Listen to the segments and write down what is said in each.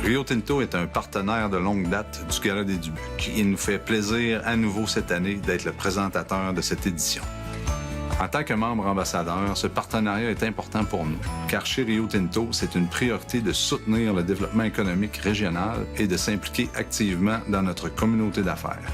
Rio Tinto est un partenaire de longue date du Gala des Dubucs. Il nous fait plaisir à nouveau cette année d'être le présentateur de cette édition. En tant que membre ambassadeur, ce partenariat est important pour nous, car chez Rio Tinto, c'est une priorité de soutenir le développement économique régional et de s'impliquer activement dans notre communauté d'affaires.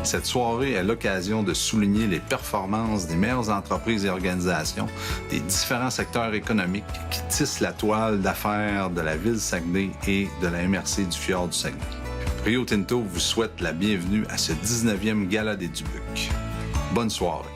Cette soirée est l'occasion de souligner les performances des meilleures entreprises et organisations des différents secteurs économiques qui tissent la toile d'affaires de la ville Saguenay et de la MRC du Fjord du Saguenay. Rio Tinto vous souhaite la bienvenue à ce 19e Gala des Dubucs. Bonne soirée.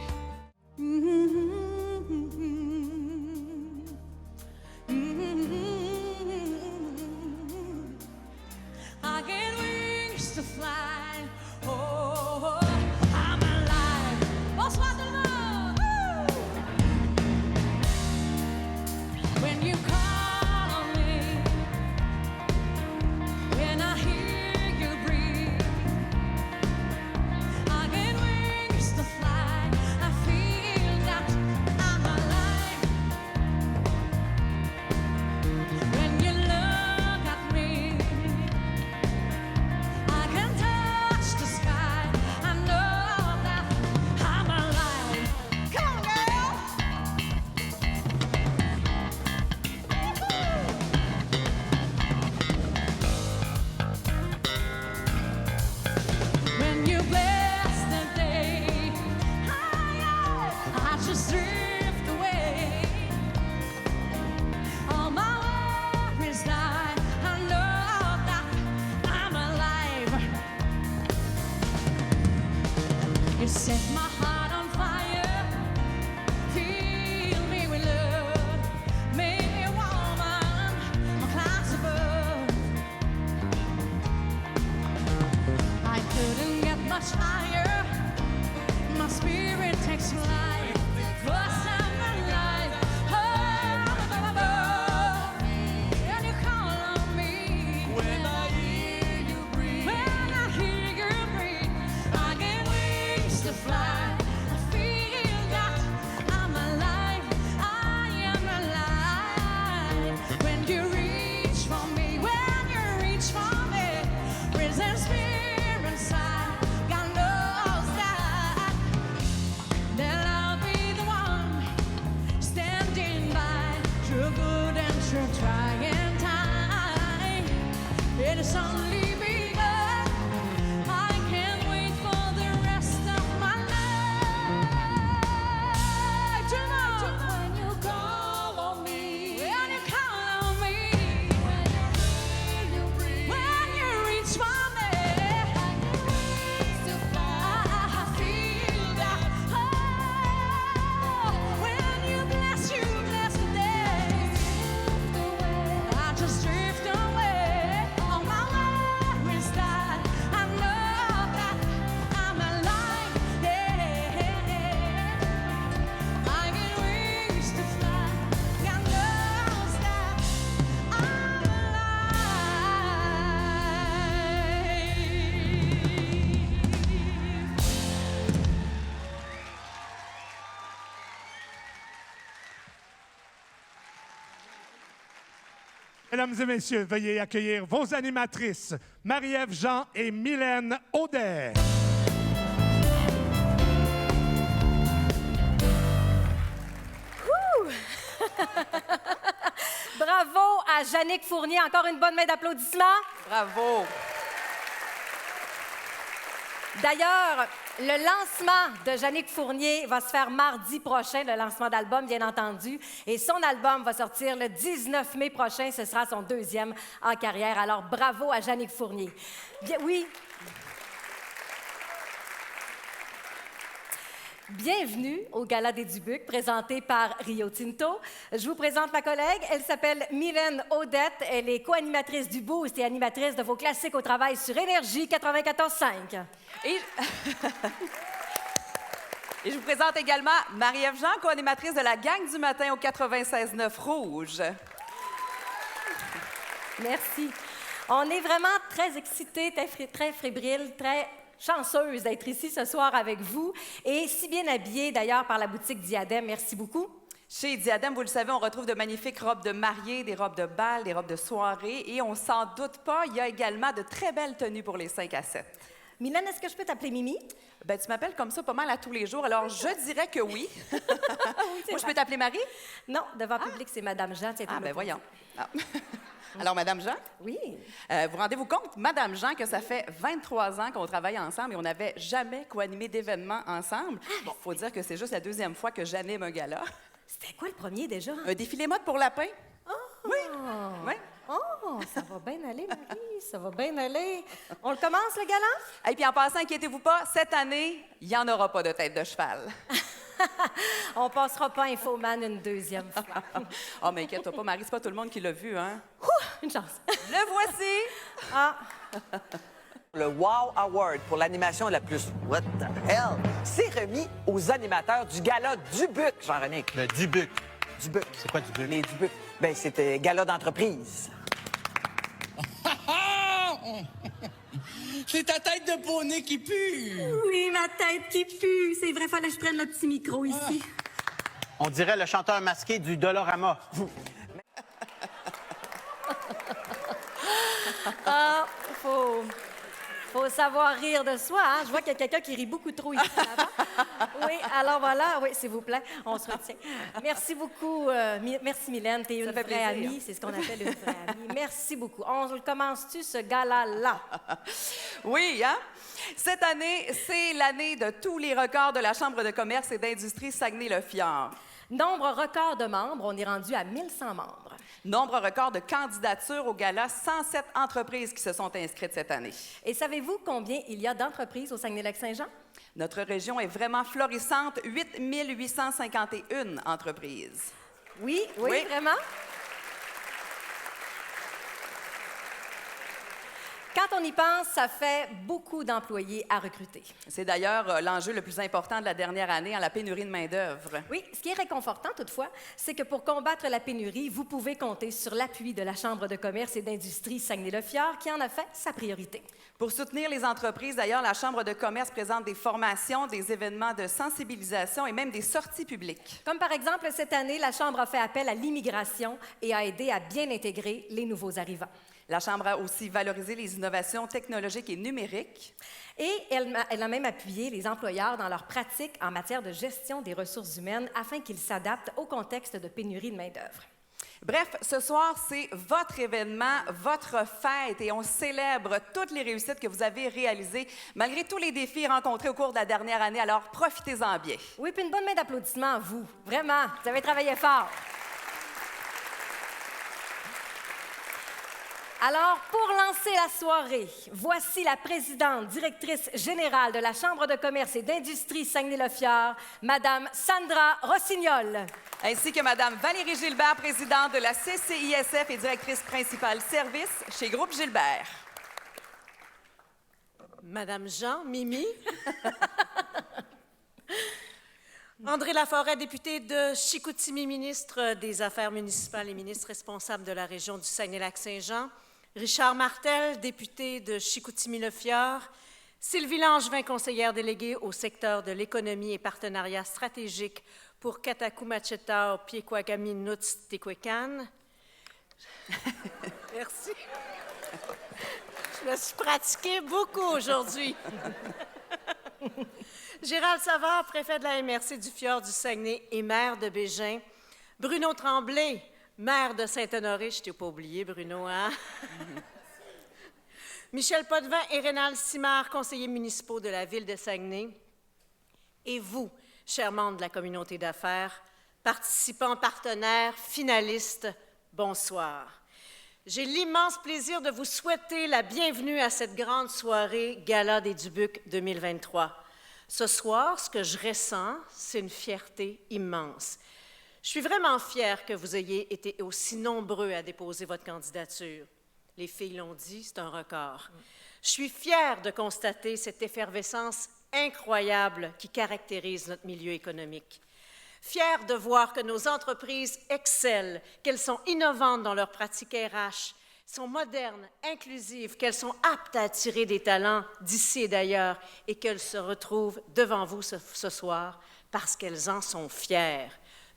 Mesdames et messieurs, veuillez accueillir vos animatrices, Marie-Ève Jean et Mylène Audet. Bravo à Jannick Fournier. Encore une bonne main d'applaudissements. Bravo. D'ailleurs, le lancement de Jannick Fournier va se faire mardi prochain, le lancement d'album, bien entendu. Et son album va sortir le 19 mai prochain. Ce sera son 2e en carrière. Alors, bravo à Jannick Fournier. Bien, oui. Bienvenue au Gala des Dubucs, présenté par Rio Tinto. Je vous présente ma collègue. Elle s'appelle Mylène Audet. Elle est co-animatrice du Boost et animatrice de vos classiques au travail sur Énergie 94.5. Et je vous présente également Marie-Ève Jean, co-animatrice de la Gang du matin au 96.9 Rouge. Merci. On est vraiment très excités, très fébriles, très chanceuse d'être ici ce soir avec vous et si bien habillée d'ailleurs par la boutique Diadème. Merci beaucoup. Chez Diadème, vous le savez, on retrouve de magnifiques robes de mariée, des robes de bal, des robes de soirée. Et on s'en doute pas, il y a également de très belles tenues pour les 5 à 7. Mylène, est-ce que je peux t'appeler Mimi? Ben, tu m'appelles comme ça pas mal à tous les jours, alors je dirais que oui. Moi, je peux t'appeler Marie? Non, devant public, c'est Madame Jean. Tiens, Ah, ben voyons. Ah. Alors, Madame Jean? Oui. Vous rendez-vous compte, Madame Jean, que ça fait 23 ans qu'on travaille ensemble et on n'avait jamais co-animé d'événements ensemble. Bon, faut dire que c'est juste la 2e fois que j'anime un gala. C'était quoi le premier déjà? Un défilé mode pour lapin. Oui. Oui. Oh, ça va bien aller, Marie, ça va bien aller. On le commence, le gala? Et puis en passant, inquiétez-vous pas, cette année, il n'y en aura pas de tête de cheval. On passera pas Infoman une 2e fois. Oh, mais inquiète-toi pas, Marie, c'est pas tout le monde qui l'a vu, hein? Une chance. Le voici! Ah, Le Wow Award pour l'animation la plus what the hell c'est remis aux animateurs du gala Dubuc, Jean-René. Le Dubuc. Dubuc. C'est quoi Dubuc? Les Dubuc. Ben, c'était gala d'entreprise. C'est ta tête de poney qui pue! Oui, ma tête qui pue. C'est vrai, fallait que je prenne le petit micro ici. On dirait le chanteur masqué du Dolorama. ah, faut savoir rire de soi, hein? Je vois qu'il y a quelqu'un qui rit beaucoup trop ici. Oui, alors voilà, oui, s'il vous plaît, on se retient. Merci beaucoup. Merci, Mylène, t'es une vraie plaisir. amie. C'est ce qu'on appelle une vraie amie. Merci beaucoup. On le commence-tu, ce gala-là? Oui, hein? Cette année, c'est l'année de tous les records de la Chambre de commerce et d'industrie Saguenay-le-Fjord. Nombre record de membres, on est rendu à 1100 membres. Nombre record de candidatures au gala, 107 entreprises qui se sont inscrites cette année. Et savez-vous combien il y a d'entreprises au Saguenay-Lac-Saint-Jean? Notre région est vraiment florissante, 8 851 entreprises. Oui, Oui. vraiment? Quand on y pense, ça fait beaucoup d'employés à recruter. C'est d'ailleurs l'enjeu le plus important de la dernière année, la pénurie de main-d'œuvre. Oui, ce qui est réconfortant toutefois, c'est que pour combattre la pénurie, vous pouvez compter sur l'appui de la Chambre de commerce et d'industrie Saguenay-le-Fjord qui en a fait sa priorité. Pour soutenir les entreprises, d'ailleurs, la Chambre de commerce présente des formations, des événements de sensibilisation et même des sorties publiques. Comme par exemple, cette année, la Chambre a fait appel à l'immigration et a aidé à bien intégrer les nouveaux arrivants. La Chambre a aussi valorisé les innovations technologiques et numériques. Et elle a même appuyé les employeurs dans leurs pratiques en matière de gestion des ressources humaines afin qu'ils s'adaptent au contexte de pénurie de main-d'œuvre. Bref, ce soir, c'est votre événement, votre fête et on célèbre toutes les réussites que vous avez réalisées malgré tous les défis rencontrés au cours de la dernière année. Alors, profitez-en bien. Oui, puis une bonne main d'applaudissements à vous. Vraiment, vous avez travaillé fort. Alors, pour lancer la soirée, voici la présidente, directrice générale de la Chambre de commerce et d'industrie Saguenay-le-Fjord, Madame Sandra Rossignol. Ainsi que Madame Valérie Gilbert, présidente de la CCISF et directrice principale service chez Groupe Gilbert. Madame Jean, Mimi. André Laforêt, député de Chicoutimi, ministre des Affaires municipales et ministre responsable de la région du Saguenay-Lac-Saint-Jean. Richard Martel, député de Chicoutimi-le-Fjord. Sylvie Langevin, conseillère déléguée au secteur de l'économie et partenariat stratégique pour Katakou-Machetao, Piekouagami-Nuts-Tequecan. Merci. Je me suis pratiquée beaucoup aujourd'hui. Gérald Savard, préfet de la MRC du Fjord du Saguenay et maire de Bégin. Bruno Tremblay, maire de Saint-Honoré. Je t'ai pas oublié, Bruno, hein? Michel Potvin et Rénal Simard, conseillers municipaux de la ville de Saguenay. Et vous, chers membres de la communauté d'affaires, participants, partenaires, finalistes, bonsoir. J'ai l'immense plaisir de vous souhaiter la bienvenue à cette grande soirée Gala des Dubuc 2023. Ce soir, ce que je ressens, c'est une fierté immense. Je suis vraiment fière que vous ayez été aussi nombreux à déposer votre candidature. Les filles l'ont dit, c'est un record. Je suis fière de constater cette effervescence incroyable qui caractérise notre milieu économique. Fière de voir que nos entreprises excellent, qu'elles sont innovantes dans leurs pratiques RH, sont modernes, inclusives, qu'elles sont aptes à attirer des talents d'ici et d'ailleurs et qu'elles se retrouvent devant vous ce soir parce qu'elles en sont fières.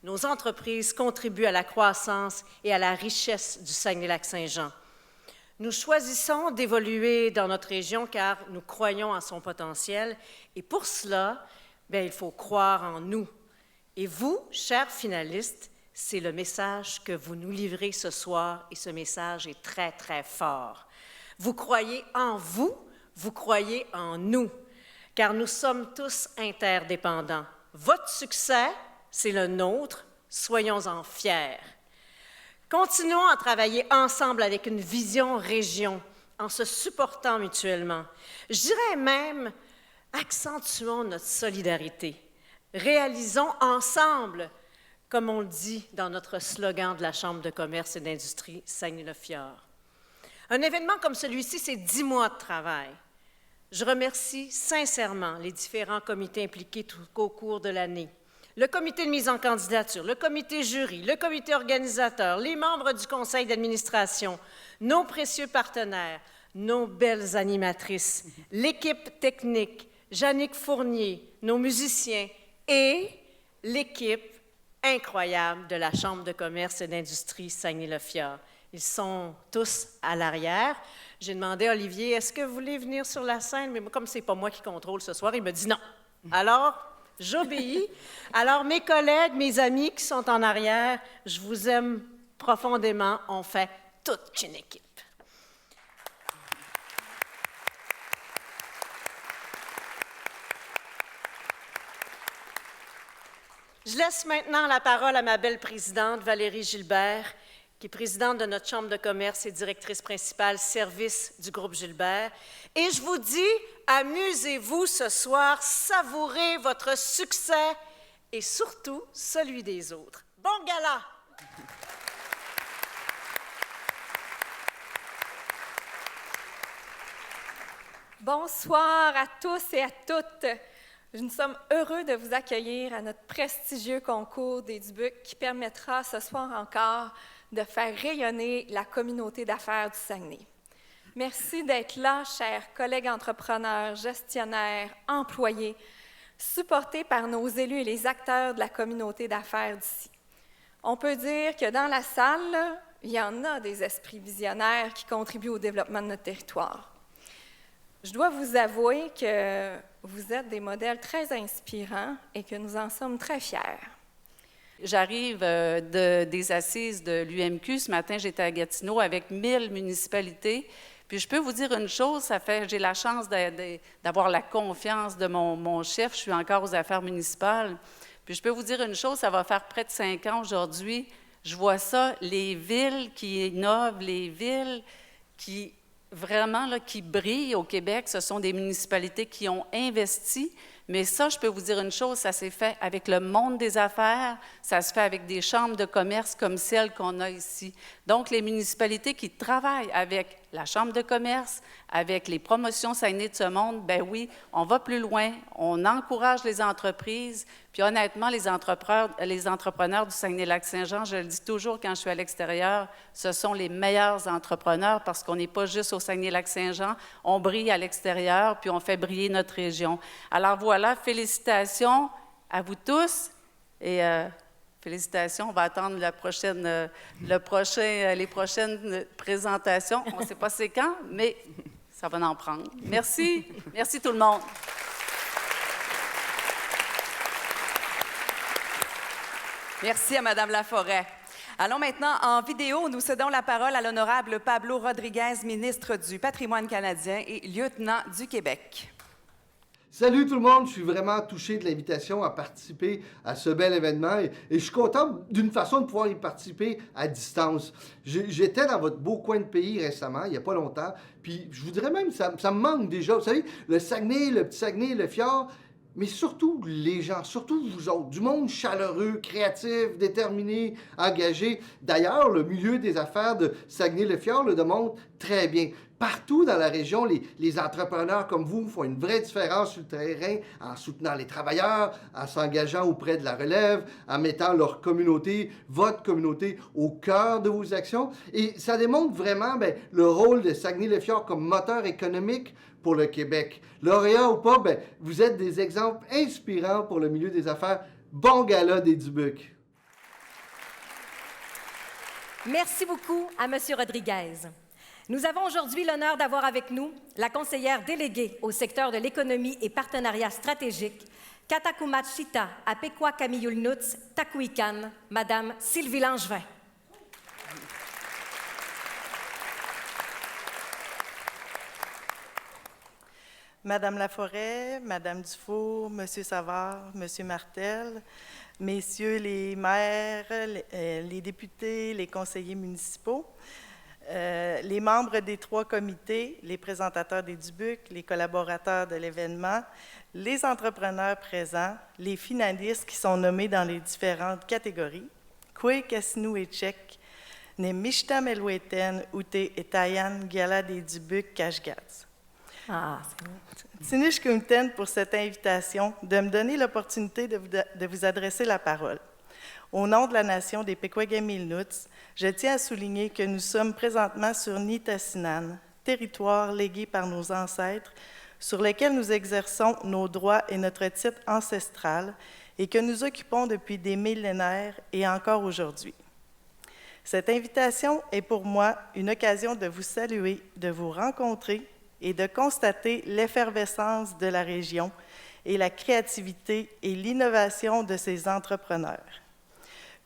Nos entreprises contribuent à la croissance et à la richesse du Saguenay-Lac-Saint-Jean. Nous choisissons d'évoluer dans notre région car nous croyons en son potentiel et pour cela, il faut croire en nous. Et vous, chers finalistes, c'est le message que vous nous livrez ce soir et ce message est très, très fort. Vous croyez en vous, vous croyez en nous, car nous sommes tous interdépendants. Votre succès, c'est le nôtre, soyons-en fiers. Continuons à travailler ensemble avec une vision région, en se supportant mutuellement. Je dirais même, accentuons notre solidarité. Réalisons ensemble, comme on le dit dans notre slogan de la Chambre de commerce et d'industrie Saguenay-le-Fjord. Un événement comme celui-ci, c'est 10 mois de travail. Je remercie sincèrement les différents comités impliqués tout au cours de l'année. Le comité de mise en candidature, le comité jury, le comité organisateur, les membres du conseil d'administration, nos précieux partenaires, nos belles animatrices, l'équipe technique, Jannick Fournier, nos musiciens et l'équipe incroyable de la Chambre de commerce et d'industrie Saguenay-le-Fjord. Ils sont tous à l'arrière. J'ai demandé à Olivier, est-ce que vous voulez venir sur la scène? Mais comme ce n'est pas moi qui contrôle ce soir, il me dit non. Alors, j'obéis. Alors, mes collègues, mes amis qui sont en arrière, je vous aime profondément. On fait toute une équipe. Je laisse maintenant la parole à ma belle présidente, Valérie Gilbert, qui est présidente de notre Chambre de commerce et directrice principale service du groupe Gilbert. Et je vous dis, amusez-vous ce soir, savourez votre succès et surtout celui des autres. Bon gala! Bonsoir à tous et à toutes. Nous sommes heureux de vous accueillir à notre prestigieux concours des Dubuc qui permettra ce soir encore de faire rayonner la communauté d'affaires du Saguenay. Merci d'être là, chers collègues entrepreneurs, gestionnaires, employés, supportés par nos élus et les acteurs de la communauté d'affaires d'ici. On peut dire que dans la salle, là, il y en a des esprits visionnaires qui contribuent au développement de notre territoire. Je dois vous avouer que vous êtes des modèles très inspirants et que nous en sommes très fiers. J'arrive des assises de l'UMQ. Ce matin, j'étais à Gatineau avec 1000 municipalités. Puis je peux vous dire une chose, j'ai la chance d'avoir la confiance de mon chef. Je suis encore aux affaires municipales. Puis je peux vous dire une chose, ça va faire près de 5 ans aujourd'hui. Je vois ça, les villes qui innovent, les villes qui vraiment là, qui brillent au Québec, ce sont des municipalités qui ont investi. Mais ça, je peux vous dire une chose, ça s'est fait avec le monde des affaires, ça se fait avec des chambres de commerce comme celles qu'on a ici. Donc, les municipalités qui travaillent avec la chambre de commerce, avec les promotions Saguenay de ce monde, ben oui, on va plus loin, on encourage les entreprises, puis honnêtement, les entrepreneurs du Saguenay-Lac-Saint-Jean, je le dis toujours quand je suis à l'extérieur, ce sont les meilleurs entrepreneurs parce qu'on n'est pas juste au Saguenay-Lac-Saint-Jean, on brille à l'extérieur, puis on fait briller notre région. Alors voilà, félicitations à vous tous et félicitations, on va attendre les prochaines présentations. On ne sait pas c'est quand, mais ça va en prendre. Merci. Merci tout le monde. Merci à Mme Laforêt. Allons maintenant en vidéo. Nous cédons la parole à l'honorable Pablo Rodriguez, ministre du Patrimoine canadien et lieutenant du Québec. Salut tout le monde, je suis vraiment touché de l'invitation à participer à ce bel événement et je suis content d'une façon de pouvoir y participer à distance. J'étais dans votre beau coin de pays récemment, il n'y a pas longtemps, puis je vous dirais même, ça me manque déjà. Vous savez, le Saguenay, le petit Saguenay, le fjord, mais surtout les gens, surtout vous autres, du monde chaleureux, créatif, déterminé, engagé. D'ailleurs, le milieu des affaires de Saguenay-le-Fjord le démontre très bien. Partout dans la région, les entrepreneurs comme vous font une vraie différence sur le terrain en soutenant les travailleurs, en s'engageant auprès de la relève, en mettant leur communauté, votre communauté, au cœur de vos actions. Et ça démontre vraiment le rôle de Saguenay-le-Fjord comme moteur économique pour le Québec. Lauréat ou pas, vous êtes des exemples inspirants pour le milieu des affaires. Bon gala des Dubuc! Merci beaucoup à M. Rodriguez. Nous avons aujourd'hui l'honneur d'avoir avec nous la conseillère déléguée au secteur de l'économie et partenariat stratégique, Katakumat Chita, Apekwa Kamiyulnuts, Takuikan, Madame Sylvie Langevin. Madame Laforêt, Madame Dufault, Monsieur Savard, Monsieur Martel, Messieurs les maires, les députés, les conseillers municipaux, les membres des 3 comités, les présentateurs des Dubuc, les collaborateurs de l'événement, les entrepreneurs présents, les finalistes qui sont nommés dans les différentes catégories, Kwe Kasnu et Tchèque, Ne Mishta Meloueten, Ute et Tayan Gala des Dubuc Kashgats. Tinish Kumten pour cette invitation, de me donner l'opportunité de vous adresser la parole. Au nom de la nation des Pequawagamis-Inuits, je tiens à souligner que nous sommes présentement sur Nitassinan, territoire légué par nos ancêtres, sur lequel nous exerçons nos droits et notre titre ancestral et que nous occupons depuis des millénaires et encore aujourd'hui. Cette invitation est pour moi une occasion de vous saluer, de vous rencontrer et de constater l'effervescence de la région et la créativité et l'innovation de ses entrepreneurs.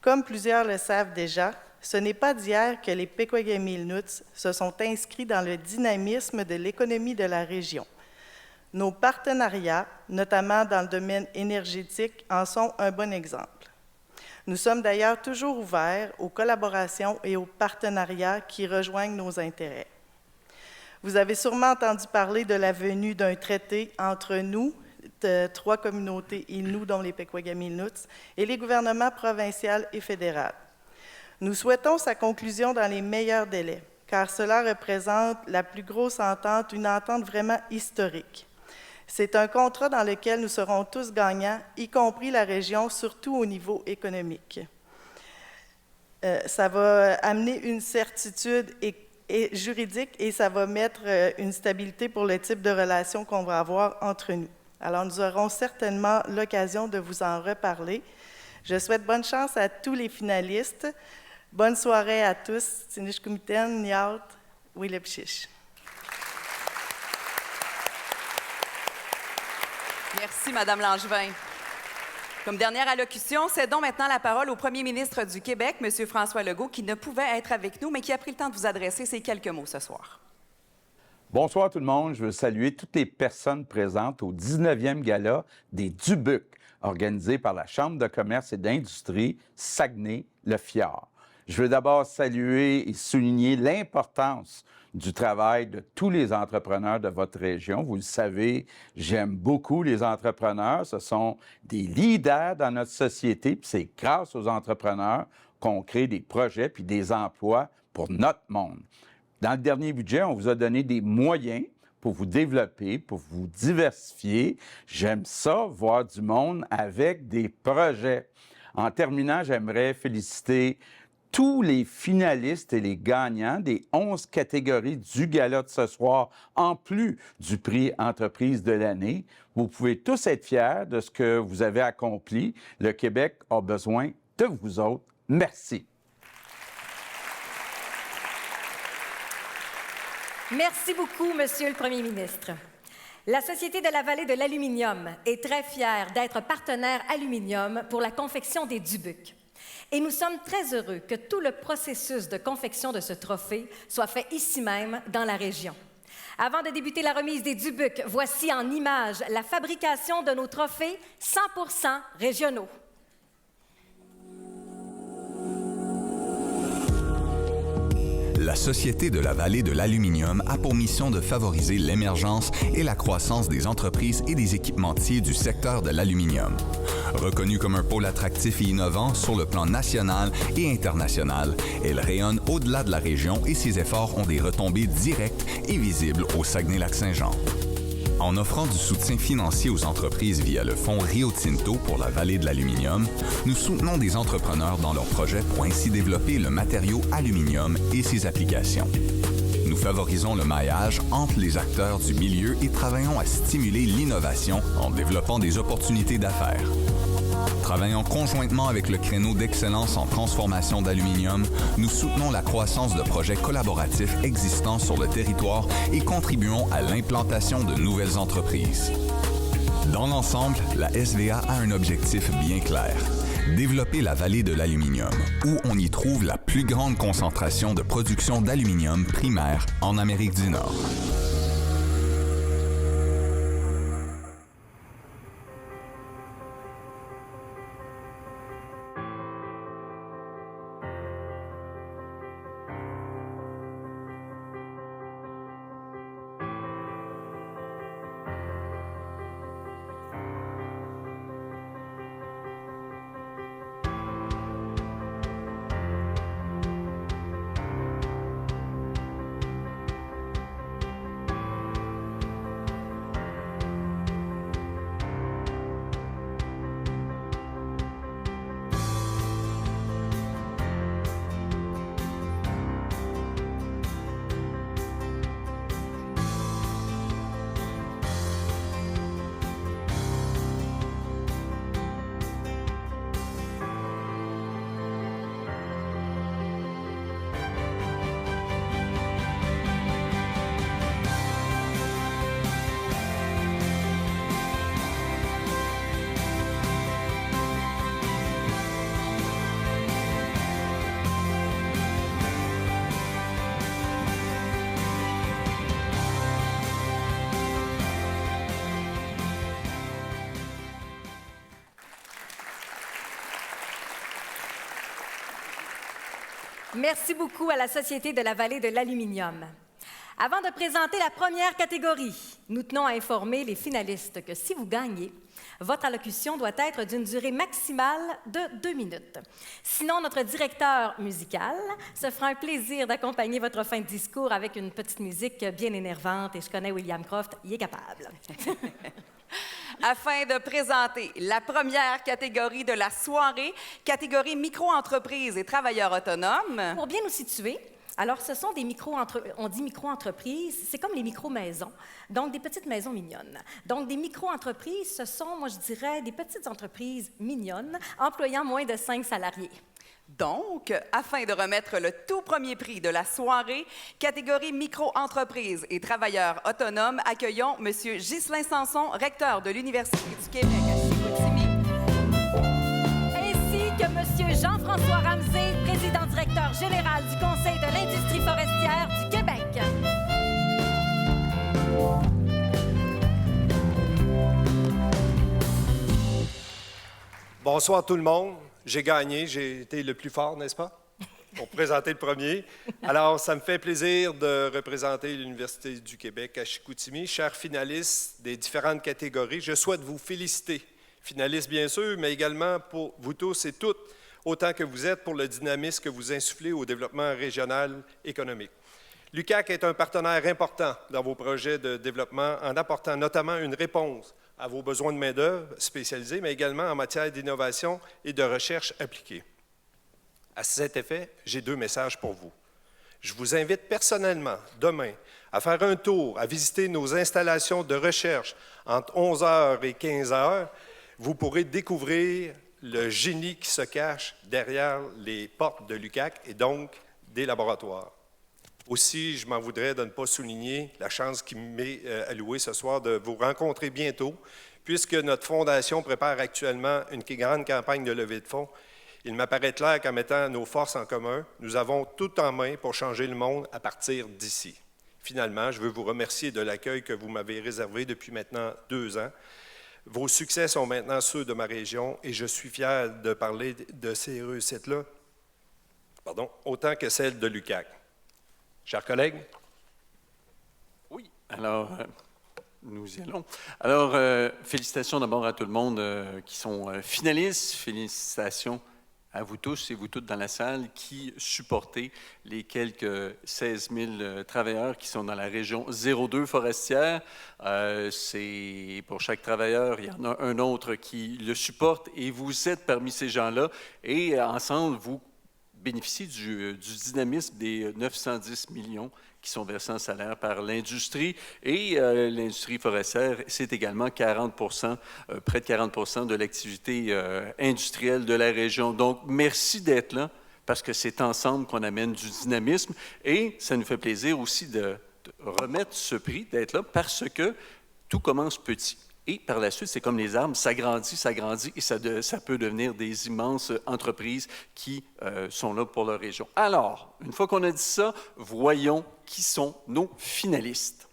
Comme plusieurs le savent déjà, ce n'est pas d'hier que les Pequawagamis-Inuits se sont inscrits dans le dynamisme de l'économie de la région. Nos partenariats, notamment dans le domaine énergétique, en sont un bon exemple. Nous sommes d'ailleurs toujours ouverts aux collaborations et aux partenariats qui rejoignent nos intérêts. Vous avez sûrement entendu parler de la venue d'un traité entre nous, 3 communautés Innu, dont les Pequawagamis-Inuits, et les gouvernements provincial et fédéral. Nous souhaitons sa conclusion dans les meilleurs délais, car cela représente la plus grosse entente, une entente vraiment historique. C'est un contrat dans lequel nous serons tous gagnants, y compris la région, surtout au niveau économique. Ça va amener une certitude juridique et ça va mettre une stabilité pour le type de relation qu'on va avoir entre nous. Alors, nous aurons certainement l'occasion de vous en reparler. Je souhaite bonne chance à tous les finalistes. Bonne soirée à tous. Tinishkumiten, Niaut, Wilepchish. Merci, Madame Langevin. Comme dernière allocution, cédons maintenant la parole au premier ministre du Québec, M. François Legault, qui ne pouvait être avec nous, mais qui a pris le temps de vous adresser ces quelques mots ce soir. Bonsoir tout le monde. Je veux saluer toutes les personnes présentes au 19e gala des Dubuc, organisé par la Chambre de commerce et d'industrie Saguenay-Le Fjord. Je veux d'abord saluer et souligner l'importance du travail de tous les entrepreneurs de votre région. Vous le savez, j'aime beaucoup les entrepreneurs. Ce sont des leaders dans notre société, puis c'est grâce aux entrepreneurs qu'on crée des projets puis des emplois pour notre monde. Dans le dernier budget, on vous a donné des moyens pour vous développer, pour vous diversifier. J'aime ça, voir du monde avec des projets. En terminant, j'aimerais féliciter tous les finalistes et les gagnants des 11 catégories du gala de ce soir, en plus du prix Entreprise de l'année. Vous pouvez tous être fiers de ce que vous avez accompli. Le Québec a besoin de vous autres. Merci. Merci beaucoup, Monsieur le Premier ministre. La Société de la Vallée de l'Aluminium est très fière d'être partenaire aluminium pour la confection des Dubuc. Et nous sommes très heureux que tout le processus de confection de ce trophée soit fait ici même, dans la région. Avant de débuter la remise des Dubuc, voici en images la fabrication de nos trophées 100% régionaux. La Société de la Vallée de l'Aluminium a pour mission de favoriser l'émergence et la croissance des entreprises et des équipementiers du secteur de l'aluminium. Reconnue comme un pôle attractif et innovant sur le plan national et international, elle rayonne au-delà de la région et ses efforts ont des retombées directes et visibles au Saguenay-Lac-Saint-Jean. En offrant du soutien financier aux entreprises via le fonds Rio Tinto pour la Vallée de l'Aluminium, nous soutenons des entrepreneurs dans leurs projets pour ainsi développer le matériau aluminium et ses applications. Nous favorisons le maillage entre les acteurs du milieu et travaillons à stimuler l'innovation en développant des opportunités d'affaires. Travaillant conjointement avec le créneau d'excellence en transformation d'aluminium, nous soutenons la croissance de projets collaboratifs existants sur le territoire et contribuons à l'implantation de nouvelles entreprises. Dans l'ensemble, la SVA a un objectif bien clair: développer la vallée de l'aluminium, où on y trouve la plus grande concentration de production d'aluminium primaire en Amérique du Nord. Merci beaucoup à la Société de la Vallée de l'Aluminium. Avant de présenter la première catégorie, nous tenons à informer les finalistes que si vous gagnez, votre allocution doit être d'une durée maximale de 2 minutes. Sinon, notre directeur musical se fera un plaisir d'accompagner votre fin de discours avec une petite musique bien énervante, et je connais William Croft, il est capable. Afin de présenter la première catégorie de la soirée, catégorie micro-entreprises et travailleurs autonomes. Pour bien nous situer, alors ce sont des on dit micro-entreprises, c'est comme les micro-maisons, donc des petites maisons mignonnes. Donc des micro-entreprises, ce sont, moi je dirais, des petites entreprises mignonnes employant moins de 5 salariés. Donc, afin de remettre le tout premier prix de la soirée, catégorie micro-entreprises et travailleurs autonomes, accueillons M. Ghislain Sanson, recteur de l'Université du Québec à Chicoutimi, ainsi que M. Jean-François Ramsey, président-directeur général du Conseil de l'industrie forestière du Québec. Bonsoir tout le monde. J'ai gagné, j'ai été le plus fort, n'est-ce pas, pour présenter le premier. Alors, ça me fait plaisir de représenter l'Université du Québec à Chicoutimi. Chers finalistes des différentes catégories, je souhaite vous féliciter. Finalistes, bien sûr, mais également pour vous tous et toutes, autant que vous êtes pour le dynamisme que vous insufflez au développement régional économique. L'UQAC est un partenaire important dans vos projets de développement en apportant notamment une réponse à vos besoins de main-d'œuvre spécialisés, mais également en matière d'innovation et de recherche appliquée. À cet effet, j'ai 2 messages pour vous. Je vous invite personnellement, demain, à faire un tour, à visiter nos installations de recherche entre 11h et 15h. Vous pourrez découvrir le génie qui se cache derrière les portes de l'UQAC et donc des laboratoires. Aussi, je m'en voudrais de ne pas souligner la chance qui m'est allouée ce soir de vous rencontrer bientôt, puisque notre fondation prépare actuellement une grande campagne de levée de fonds. Il m'apparaît clair qu'en mettant nos forces en commun, nous avons tout en main pour changer le monde à partir d'ici. Finalement, je veux vous remercier de l'accueil que vous m'avez réservé depuis maintenant 2 ans. Vos succès sont maintenant ceux de ma région et je suis fier de parler de ces réussites-là, autant que celles de l'UQAC. Chers collègues? Oui, alors, nous y allons. Alors, félicitations d'abord à tout le monde qui sont finalistes. Félicitations à vous tous et vous toutes dans la salle qui supportez les quelques 16 000 travailleurs qui sont dans la région 02 forestière. C'est pour chaque travailleur, il y en a un autre qui le supporte et vous êtes parmi ces gens-là. Et ensemble, vous bénéficier du dynamisme des 910 millions qui sont versés en salaire par l'industrie. Et l'industrie forestière, c'est également 40 près de 40 de l'activité industrielle de la région. Donc, merci d'être là, parce que c'est ensemble qu'on amène du dynamisme. Et ça nous fait plaisir aussi de remettre ce prix, d'être là, parce que tout commence petit. Et par la suite, c'est comme les arbres, ça grandit, et ça peut devenir des immenses entreprises qui sont là pour leur région. Alors, une fois qu'on a dit ça, voyons qui sont nos finalistes.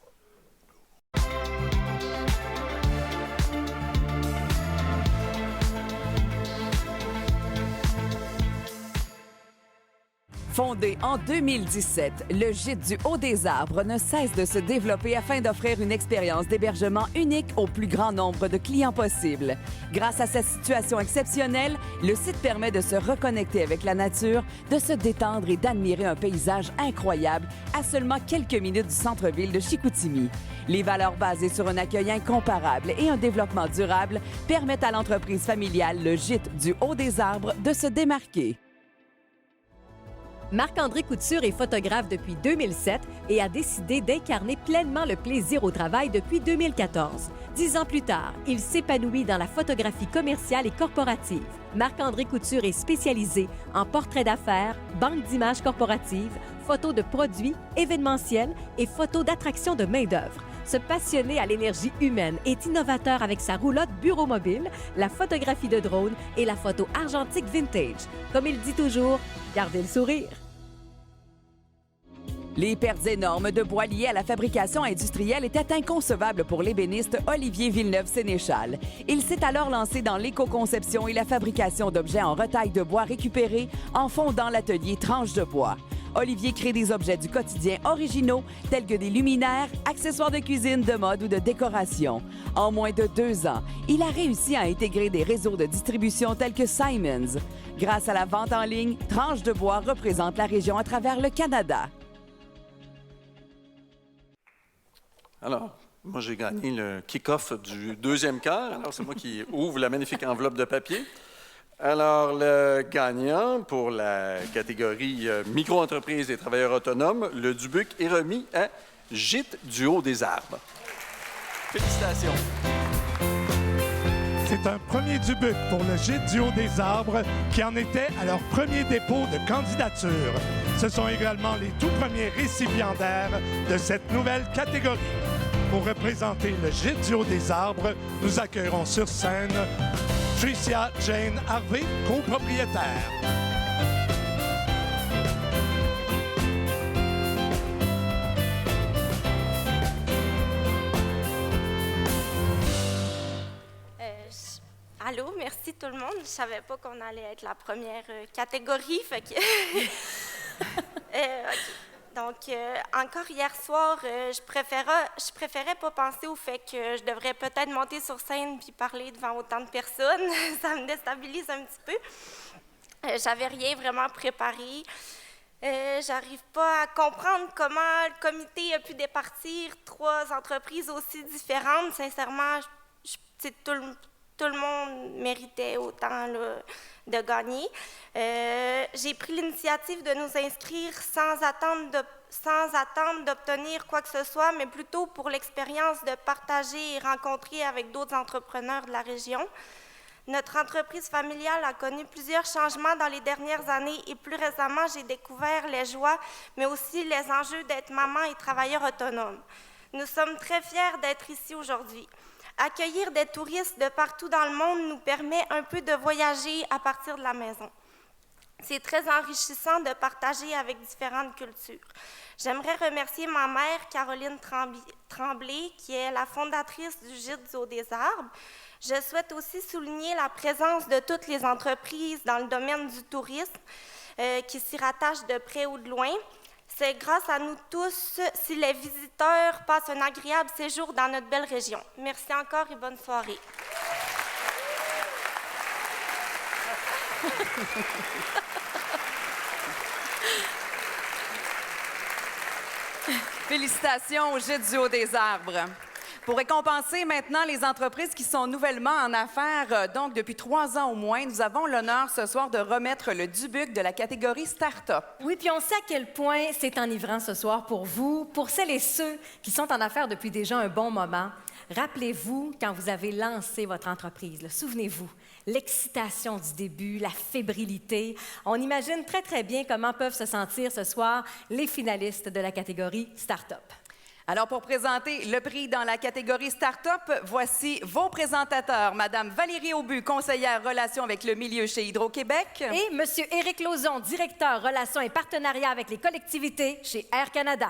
Fondé en 2017, le Gîte du Haut-des-Arbres ne cesse de se développer afin d'offrir une expérience d'hébergement unique au plus grand nombre de clients possible. Grâce à sa situation exceptionnelle, le site permet de se reconnecter avec la nature, de se détendre et d'admirer un paysage incroyable à seulement quelques minutes du centre-ville de Chicoutimi. Les valeurs basées sur un accueil incomparable et un développement durable permettent à l'entreprise familiale Le Gîte du Haut-des-Arbres de se démarquer. Marc-André Couture est photographe depuis 2007 et a décidé d'incarner pleinement le plaisir au travail depuis 2014. 10 ans plus tard, il s'épanouit dans la photographie commerciale et corporative. Marc-André Couture est spécialisé en portraits d'affaires, banque d'images corporatives, photos de produits, événementiels et photos d'attractions de main-d'œuvre. Ce passionné à l'énergie humaine est innovateur avec sa roulotte bureau mobile, la photographie de drone et la photo argentique vintage. Comme il dit toujours, gardez le sourire. Les pertes énormes de bois liées à la fabrication industrielle étaient inconcevables pour l'ébéniste Olivier Villeneuve-Sénéchal. Il s'est alors lancé dans l'éco-conception et la fabrication d'objets en retaille de bois récupérés en fondant l'atelier Tranche de bois. Olivier crée des objets du quotidien originaux tels que des luminaires, accessoires de cuisine, de mode ou de décoration. En moins de 2 ans, il a réussi à intégrer des réseaux de distribution tels que Simons. Grâce à la vente en ligne, Tranche de bois représente la région à travers le Canada. Alors, moi, j'ai gagné le kick-off du deuxième quart. Alors, c'est moi qui ouvre la magnifique enveloppe de papier. Alors, le gagnant pour la catégorie micro-entreprise et travailleurs autonomes, le Dubuc est remis à Gîte du Haut-des-Arbres. Félicitations. C'est un premier Dubuc pour le Gîte du Haut-des-Arbres qui en était à leur premier dépôt de candidature. Ce sont également les tout premiers récipiendaires de cette nouvelle catégorie. Pour représenter le Gîte du Haut-des-Arbres, nous accueillerons sur scène Tricia Jane Harvey, copropriétaire. Allô, merci tout le monde. Je savais pas qu'on allait être la première catégorie, fait que... OK. Donc, encore hier soir, je préférais pas penser au fait que je devrais peut-être monter sur scène puis parler devant autant de personnes. Ça me déstabilise un petit peu. J'avais rien vraiment préparé. J'arrive pas à comprendre comment le comité a pu départir 3 entreprises aussi différentes. Sincèrement, tout le monde méritait autant là, de gagner. J'ai pris l'initiative de nous inscrire sans attendre d'obtenir quoi que ce soit, mais plutôt pour l'expérience de partager et rencontrer avec d'autres entrepreneurs de la région. Notre entreprise familiale a connu plusieurs changements dans les dernières années et plus récemment, j'ai découvert les joies, mais aussi les enjeux d'être maman et travailleur autonome. Nous sommes très fiers d'être ici aujourd'hui. Accueillir des touristes de partout dans le monde nous permet un peu de voyager à partir de la maison. C'est très enrichissant de partager avec différentes cultures. J'aimerais remercier ma mère, Caroline Tremblay, qui est la fondatrice du Gîte du Haut-des-Arbres. Je souhaite aussi souligner la présence de toutes les entreprises dans le domaine du tourisme qui s'y rattachent de près ou de loin. C'est grâce à nous tous si les visiteurs passent un agréable séjour dans notre belle région. Merci encore et bonne soirée. Félicitations au Gîte du Haut-des-Arbres. Pour récompenser maintenant les entreprises qui sont nouvellement en affaires, donc depuis 3 ans au moins, nous avons l'honneur ce soir de remettre le Dubuc de la catégorie Start-up. Oui, puis on sait à quel point c'est enivrant ce soir pour vous, pour celles et ceux qui sont en affaires depuis déjà un bon moment. Rappelez-vous quand vous avez lancé votre entreprise, là, souvenez-vous, l'excitation du début, la fébrilité. On imagine très, très bien comment peuvent se sentir ce soir les finalistes de la catégorie Start-up. Alors, pour présenter le prix dans la catégorie Start-up, voici vos présentateurs. Madame Valérie Aubu, conseillère relations avec le milieu chez Hydro-Québec. Et Monsieur Éric Lauzon, directeur relations et partenariats avec les collectivités chez Air Canada.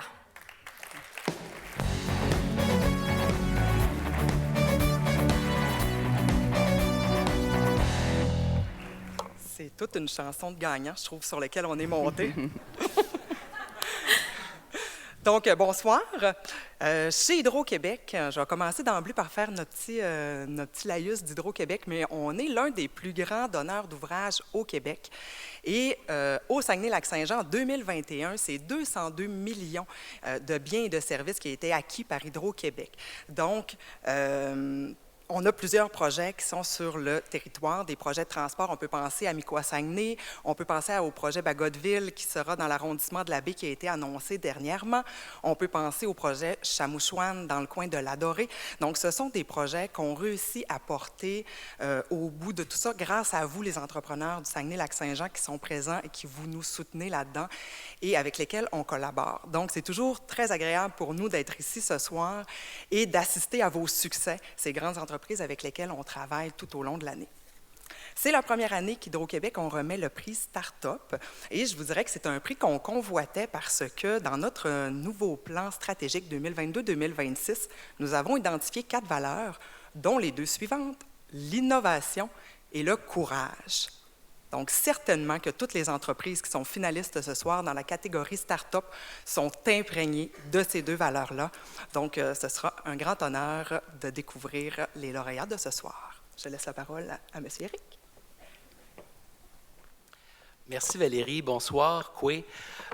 C'est toute une chanson de gagnant, je trouve, sur laquelle on est monté. Donc, bonsoir. Chez Hydro-Québec, je vais commencer d'emblée par faire notre petit laïus d'Hydro-Québec, mais on est l'un des plus grands donneurs d'ouvrages au Québec. Et au Saguenay-Lac-Saint-Jean, en 2021, c'est 202 millions de biens et de services qui ont été acquis par Hydro-Québec. Donc, on a plusieurs projets qui sont sur le territoire, des projets de transport. On peut penser à Miquois-Saguenay, on peut penser au projet Bagotville qui sera dans l'arrondissement de la Baie qui a été annoncé dernièrement. On peut penser au projet Chamouchouane dans le coin de l'Adoré. Donc, ce sont des projets qu'on réussit à porter au bout de tout ça grâce à vous, les entrepreneurs du Saguenay-Lac-Saint-Jean qui sont présents et qui vous nous soutenez là-dedans et avec lesquels on collabore. Donc, c'est toujours très agréable pour nous d'être ici ce soir et d'assister à vos succès, ces grandes entreprises avec lesquelles on travaille tout au long de l'année. C'est la première année qu'Hydro-Québec, on remet le prix Start-up. Et je vous dirais que c'est un prix qu'on convoitait parce que dans notre nouveau plan stratégique 2022-2026, nous avons identifié 4 valeurs, dont les 2 suivantes, l'innovation et le courage. Donc, certainement que toutes les entreprises qui sont finalistes ce soir dans la catégorie Start-up sont imprégnées de ces 2 valeurs-là. Donc, ce sera un grand honneur de découvrir les lauréats de ce soir. Je laisse la parole à M. Éric. Merci Valérie. Bonsoir, Coué.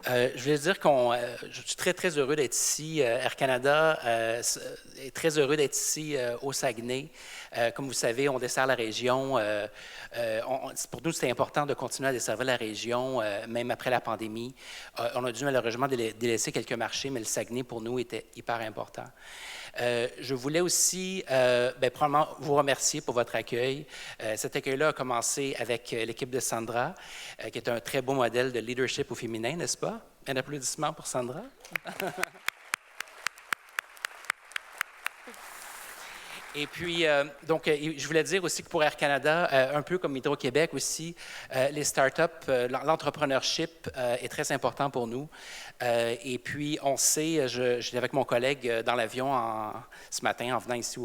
Je voulais dire je suis très, très heureux d'être ici. Air Canada est très heureux d'être ici au Saguenay. Comme vous savez, on dessert la région. Pour nous, c'était important de continuer à desservir la région, même après la pandémie. On a dû malheureusement délaisser quelques marchés, mais le Saguenay, pour nous, était hyper important. Je voulais aussi probablement vous remercier pour votre accueil. Cet accueil-là a commencé avec l'équipe de Sandra, qui est un très beau modèle de leadership au féminin, n'est-ce pas? Un applaudissement pour Sandra. Et puis, je voulais dire aussi que pour Air Canada, un peu comme Hydro-Québec aussi, les startups, l'entrepreneurship est très important pour nous. Et puis, on sait, j'étais avec mon collègue dans l'avion ce matin en venant ici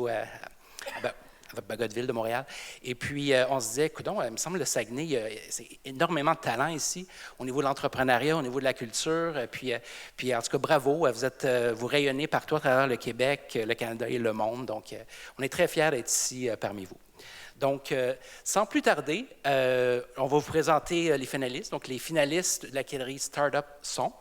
à Bagotville de Montréal. Et puis, on se disait, coudonc, il me semble que le Saguenay, c'est énormément de talent ici, au niveau de l'entrepreneuriat, au niveau de la culture. Puis en tout cas, bravo, vous rayonnez partout à travers le Québec, le Canada et le monde. Donc, on est très fiers d'être ici parmi vous. Donc, sans plus tarder, on va vous présenter les finalistes. Donc, les finalistes de la catégorie Startup sont...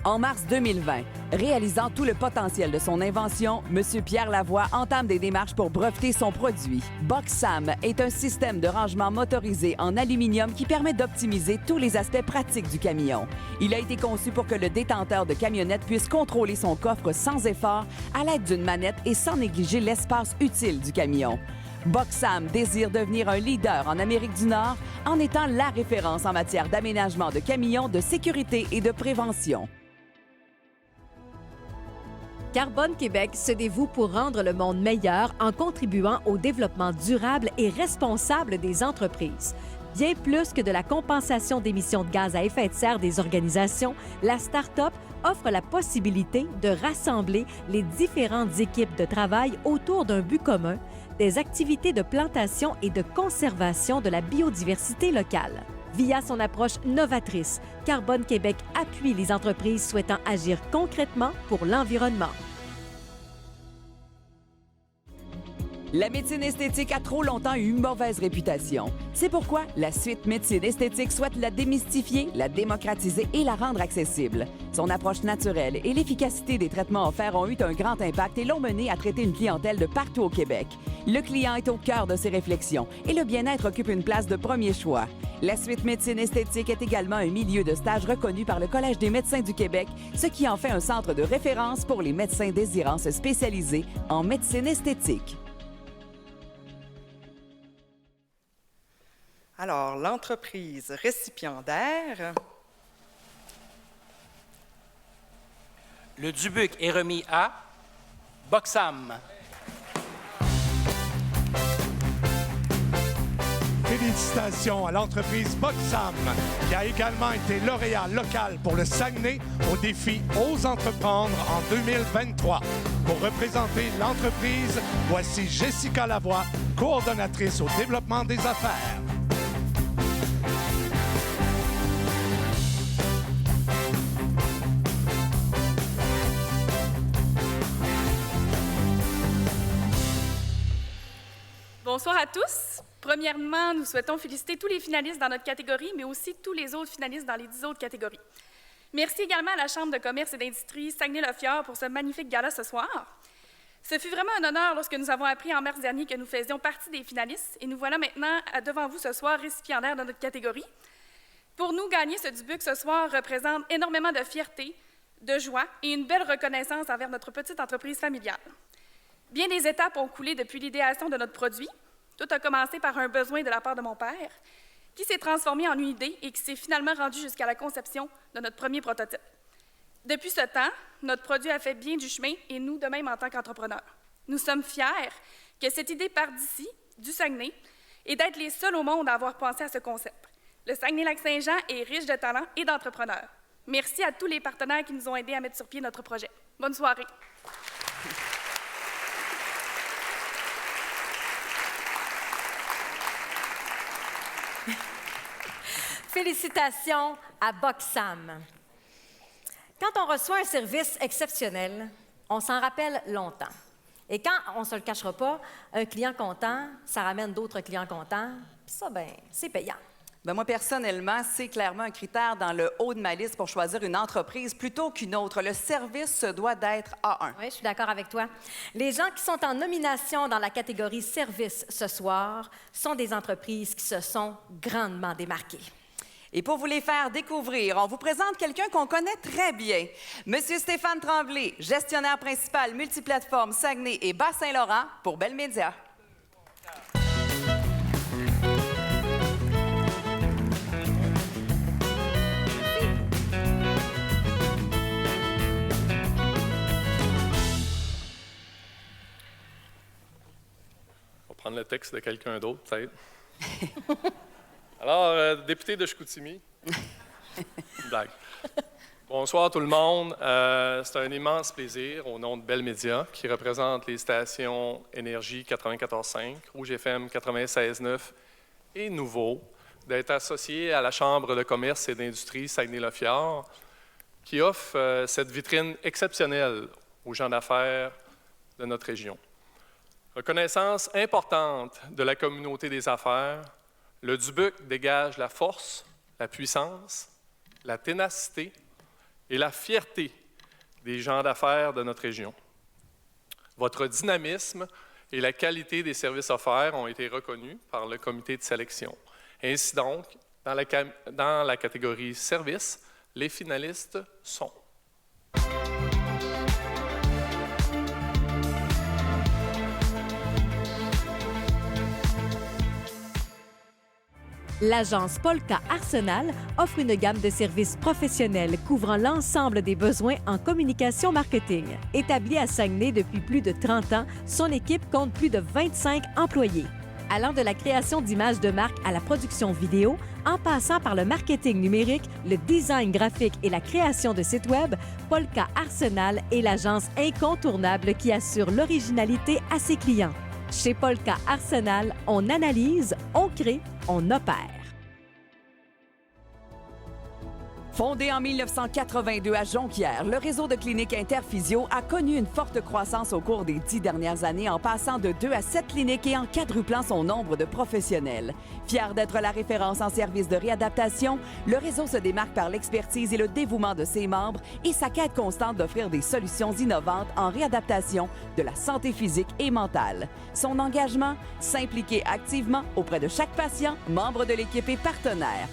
En mars 2020, réalisant tout le potentiel de son invention, M. Pierre Lavoie entame des démarches pour breveter son produit. BoxSam est un système de rangement motorisé en aluminium qui permet d'optimiser tous les aspects pratiques du camion. Il a été conçu pour que le détenteur de camionnette puisse contrôler son coffre sans effort à l'aide d'une manette et sans négliger l'espace utile du camion. BoxSam désire devenir un leader en Amérique du Nord en étant la référence en matière d'aménagement de camions, de sécurité et de prévention. Carbone Québec se dévoue pour rendre le monde meilleur en contribuant au développement durable et responsable des entreprises. Bien plus que de la compensation d'émissions de gaz à effet de serre des organisations, la start-up offre la possibilité de rassembler les différentes équipes de travail autour d'un but commun, des activités de plantation et de conservation de la biodiversité locale. Via son approche novatrice, Carbone Québec appuie les entreprises souhaitant agir concrètement pour l'environnement. La médecine esthétique a trop longtemps eu une mauvaise réputation. C'est pourquoi la suite Médecine esthétique souhaite la démystifier, la démocratiser et la rendre accessible. Son approche naturelle et l'efficacité des traitements offerts ont eu un grand impact et l'ont mené à traiter une clientèle de partout au Québec. Le client est au cœur de ses réflexions et le bien-être occupe une place de premier choix. La suite Médecine esthétique est également un milieu de stage reconnu par le Collège des médecins du Québec, ce qui en fait un centre de référence pour les médecins désirant se spécialiser en médecine esthétique. Alors, l'entreprise récipiendaire. Le Dubuc est remis à Boxam. Félicitations à l'entreprise Boxam, qui a également été lauréat local pour le Saguenay au défi Ose entreprendre en 2023. Pour représenter l'entreprise, voici Jessica Lavoie, coordonnatrice au développement des affaires. Bonsoir à tous. Premièrement, nous souhaitons féliciter tous les finalistes dans notre catégorie, mais aussi tous les autres finalistes dans les 10 autres catégories. Merci également à la Chambre de commerce et d'industrie Saguenay-le-Fjord pour ce magnifique gala ce soir. Ce fut vraiment un honneur lorsque nous avons appris en mars dernier que nous faisions partie des finalistes et nous voilà maintenant devant vous ce soir récipiendaires de notre catégorie. Pour nous, gagner ce Dubuc ce soir représente énormément de fierté, de joie et une belle reconnaissance envers notre petite entreprise familiale. Bien des étapes ont coulé depuis l'idéation de notre produit. Tout a commencé par un besoin de la part de mon père, qui s'est transformé en une idée et qui s'est finalement rendu jusqu'à la conception de notre premier prototype. Depuis ce temps, notre produit a fait bien du chemin et nous, de même en tant qu'entrepreneurs. Nous sommes fiers que cette idée parte d'ici, du Saguenay, et d'être les seuls au monde à avoir pensé à ce concept. Le Saguenay-Lac-Saint-Jean est riche de talents et d'entrepreneurs. Merci à tous les partenaires qui nous ont aidés à mettre sur pied notre projet. Bonne soirée. Félicitations à Boxam. Quand on reçoit un service exceptionnel, on s'en rappelle longtemps. Et quand, on ne se le cachera pas, un client content, ça ramène d'autres clients contents. Puis ça, bien, c'est payant. Bien, moi, personnellement, c'est clairement un critère dans le haut de ma liste pour choisir une entreprise plutôt qu'une autre. Le service se doit d'être A1. Oui, je suis d'accord avec toi. Les gens qui sont en nomination dans la catégorie service ce soir sont des entreprises qui se sont grandement démarquées. Et pour vous les faire découvrir, on vous présente quelqu'un qu'on connaît très bien. Monsieur Stéphane Tremblay, gestionnaire principal multiplateforme Saguenay et Bas-Saint-Laurent pour Bell Media. On va prendre le texte de quelqu'un d'autre, peut-être. Alors, député de Chicoutimi. Blague. Bonsoir tout le monde. C'est un immense plaisir au nom de Bell Media, qui représente les stations Énergie 94.5, Rouge FM 96.9 et Nouveau, d'être associé à la Chambre de commerce et d'industrie Saguenay-le-Fjord, qui offre cette vitrine exceptionnelle aux gens d'affaires de notre région. Reconnaissance importante de la communauté des affaires, le Dubuc dégage la force, la puissance, la ténacité et la fierté des gens d'affaires de notre région. Votre dynamisme et la qualité des services offerts ont été reconnus par le comité de sélection. Ainsi donc, dans la catégorie services, les finalistes sont... L'agence Polka Arsenal offre une gamme de services professionnels couvrant l'ensemble des besoins en communication marketing. Établie à Saguenay depuis plus de 30 ans, son équipe compte plus de 25 employés. Allant de la création d'images de marque à la production vidéo, en passant par le marketing numérique, le design graphique et la création de sites web, Polka Arsenal est l'agence incontournable qui assure l'originalité à ses clients. Chez Polka Arsenal, on analyse, on crée, on opère. Fondé en 1982 à Jonquière, le réseau de cliniques Interphysio a connu une forte croissance au cours des 10 dernières années en passant de 2 à 7 cliniques et en quadruplant son nombre de professionnels. Fier d'être la référence en services de réadaptation, le réseau se démarque par l'expertise et le dévouement de ses membres et sa quête constante d'offrir des solutions innovantes en réadaptation de la santé physique et mentale. Son engagement, s'impliquer activement auprès de chaque patient, membre de l'équipe et partenaire.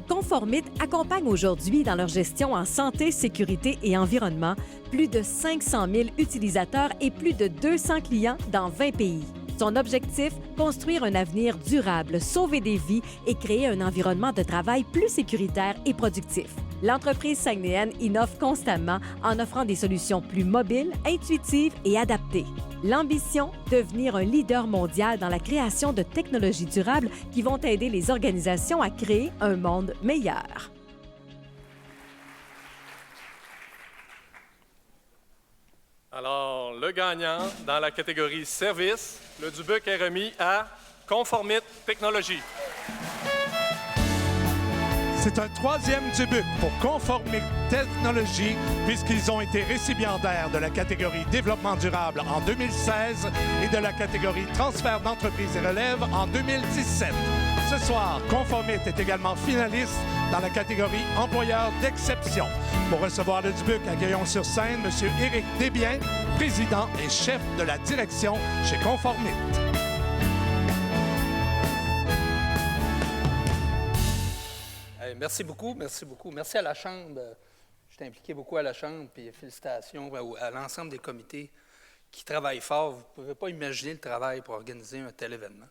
Conformit accompagne aujourd'hui dans leur gestion en santé, sécurité et environnement plus de 500 000 utilisateurs et plus de 200 clients dans 20 pays. Son objectif, construire un avenir durable, sauver des vies et créer un environnement de travail plus sécuritaire et productif. L'entreprise saguenayenne innove constamment en offrant des solutions plus mobiles, intuitives et adaptées. L'ambition, devenir un leader mondial dans la création de technologies durables qui vont aider les organisations à créer un monde meilleur. Alors, le gagnant dans la catégorie service, le Dubuc est remis à Conformit Technologies. C'est un 3e Dubuc pour Conformit Technologies, puisqu'ils ont été récipiendaires de la catégorie Développement durable en 2016 et de la catégorie Transfert d'entreprise et relève en 2017. Ce soir, Conformit est également finaliste dans la catégorie Employeur d'exception. Pour recevoir le Dubuc, accueillons sur scène M. Éric Desbiens, président et chef de la direction chez Conformit. Merci beaucoup, merci beaucoup. Merci à la Chambre. Je suis impliqué beaucoup à la Chambre, puis félicitations à l'ensemble des comités qui travaillent fort. Vous ne pouvez pas imaginer le travail pour organiser un tel événement.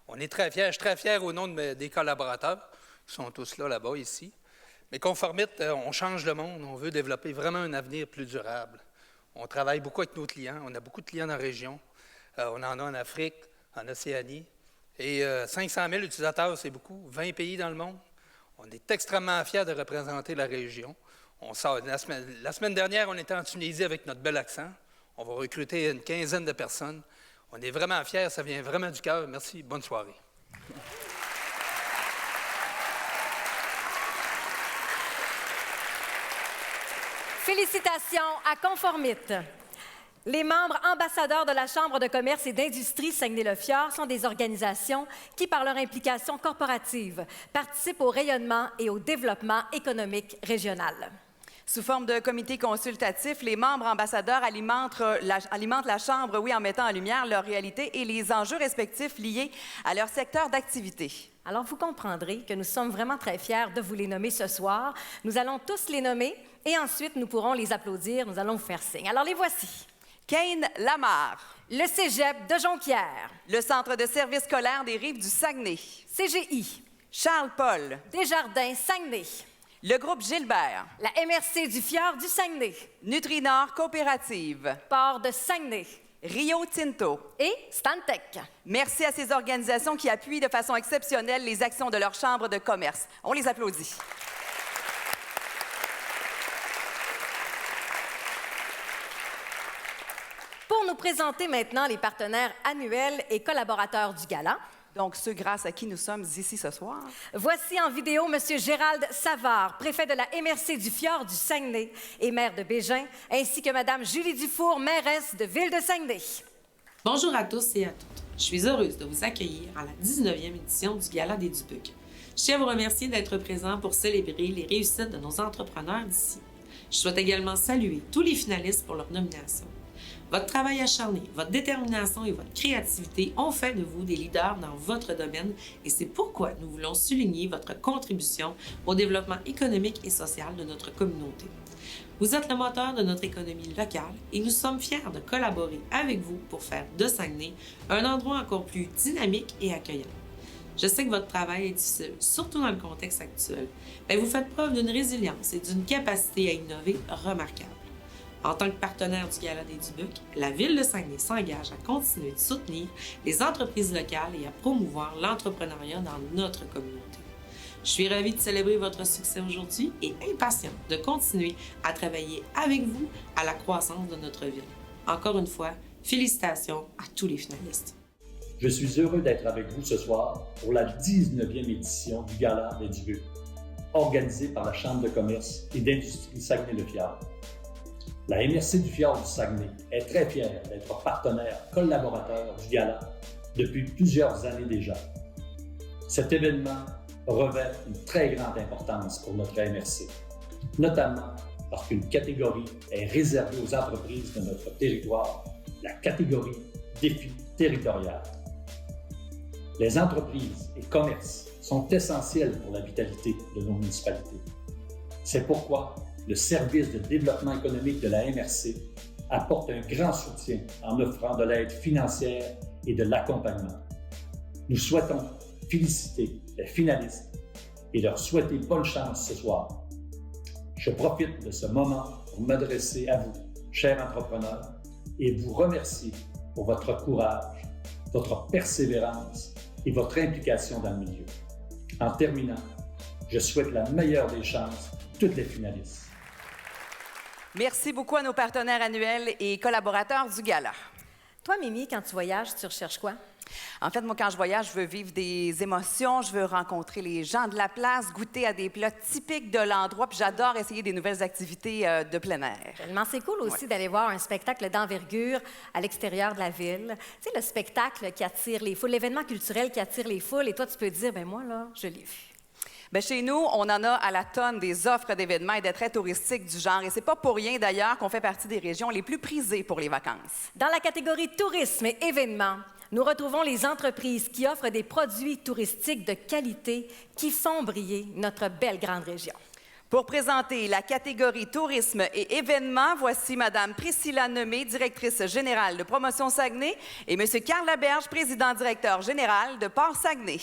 On est très fiers, je suis très fier au nom des collaborateurs, qui sont tous là-bas, ici. Mais Conformit, on change le monde, on veut développer vraiment un avenir plus durable. On travaille beaucoup avec nos clients, on a beaucoup de clients dans la région. On en a en Afrique, en Océanie. Et 500 000 utilisateurs, c'est beaucoup, 20 pays dans le monde. On est extrêmement fiers de représenter la région. On sort, la semaine dernière, on était en Tunisie avec notre bel accent. On va recruter une quinzaine de personnes. On est vraiment fiers, ça vient vraiment du cœur. Merci, bonne soirée. Félicitations à Conformit. Les membres ambassadeurs de la Chambre de commerce et d'industrie Saguenay-le-Fjord sont des organisations qui, par leur implication corporative, participent au rayonnement et au développement économique régional. Sous forme de comité consultatif, les membres ambassadeurs alimentent la Chambre, en mettant en lumière leur réalité et les enjeux respectifs liés à leur secteur d'activité. Alors, vous comprendrez que nous sommes vraiment très fiers de vous les nommer ce soir. Nous allons tous les nommer et ensuite, nous pourrons les applaudir. Nous allons vous faire signe. Alors, les voici. Kane Lamarre. Le Cégep de Jonquière. Le Centre de services scolaires des Rives du Saguenay. CGI. Charles Paul. Desjardins Saguenay. Le groupe Gilbert. La MRC du Fjord du Saguenay. Nutrinor Coopérative. Port de Saguenay. Rio Tinto. Et Stantec. Merci à ces organisations qui appuient de façon exceptionnelle les actions de leur chambre de commerce. On les applaudit. Pour nous présenter maintenant les partenaires annuels et collaborateurs du gala. Donc, ceux grâce à qui nous sommes ici ce soir. Voici en vidéo M. Gérald Savard, préfet de la MRC du Fjord du Saguenay et maire de Bégin, ainsi que Mme Julie Dufour, mairesse de Ville de Saguenay. Bonjour à tous et à toutes. Je suis heureuse de vous accueillir à la 19e édition du Gala des Dubuc. Je tiens à vous remercier d'être présents pour célébrer les réussites de nos entrepreneurs d'ici. Je souhaite également saluer tous les finalistes pour leur nomination. Votre travail acharné, votre détermination et votre créativité ont fait de vous des leaders dans votre domaine et c'est pourquoi nous voulons souligner votre contribution au développement économique et social de notre communauté. Vous êtes le moteur de notre économie locale et nous sommes fiers de collaborer avec vous pour faire de Saguenay un endroit encore plus dynamique et accueillant. Je sais que votre travail est difficile, surtout dans le contexte actuel, mais vous faites preuve d'une résilience et d'une capacité à innover remarquable. En tant que partenaire du Gala des Dubuc, la Ville de Saguenay s'engage à continuer de soutenir les entreprises locales et à promouvoir l'entrepreneuriat dans notre communauté. Je suis ravie de célébrer votre succès aujourd'hui et impatiente de continuer à travailler avec vous à la croissance de notre ville. Encore une fois, félicitations à tous les finalistes. Je suis heureux d'être avec vous ce soir pour la 19e édition du Gala des Dubucs, organisé par la Chambre de commerce et d'industrie Saguenay-le-Fjord. La MRC du Fjord du Saguenay est très fière d'être partenaire collaborateur du Gala depuis plusieurs années déjà. Cet événement revêt une très grande importance pour notre MRC, notamment parce qu'une catégorie est réservée aux entreprises de notre territoire, la catégorie défi territorial. Les entreprises et commerces sont essentiels pour la vitalité de nos municipalités. C'est pourquoi le service de développement économique de la MRC apporte un grand soutien en offrant de l'aide financière et de l'accompagnement. Nous souhaitons féliciter les finalistes et leur souhaiter bonne chance ce soir. Je profite de ce moment pour m'adresser à vous, chers entrepreneurs, et vous remercier pour votre courage, votre persévérance et votre implication dans le milieu. En terminant, je souhaite la meilleure des chances à toutes les finalistes. Merci beaucoup à nos partenaires annuels et collaborateurs du Gala. Toi, Mimi, quand tu voyages, tu recherches quoi? En fait, moi, quand je voyage, je veux vivre des émotions, je veux rencontrer les gens de la place, goûter à des plats typiques de l'endroit, puis j'adore essayer des nouvelles activités de plein air. Tellement, c'est cool aussi d'aller voir un spectacle d'envergure à l'extérieur de la ville. Tu sais, le spectacle qui attire les foules, l'événement culturel qui attire les foules, et toi, tu peux te dire, ben moi, là, je l'ai vu. Bien, chez nous, on en a à la tonne des offres d'événements et d'attraits touristiques du genre. Et c'est pas pour rien, d'ailleurs, qu'on fait partie des régions les plus prisées pour les vacances. Dans la catégorie tourisme et événements, nous retrouvons les entreprises qui offrent des produits touristiques de qualité qui font briller notre belle grande région. Pour présenter la catégorie tourisme et événements, voici Mme Priscilla Nemé, directrice générale de Promotion Saguenay, et M. Carl Laberge, président-directeur général de Port Saguenay.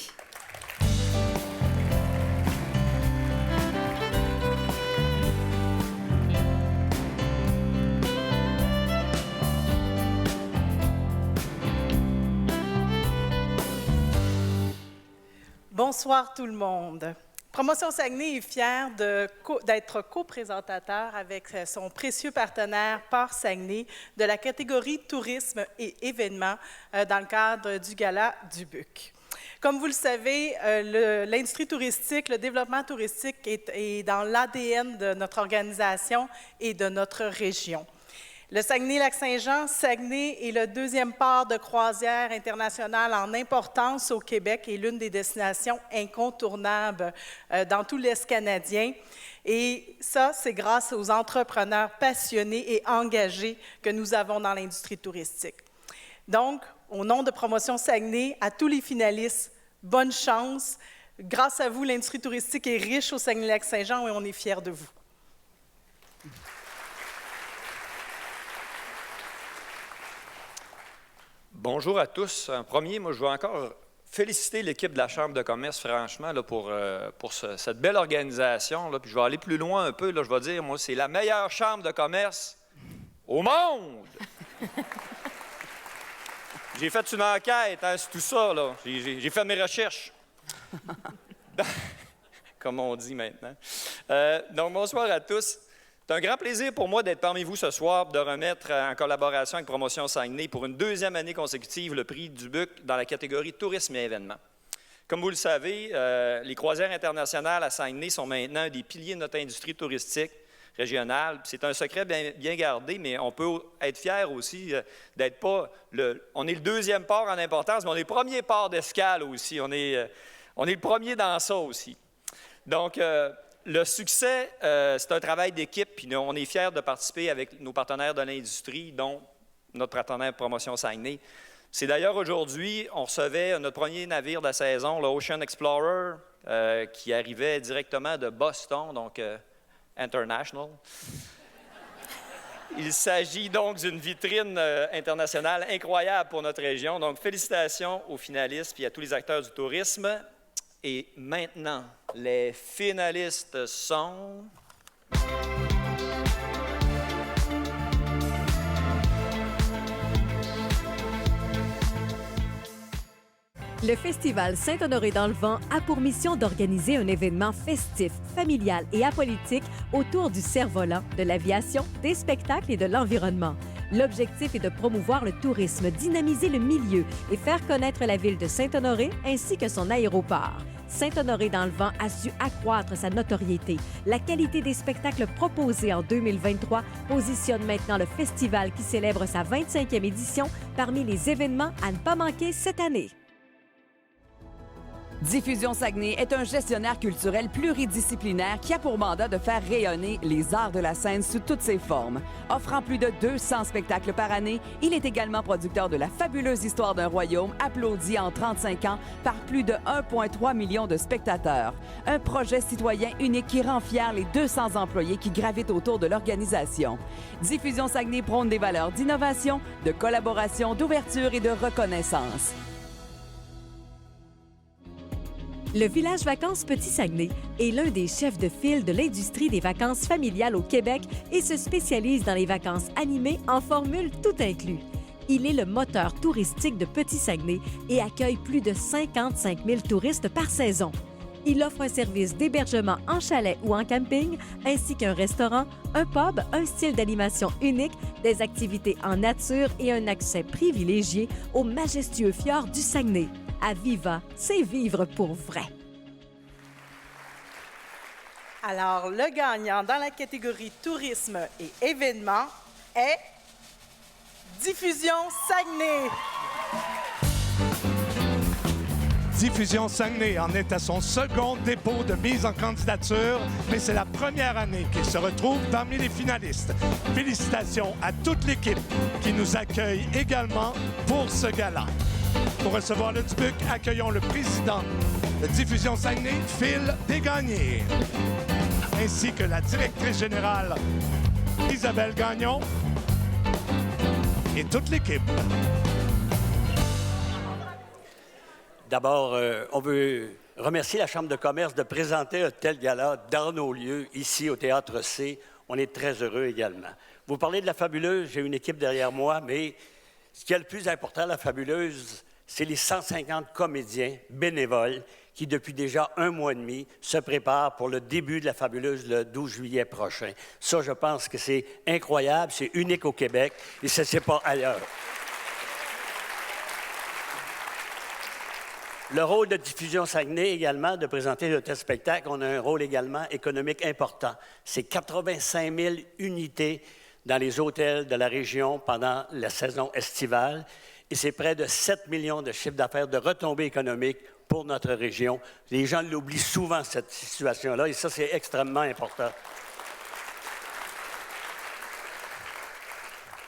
Bonsoir tout le monde. Promotion Saguenay est fière d'être co-présentateur avec son précieux partenaire Port Saguenay de la catégorie tourisme et événements dans le cadre du Gala Dubuc. Comme vous le savez, l'industrie touristique, le développement touristique est dans l'ADN de notre organisation et de notre région. Le Saguenay-Lac-Saint-Jean, Saguenay est le deuxième port de croisière international en importance au Québec et l'une des destinations incontournables dans tout l'Est canadien. Et ça, c'est grâce aux entrepreneurs passionnés et engagés que nous avons dans l'industrie touristique. Donc, au nom de Promotion Saguenay, à tous les finalistes, bonne chance. Grâce à vous, l'industrie touristique est riche au Saguenay-Lac-Saint-Jean et on est fiers de vous. Bonjour à tous. En premier, moi, je veux encore féliciter l'équipe de la Chambre de commerce, franchement, là, pour cette belle organisation. Là. Puis je vais aller plus loin un peu. Là, je vais dire, moi, c'est la meilleure chambre de commerce au monde! J'ai fait une enquête hein, sur tout ça. Là. J'ai fait mes recherches. Comme on dit maintenant. Donc, bonsoir à tous. C'est un grand plaisir pour moi d'être parmi vous ce soir, de remettre en collaboration avec Promotion Saguenay pour une deuxième année consécutive le prix Dubuc dans la catégorie tourisme et événements. Comme vous le savez, les croisières internationales à Saguenay sont maintenant un des piliers de notre industrie touristique régionale. C'est un secret bien gardé, mais on peut être fier aussi d'être pas on est le deuxième port en importance, mais on est le premier port d'escale aussi. On est le premier dans ça aussi. Donc, le succès, c'est un travail d'équipe, puis on est fiers de participer avec nos partenaires de l'industrie, dont notre partenaire Promotion Saguenay. C'est d'ailleurs aujourd'hui, on recevait notre premier navire de la saison, l'Ocean Explorer, qui arrivait directement de Boston, donc International. Il s'agit donc d'une vitrine internationale incroyable pour notre région. Donc, félicitations aux finalistes puis à tous les acteurs du tourisme. Et maintenant, les finalistes sont... Le Festival Saint-Honoré-dans-le-Vent a pour mission d'organiser un événement festif, familial et apolitique autour du cerf-volant, de l'aviation, des spectacles et de l'environnement. L'objectif est de promouvoir le tourisme, dynamiser le milieu et faire connaître la ville de Saint-Honoré ainsi que son aéroport. Saint-Honoré-dans-le-Vent a su accroître sa notoriété. La qualité des spectacles proposés en 2023 positionne maintenant le festival qui célèbre sa 25e édition parmi les événements à ne pas manquer cette année. Diffusion Saguenay est un gestionnaire culturel pluridisciplinaire qui a pour mandat de faire rayonner les arts de la scène sous toutes ses formes. Offrant plus de 200 spectacles par année, il est également producteur de La fabuleuse histoire d'un royaume, applaudi en 35 ans par plus de 1,3 million de spectateurs. Un projet citoyen unique qui rend fiers les 200 employés qui gravitent autour de l'organisation. Diffusion Saguenay prône des valeurs d'innovation, de collaboration, d'ouverture et de reconnaissance. Le village vacances Petit Saguenay est l'un des chefs de file de l'industrie des vacances familiales au Québec et se spécialise dans les vacances animées en formule tout inclus. Il est le moteur touristique de Petit Saguenay et accueille plus de 55 000 touristes par saison. Il offre un service d'hébergement en chalet ou en camping, ainsi qu'un restaurant, un pub, un style d'animation unique, des activités en nature et un accès privilégié au majestueux fjord du Saguenay. À Viva, c'est vivre pour vrai. Alors, le gagnant dans la catégorie tourisme et événements est Diffusion Saguenay. Diffusion Saguenay en est à son second dépôt de mise en candidature, mais c'est la première année qu'il se retrouve parmi les finalistes. Félicitations à toute l'équipe qui nous accueille également pour ce gala. Pour recevoir le Dubuc, accueillons le président de Diffusion Saguenay, Phil Desgagnés, ainsi que la directrice générale, Isabelle Gagnon, et toute l'équipe. D'abord, on veut remercier la Chambre de commerce de présenter un tel gala dans nos lieux, ici au Théâtre C. On est très heureux également. Vous parlez de la Fabuleuse, j'ai une équipe derrière moi, mais ce qui est le plus important, la Fabuleuse, c'est les 150 comédiens bénévoles qui, depuis déjà 1 mois et demi, se préparent pour le début de la Fabuleuse le 12 juillet prochain. Ça, je pense que c'est incroyable, c'est unique au Québec et ça ne se fait pas ailleurs. Le rôle de Diffusion Saguenay également, de présenter de tels spectacles, on a un rôle également économique important. C'est 85 000 unités dans les hôtels de la région pendant la saison estivale et c'est près de 7 millions de chiffres d'affaires de retombées économiques pour notre région. Les gens l'oublient souvent, cette situation-là, et ça, c'est extrêmement important.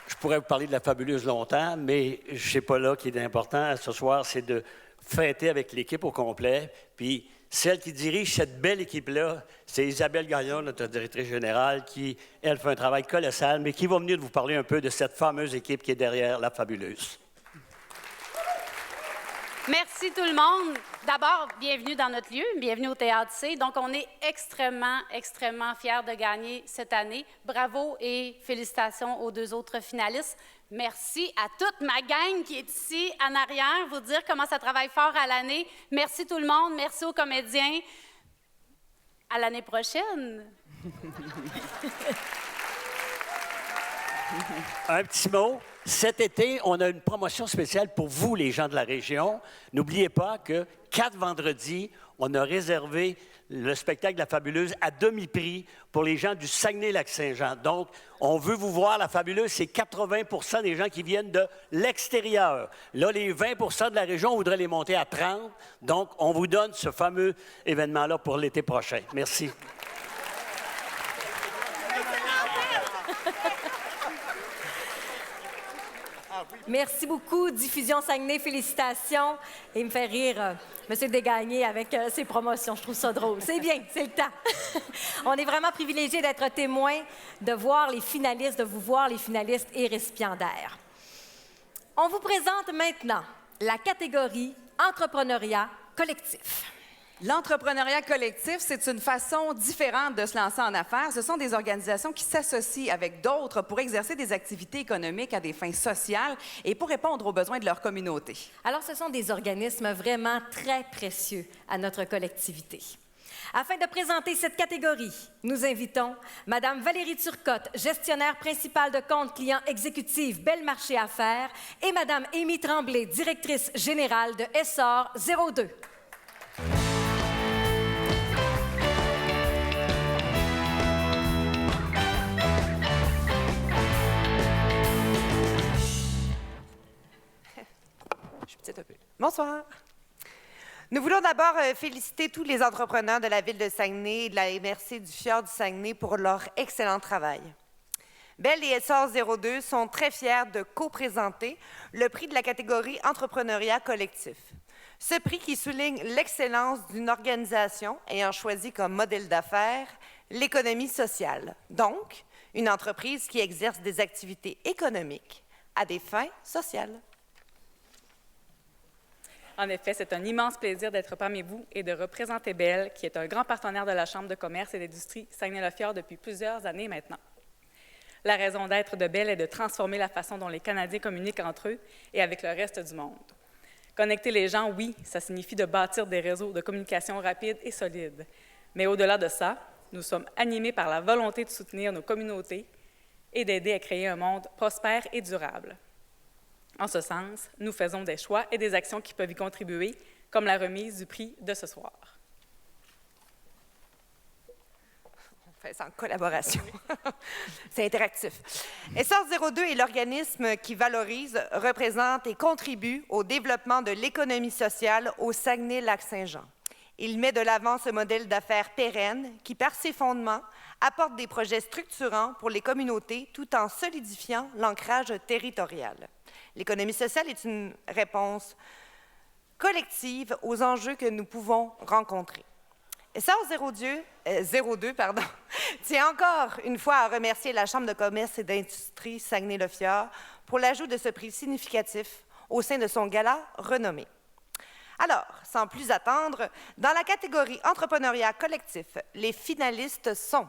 Je pourrais vous parler de la Fabuleuse longtemps, mais je ne sais pas là qui est important ce soir, c'est de fêter avec l'équipe au complet. Puis celle qui dirige cette belle équipe-là, c'est Isabelle Gagnon, notre directrice générale, qui, elle, fait un travail colossal, mais qui va venir vous parler un peu de cette fameuse équipe qui est derrière la Fabuleuse. Merci tout le monde. D'abord, bienvenue dans notre lieu, bienvenue au Théâtre C. Donc, on est extrêmement fiers de gagner cette année. Bravo et félicitations aux 2 autres finalistes. Merci à toute ma gang qui est ici en arrière, vous dire comment ça travaille fort à l'année. Merci tout le monde, merci aux comédiens. À l'année prochaine. Un petit mot. Cet été, on a une promotion spéciale pour vous, les gens de la région. N'oubliez pas que 4 vendredis, on a réservé le spectacle de la Fabuleuse à demi-prix pour les gens du Saguenay-Lac-Saint-Jean. Donc, on veut vous voir. La Fabuleuse, c'est 80 % des gens qui viennent de l'extérieur. Là, les 20 % de la région, on voudrait les monter à 30. Donc, on vous donne ce fameux événement-là pour l'été prochain. Merci. Merci beaucoup, Diffusion Saguenay. Félicitations. Et il me fait rire, M. Desgagnés, avec ses promotions. Je trouve ça drôle. C'est bien, c'est le temps. On est vraiment privilégiés d'être témoins, de voir les finalistes, de vous voir les finalistes et récipiendaires. On vous présente maintenant la catégorie Entrepreneuriat collectif. L'entrepreneuriat collectif, c'est une façon différente de se lancer en affaires. Ce sont des organisations qui s'associent avec d'autres pour exercer des activités économiques à des fins sociales et pour répondre aux besoins de leur communauté. Alors, ce sont des organismes vraiment très précieux à notre collectivité. Afin de présenter cette catégorie, nous invitons Mme Valérie Turcotte, gestionnaire principale de compte client exécutif Belle Marché Affaires, et Mme Amy Tremblay, directrice générale de Essor 02. Bonsoir. Nous voulons d'abord féliciter tous les entrepreneurs de la Ville de Saguenay et de la MRC du Fjord du Saguenay pour leur excellent travail. Belle et Essor 02 sont très fiers de co-présenter le prix de la catégorie Entrepreneuriat collectif. Ce prix qui souligne l'excellence d'une organisation ayant choisi comme modèle d'affaires l'économie sociale, donc une entreprise qui exerce des activités économiques à des fins sociales. En effet, c'est un immense plaisir d'être parmi vous et de représenter Belle, qui est un grand partenaire de la Chambre de commerce et d'industrie Saguenay-le-Fjord depuis plusieurs années maintenant. La raison d'être de Belle est de transformer la façon dont les Canadiens communiquent entre eux et avec le reste du monde. Connecter les gens, oui, ça signifie de bâtir des réseaux de communication rapides et solides. Mais au-delà de ça, nous sommes animés par la volonté de soutenir nos communautés et d'aider à créer un monde prospère et durable. En ce sens, nous faisons des choix et des actions qui peuvent y contribuer, comme la remise du prix de ce soir. On fait ça en collaboration. C'est interactif. Essor 02 est l'organisme qui valorise, représente et contribue au développement de l'économie sociale au Saguenay-Lac-Saint-Jean. Il met de l'avant ce modèle d'affaires pérenne qui, par ses fondements, apporte des projets structurants pour les communautés tout en solidifiant l'ancrage territorial. L'économie sociale est une réponse collective aux enjeux que nous pouvons rencontrer. Essor 02 tient encore une fois à remercier la Chambre de commerce et d'industrie Saguenay-le-Fjord pour l'ajout de ce prix significatif au sein de son gala renommé. Alors, sans plus attendre, dans la catégorie Entrepreneuriat collectif, les finalistes sont...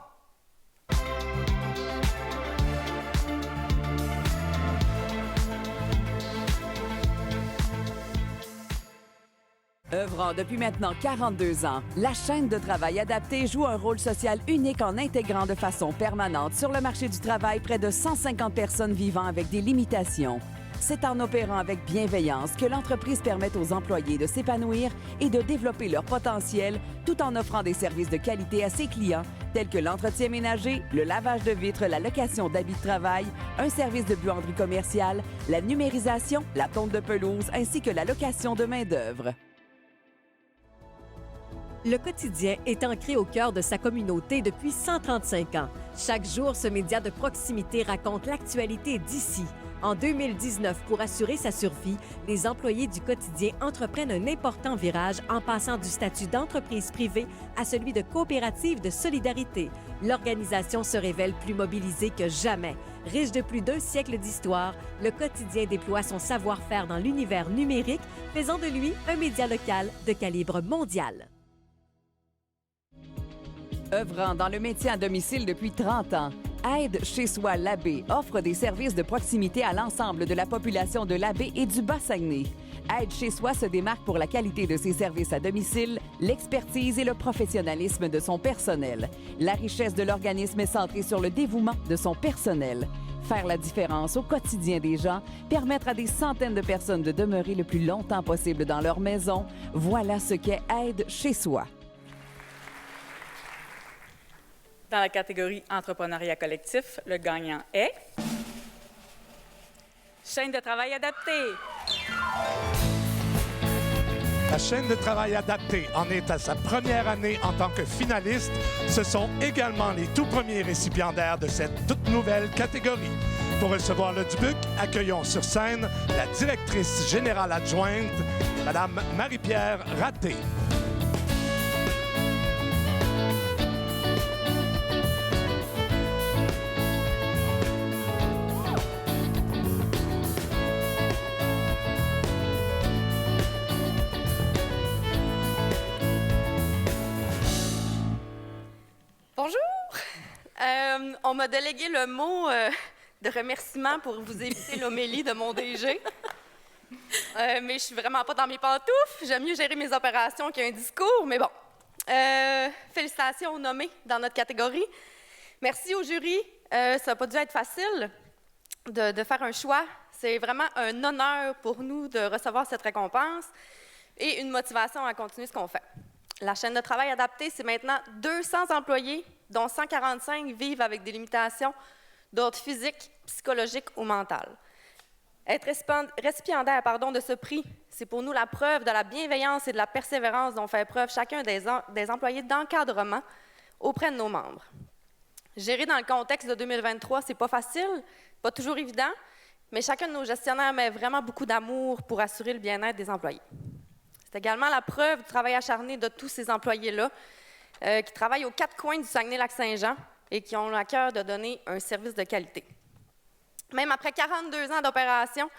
Œuvrant depuis maintenant 42 ans, la chaîne de travail adaptée joue un rôle social unique en intégrant de façon permanente sur le marché du travail près de 150 personnes vivant avec des limitations. C'est en opérant avec bienveillance que l'entreprise permet aux employés de s'épanouir et de développer leur potentiel tout en offrant des services de qualité à ses clients tels que l'entretien ménager, le lavage de vitres, la location d'habits de travail, un service de buanderie commerciale, la numérisation, la tonte de pelouse ainsi que la location de main-d'œuvre. Le quotidien est ancré au cœur de sa communauté depuis 135 ans. Chaque jour, ce média de proximité raconte l'actualité d'ici. En 2019, pour assurer sa survie, les employés du quotidien entreprennent un important virage en passant du statut d'entreprise privée à celui de coopérative de solidarité. L'organisation se révèle plus mobilisée que jamais. Riche de plus d'1 siècle d'histoire, le quotidien déploie son savoir-faire dans l'univers numérique, faisant de lui un média local de calibre mondial. Œuvrant dans le métier à domicile depuis 30 ans, Aide chez soi Labbé offre des services de proximité à l'ensemble de la population de Labbé et du Bas-Saguenay. Aide chez soi se démarque pour la qualité de ses services à domicile, l'expertise et le professionnalisme de son personnel. La richesse de l'organisme est centrée sur le dévouement de son personnel. Faire la différence au quotidien des gens, permettre à des centaines de personnes de demeurer le plus longtemps possible dans leur maison, voilà ce qu'est Aide chez soi. Dans la catégorie Entrepreneuriat collectif, le gagnant est... Chaîne de travail adaptée. La chaîne de travail adaptée en est à sa première année en tant que finaliste. Ce sont également les tout premiers récipiendaires de cette toute nouvelle catégorie. Pour recevoir le Dubuc, accueillons sur scène la directrice générale adjointe, Mme Marie-Pierre Raté. Bonjour! On m'a délégué le mot de remerciement pour vous éviter l'homélie de mon DG. Mais je suis vraiment pas dans mes pantoufles. J'aime mieux gérer mes opérations qu'un discours, mais bon. Félicitations aux nommés dans notre catégorie. Merci au jury. Ça n'a pas dû être facile de faire un choix. C'est vraiment un honneur pour nous de recevoir cette récompense et une motivation à continuer ce qu'on fait. La chaîne de travail adaptée, c'est maintenant 200 employés, dont 145 vivent avec des limitations d'ordre physique, psychologique ou mental. Être récipiendaire de ce prix, c'est pour nous la preuve de la bienveillance et de la persévérance dont fait preuve chacun des employés d'encadrement auprès de nos membres. Gérer dans le contexte de 2023, c'est pas facile, pas toujours évident, mais chacun de nos gestionnaires met vraiment beaucoup d'amour pour assurer le bien-être des employés. C'est également la preuve du travail acharné de tous ces employés-là qui travaillent aux 4 coins du Saguenay-Lac-Saint-Jean et qui ont à cœur de donner un service de qualité. Même après 42 ans d'opération,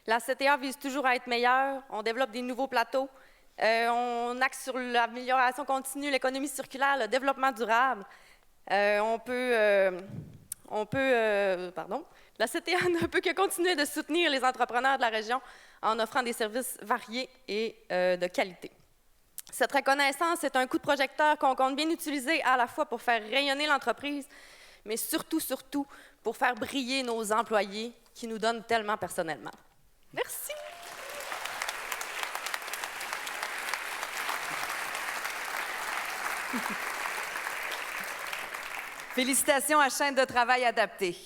la CTA vise toujours à être meilleure. On développe des nouveaux plateaux. On axe sur l'amélioration continue, l'économie circulaire, le développement durable. La CTA ne peut que continuer de soutenir les entrepreneurs de la région en offrant des services variés et de qualité. Cette reconnaissance est un coup de projecteur qu'on compte bien utiliser à la fois pour faire rayonner l'entreprise, mais surtout, pour faire briller nos employés qui nous donnent tellement personnellement. Merci. Félicitations à Chaîne de travail adaptée.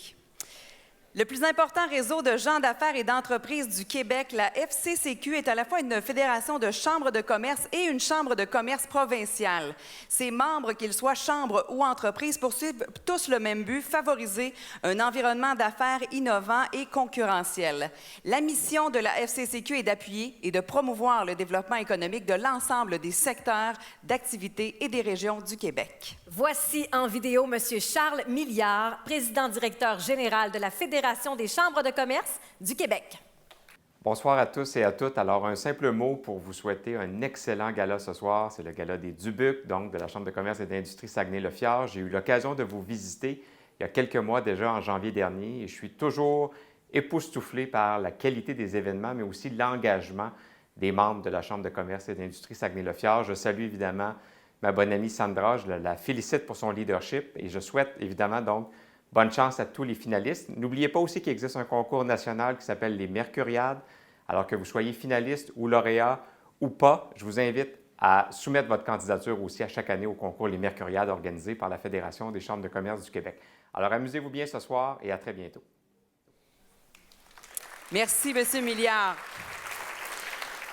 Le plus important réseau de gens d'affaires et d'entreprises du Québec, la FCCQ, est à la fois une fédération de chambres de commerce et une chambre de commerce provinciale. Ses membres, qu'ils soient chambres ou entreprises, poursuivent tous le même but, favoriser un environnement d'affaires innovant et concurrentiel. La mission de la FCCQ est d'appuyer et de promouvoir le développement économique de l'ensemble des secteurs d'activité et des régions du Québec. Voici en vidéo M. Charles Milliard, président-directeur général de la Fédération des chambres de commerce du Québec. Bonsoir à tous et à toutes. Alors, un simple mot pour vous souhaiter un excellent gala ce soir. C'est le gala des Dubuc, donc de la Chambre de commerce et d'industrie Saguenay-le-Fjord. J'ai eu l'occasion de vous visiter il y a quelques mois déjà, en janvier dernier, et je suis toujours époustouflé par la qualité des événements, mais aussi l'engagement des membres de la Chambre de commerce et d'industrie Saguenay-le-Fjord. Je salue évidemment ma bonne amie Sandra, je la félicite pour son leadership et je souhaite évidemment donc bonne chance à tous les finalistes. N'oubliez pas aussi qu'il existe un concours national qui s'appelle les Mercuriades. Alors que vous soyez finaliste ou lauréat ou pas, je vous invite à soumettre votre candidature aussi à chaque année au concours Les Mercuriades organisé par la Fédération des chambres de commerce du Québec. Alors amusez-vous bien ce soir et à très bientôt. Merci, M. Milliard.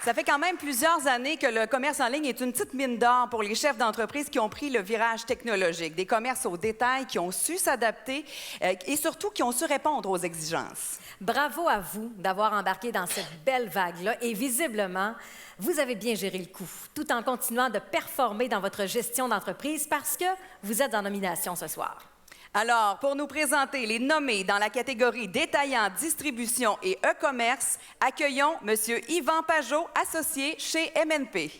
Ça fait quand même plusieurs années que le commerce en ligne est une petite mine d'or pour les chefs d'entreprise qui ont pris le virage technologique. Des commerces au détail qui ont su s'adapter et surtout qui ont su répondre aux exigences. Bravo à vous d'avoir embarqué dans cette belle vague-là et visiblement, vous avez bien géré le coup, tout en continuant de performer dans votre gestion d'entreprise parce que vous êtes en nomination ce soir. Alors, pour nous présenter les nommés dans la catégorie détaillant, distribution et e-commerce, accueillons M. Yvan Pajot, associé chez MNP.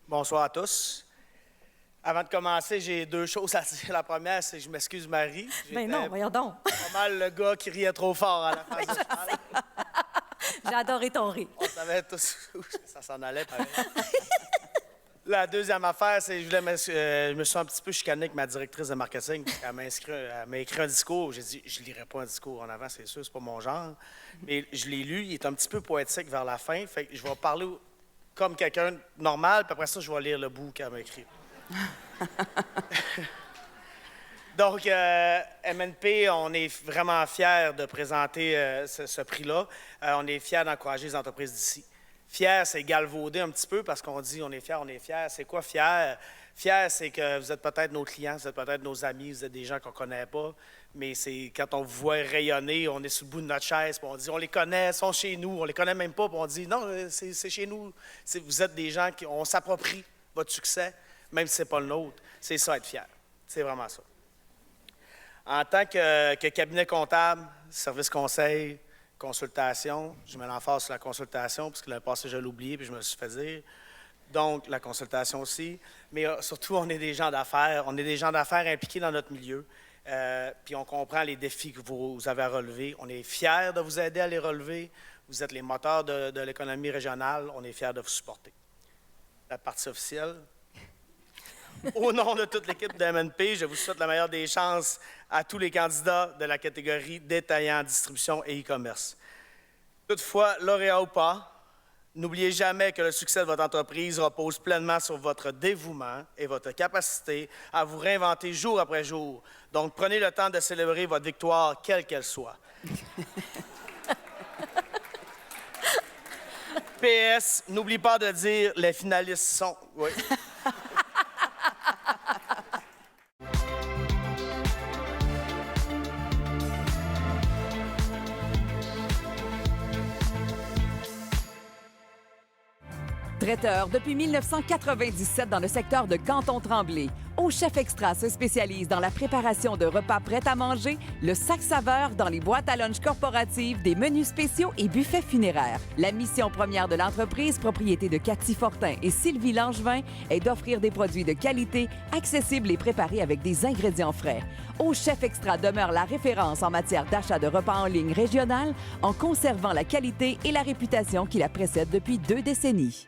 Bonsoir à tous. Avant de commencer, j'ai 2 choses à dire. La première, c'est que je m'excuse, Marie. Mais non, voyons donc. Pas mal le gars qui riait trop fort à la fin. J'ai adoré ton rire. On savait tous où ça s'en allait, pareil. La deuxième affaire, c'est que je me suis un petit peu chicané avec ma directrice de marketing. Elle m'a écrit un discours. J'ai dit, je ne lirai pas un discours en avant, c'est sûr, c'est pas mon genre. Mais je l'ai lu, il est un petit peu poétique vers la fin. Fait que je vais parler comme quelqu'un de normal, puis après ça, je vais lire le bout qu'elle m'a écrit. Donc, MNP, on est vraiment fiers de présenter ce prix-là. On est fiers d'encourager les entreprises d'ici. Fier, c'est galvaudé un petit peu parce qu'on dit on est fier. C'est quoi fier? Fier, c'est que vous êtes peut-être nos clients, vous êtes peut-être nos amis, vous êtes des gens qu'on ne connaît pas. Mais c'est quand on vous voit rayonner, on est sur le bout de notre chaise, puis on dit on les connaît, ils sont chez nous, on les connaît même pas, puis on dit non, c'est chez nous. Vous êtes des gens on s'approprie votre succès, même si ce n'est pas le nôtre. C'est ça, être fier. C'est vraiment ça. En tant que cabinet comptable, service conseil, consultation, je mets l'emphase sur la consultation, parce que l'année passée, je l'ai oublié, puis je me suis fait dire. donc la consultation aussi. Mais surtout, on est des gens d'affaires. On est des gens d'affaires impliqués dans notre milieu. Puis on comprend les défis que vous avez à relever. On est fiers de vous aider à les relever. Vous êtes les moteurs de l'économie régionale. On est fiers de vous supporter. La partie officielle. Au nom de toute l'équipe de MNP, je vous souhaite la meilleure des chances à tous les candidats de la catégorie détaillant, distribution et e-commerce. Toutefois, lauréat ou pas, n'oubliez jamais que le succès de votre entreprise repose pleinement sur votre dévouement et votre capacité à vous réinventer jour après jour. Donc, prenez le temps de célébrer votre victoire, quelle qu'elle soit. PS, n'oublie pas de dire les finalistes sont... Oui. Traiteur depuis 1997 dans le secteur de Canton-Tremblay, Au Chef Extra se spécialise dans la préparation de repas prêts à manger, le sac saveur dans les boîtes à lunch corporatives, des menus spéciaux et buffets funéraires. La mission première de l'entreprise, propriété de Cathy Fortin et Sylvie Langevin, est d'offrir des produits de qualité, accessibles et préparés avec des ingrédients frais. Au Chef Extra demeure la référence en matière d'achat de repas en ligne régional en conservant la qualité et la réputation qui la précèdent depuis 2 décennies.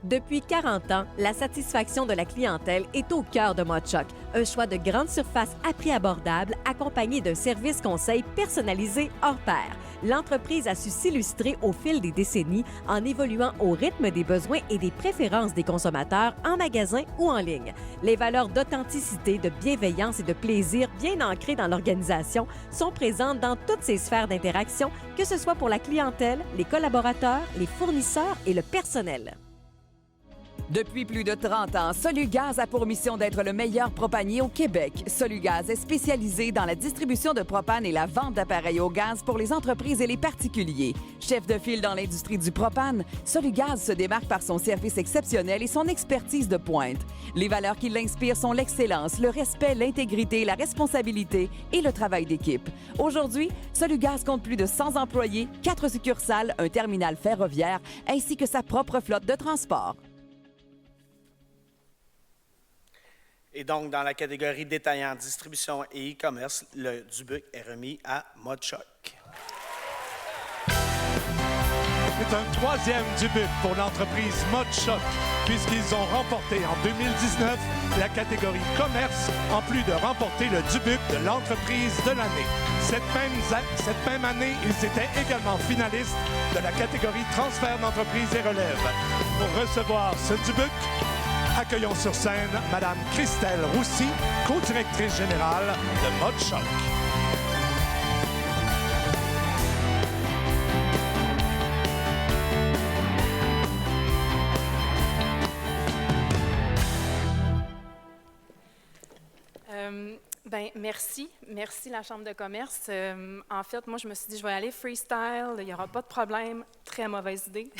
Depuis 40 ans, la satisfaction de la clientèle est au cœur de Mod Choc. Un choix de grande surface à prix abordable, accompagné d'un service conseil personnalisé hors pair. L'entreprise a su s'illustrer au fil des décennies en évoluant au rythme des besoins et des préférences des consommateurs en magasin ou en ligne. Les valeurs d'authenticité, de bienveillance et de plaisir bien ancrées dans l'organisation sont présentes dans toutes ses sphères d'interaction, que ce soit pour la clientèle, les collaborateurs, les fournisseurs et le personnel. Depuis plus de 30 ans, Solugaz a pour mission d'être le meilleur propanier au Québec. Solugaz est spécialisé dans la distribution de propane et la vente d'appareils au gaz pour les entreprises et les particuliers. Chef de file dans l'industrie du propane, Solugaz se démarque par son service exceptionnel et son expertise de pointe. Les valeurs qui l'inspirent sont l'excellence, le respect, l'intégrité, la responsabilité et le travail d'équipe. Aujourd'hui, Solugaz compte plus de 100 employés, 4 succursales, un terminal ferroviaire ainsi que sa propre flotte de transport. Et donc, dans la catégorie détaillant, distribution et e-commerce, le Dubuc est remis à Mod Choc. C'est un 3e Dubuc pour l'entreprise Mod Choc, puisqu'ils ont remporté en 2019 la catégorie commerce, en plus de remporter le Dubuc de l'entreprise de l'année. Cette même année, ils étaient également finalistes de la catégorie transfert d'entreprise et relève. Pour recevoir ce Dubuc, accueillons sur scène Mme Christelle Roussy, co-directrice générale de Mod Choc. Merci la Chambre de commerce. En fait, moi, je me suis dit, je vais aller freestyle, il n'y aura pas de problème. Très mauvaise idée.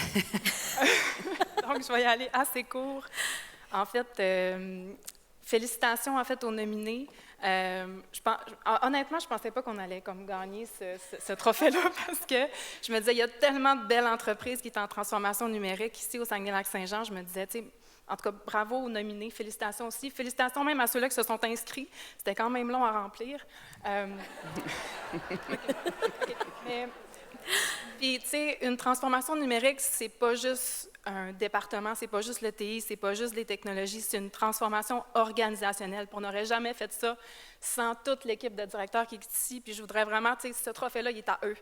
Donc, je vais y aller assez court. En fait, félicitations en fait aux nominés. Honnêtement, je ne pensais pas qu'on allait comme gagner ce trophée-là parce que je me disais, il y a tellement de belles entreprises qui sont en transformation numérique ici au Saguenay-Lac-Saint-Jean. Je me disais, tu sais, en tout cas, bravo aux nominés, félicitations aussi. Félicitations même à ceux-là qui se sont inscrits. C'était quand même long à remplir. Puis, tu sais, une transformation numérique, c'est pas juste un département, c'est pas juste le TI, c'est pas juste les technologies, c'est une transformation organisationnelle. Puis on n'aurait jamais fait ça sans toute l'équipe de directeurs qui est ici. Puis je voudrais vraiment, tu sais, ce trophée-là, il est à eux.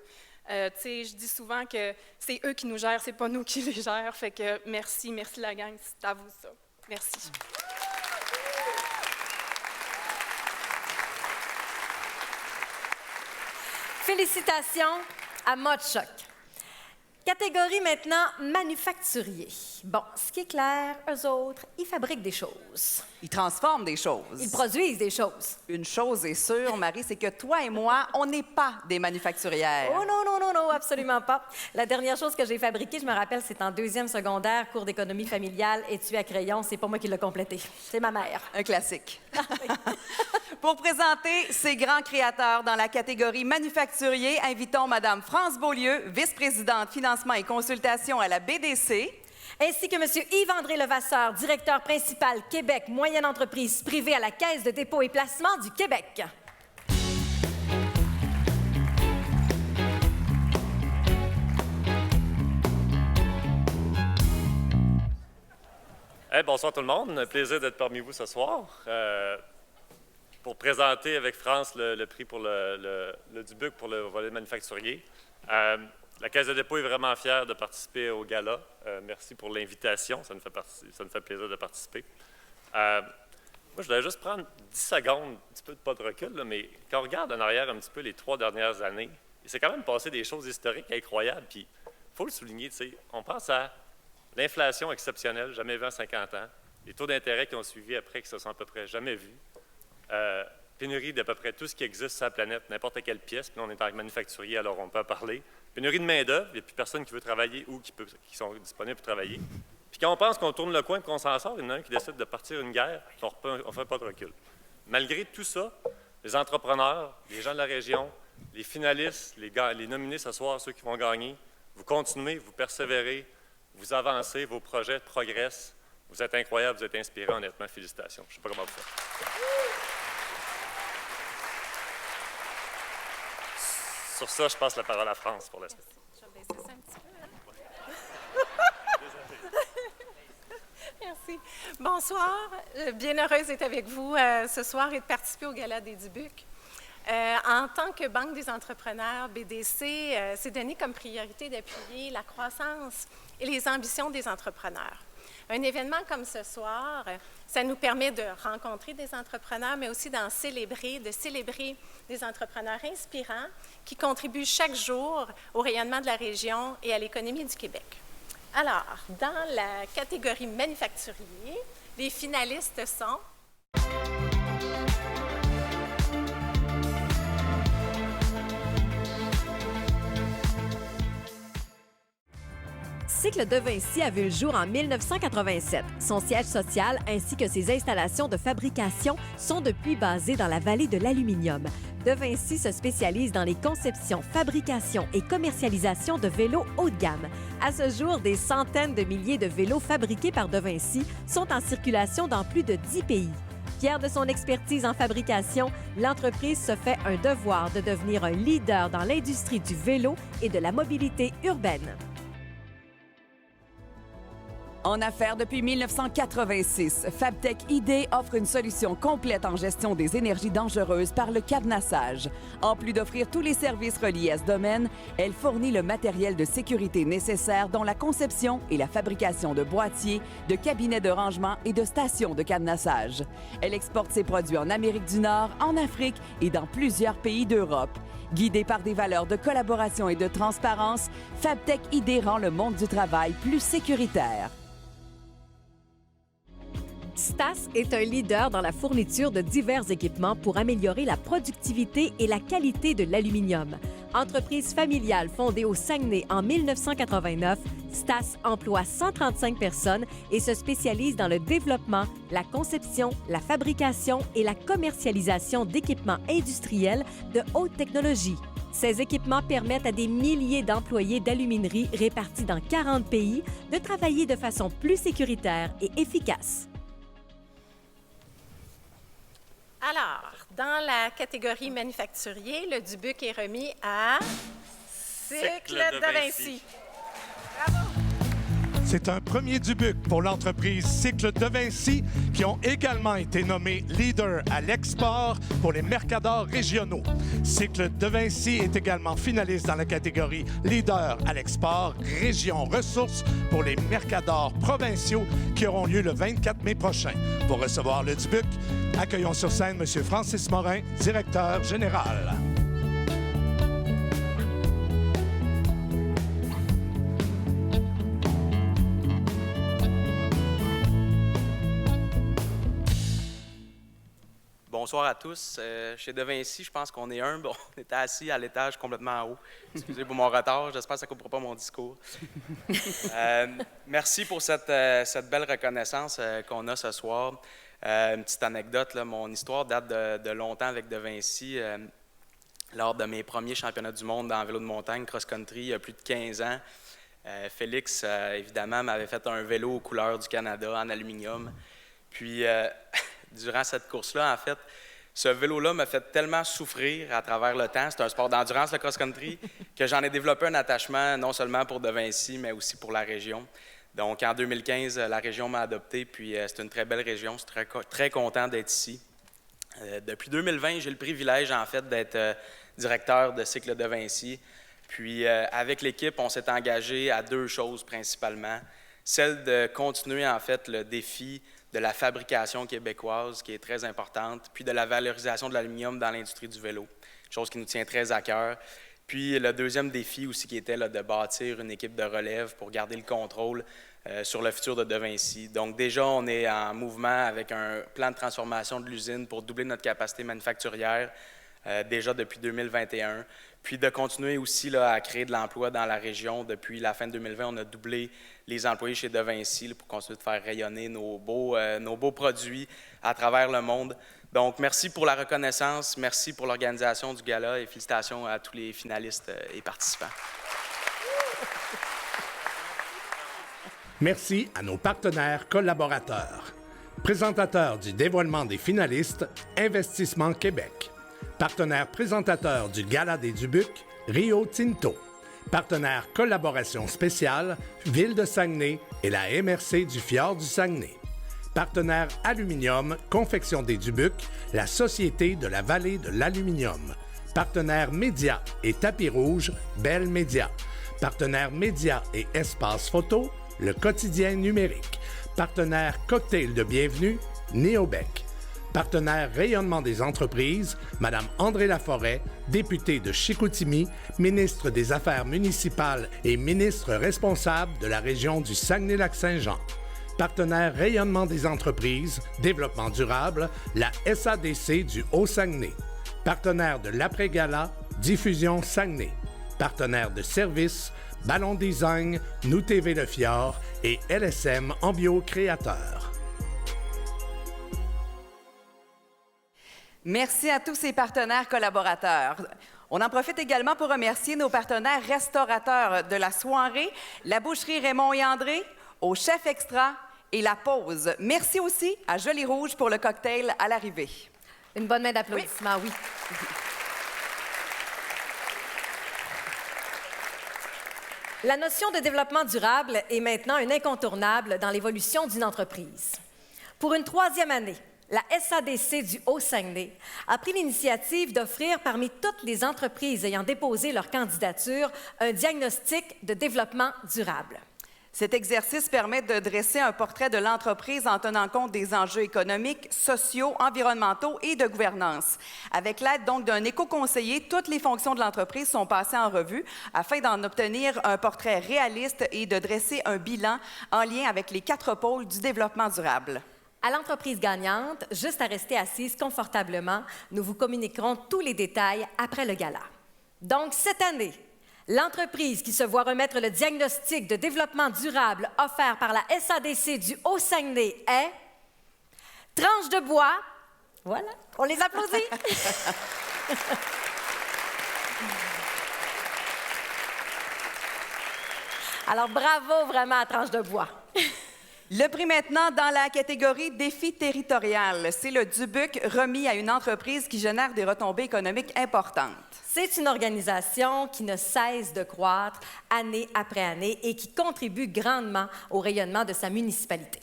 Tu sais, je dis souvent que c'est eux qui nous gèrent, c'est pas nous qui les gèrent. Fait que merci la gang, c'est à vous ça. Merci. Félicitations à Mod Choc. Catégorie maintenant manufacturier. Bon, ce qui est clair, eux autres, ils fabriquent des choses. Ils transforment des choses. Ils produisent des choses. Une chose est sûre, Marie, c'est que toi et moi, on n'est pas des manufacturières. Oh non, absolument pas. La dernière chose que j'ai fabriquée, je me rappelle, c'est en 2e secondaire, cours d'économie familiale, étui à crayon. C'est pas moi qui l'ai complété. C'est ma mère. Un classique. Pour présenter ces grands créateurs dans la catégorie manufacturier, invitons Mme France Beaulieu, vice-présidente financement et consultation à la BDC. ainsi que M. Yves-André Levasseur, directeur principal Québec Moyenne Entreprise privée à la Caisse de dépôt et placement du Québec. Hey, bonsoir tout le monde, un plaisir d'être parmi vous ce soir pour présenter avec France le prix pour le Dubuc pour le volet manufacturier. La Caisse de dépôt est vraiment fière de participer au gala. Merci pour l'invitation, ça nous fait plaisir de participer. Moi, je voulais juste prendre 10 secondes, un petit peu de pas de recul, là, mais quand on regarde en arrière un petit peu les 3 dernières années, il s'est quand même passé des choses historiques incroyables, puis il faut le souligner, tu sais, on pense à l'inflation exceptionnelle, jamais vue en 50 ans. Les taux d'intérêt qui ont suivi après, qui se sont à peu près jamais vus. Pénurie d'à peu près tout ce qui existe sur la planète, n'importe quelle pièce. Puis on est en manufacturier, alors on peut en parler. Pénurie de main-d'œuvre, il n'y a plus personne qui veut travailler ou qui sont disponibles pour travailler. Puis quand on pense qu'on tourne le coin et qu'on s'en sort, il y en a un qui décide de partir une guerre, on ne fait pas de recul. Malgré tout ça, les entrepreneurs, les gens de la région, les finalistes, les nominés ce soir, ceux qui vont gagner, vous continuez, vous persévérez, vous avancez, vos projets progressent. Vous êtes incroyables, vous êtes inspirants, honnêtement. Félicitations. Je ne sais pas comment vous faites. Sur ça, je passe la parole à France pour l'instant. Je vais baisser ça un petit peu. Merci. Bonsoir. Bien heureuse d'être avec vous ce soir et de participer au Gala des Dubuc. En tant que Banque des entrepreneurs, BDC s'est donné comme priorité d'appuyer la croissance et les ambitions des entrepreneurs. Un événement comme ce soir, ça nous permet de rencontrer des entrepreneurs, mais aussi de célébrer des entrepreneurs inspirants qui contribuent chaque jour au rayonnement de la région et à l'économie du Québec. Alors, dans la catégorie manufacturier, les finalistes sont... Cycle de Vinci a vu le jour en 1987. Son siège social ainsi que ses installations de fabrication sont depuis basées dans la vallée de l'aluminium. De Vinci se spécialise dans les conceptions, fabrications et commercialisations de vélos haut de gamme. À ce jour, des centaines de milliers de vélos fabriqués par De Vinci sont en circulation dans plus de 10 pays. Fière de son expertise en fabrication, l'entreprise se fait un devoir de devenir un leader dans l'industrie du vélo et de la mobilité urbaine. En affaires depuis 1986, Fabtech ID offre une solution complète en gestion des énergies dangereuses par le cadenassage. En plus d'offrir tous les services reliés à ce domaine, elle fournit le matériel de sécurité nécessaire dont la conception et la fabrication de boîtiers, de cabinets de rangement et de stations de cadenassage. Elle exporte ses produits en Amérique du Nord, en Afrique et dans plusieurs pays d'Europe. Guidée par des valeurs de collaboration et de transparence, Fabtech ID rend le monde du travail plus sécuritaire. Stas est un leader dans la fourniture de divers équipements pour améliorer la productivité et la qualité de l'aluminium. Entreprise familiale fondée au Saguenay en 1989, Stas emploie 135 personnes et se spécialise dans le développement, la conception, la fabrication et la commercialisation d'équipements industriels de haute technologie. Ces équipements permettent à des milliers d'employés d'aluminerie répartis dans 40 pays de travailler de façon plus sécuritaire et efficace. Alors, dans la catégorie manufacturier, le Dubuc est remis à Cycle de Vinci. Bravo! C'est un premier Dubuc pour l'entreprise Cycle de Vinci qui ont également été nommés leaders à l'export pour les mercadors régionaux. Cycle de Vinci est également finaliste dans la catégorie leader à l'export région ressources pour les mercadors provinciaux qui auront lieu le 24 mai prochain. Pour recevoir le Dubuc, accueillons sur scène M. Francis Morin, directeur général. Bonsoir à tous. Chez De Vinci, je pense qu'on est humble. On était assis à l'étage complètement en haut. Excusez pour mon retard. J'espère que ça ne coupera pas mon discours. Merci pour cette belle reconnaissance qu'on a ce soir. Une petite anecdote, là, mon histoire date de longtemps avec De Vinci. Lors de mes premiers championnats du monde en vélo de montagne, cross-country, il y a plus de 15 ans, Félix, évidemment, m'avait fait un vélo aux couleurs du Canada en aluminium. Puis, durant cette course-là, en fait, ce vélo-là m'a fait tellement souffrir à travers le temps, c'est un sport d'endurance, le cross-country, que j'en ai développé un attachement non seulement pour De Vinci, mais aussi pour la région. Donc, en 2015, la région m'a adopté, puis c'est une très belle région. Je suis très content d'être ici. Depuis 2020, j'ai le privilège, en fait, d'être directeur de cycle De Vinci. Puis, avec l'équipe, on s'est engagé à 2 choses principalement. Celle de continuer, en fait, le défi de la fabrication québécoise, qui est très importante, puis de la valorisation de l'aluminium dans l'industrie du vélo, chose qui nous tient très à cœur. Puis le deuxième défi aussi qui était là, de bâtir une équipe de relève pour garder le contrôle sur le futur de Vinci. Donc déjà, on est en mouvement avec un plan de transformation de l'usine pour doubler notre capacité manufacturière déjà depuis 2021. Puis de continuer aussi là, à créer de l'emploi dans la région. Depuis la fin de 2020, on a doublé les employés chez De Vinci là, pour continuer de faire rayonner nos beaux produits à travers le monde. Donc, merci pour la reconnaissance, merci pour l'organisation du gala et félicitations à tous les finalistes et participants. Merci à nos partenaires collaborateurs. Présentateur du dévoilement des finalistes, Investissement Québec. Partenaire présentateur du Gala des Dubucs, Rio Tinto. Partenaire collaboration spéciale, Ville de Saguenay et la MRC du Fjord du Saguenay. Partenaire aluminium, Confection des Dubucs, la Société de la Vallée de l'Aluminium. Partenaire médias et tapis rouge, Bell Média. Partenaire médias et espace photo, Le Quotidien numérique. Partenaire cocktail de bienvenue, Néobec. Partenaire rayonnement des entreprises, Mme André Laforêt, députée de Chicoutimi, ministre des Affaires municipales et ministre responsable de la région du Saguenay-Lac-Saint-Jean. Partenaire rayonnement des entreprises, développement durable, la SADC du Haut-Saguenay. Partenaire de l'après-gala, Diffusion Saguenay. Partenaire de services, Ballon Design, Nous TV Le Fjord et LSM Ambio Créateur. Merci à tous ces partenaires collaborateurs. On en profite également pour remercier nos partenaires restaurateurs de la soirée, la boucherie Raymond et André, au Chef Extra et La Pause. Merci aussi à Joli Rouge pour le cocktail à l'arrivée. Une bonne main d'applaudissements, oui. La notion de développement durable est maintenant un incontournable dans l'évolution d'une entreprise. Pour une 3e année, la SADC du Haut-Saguenay a pris l'initiative d'offrir parmi toutes les entreprises ayant déposé leur candidature un diagnostic de développement durable. Cet exercice permet de dresser un portrait de l'entreprise en tenant compte des enjeux économiques, sociaux, environnementaux et de gouvernance. Avec l'aide donc d'un éco-conseiller, toutes les fonctions de l'entreprise sont passées en revue afin d'en obtenir un portrait réaliste et de dresser un bilan en lien avec les 4 pôles du développement durable. À l'entreprise gagnante, juste à rester assise confortablement, nous vous communiquerons tous les détails après le gala. Donc, cette année, l'entreprise qui se voit remettre le diagnostic de développement durable offert par la SADC du Haut-Saguenay est Tranche de bois. Voilà, on les applaudit. Alors, bravo vraiment à Tranche de bois. Le prix maintenant dans la catégorie défi territorial. C'est le Dubuc remis à une entreprise qui génère des retombées économiques importantes. C'est une organisation qui ne cesse de croître année après année et qui contribue grandement au rayonnement de sa municipalité.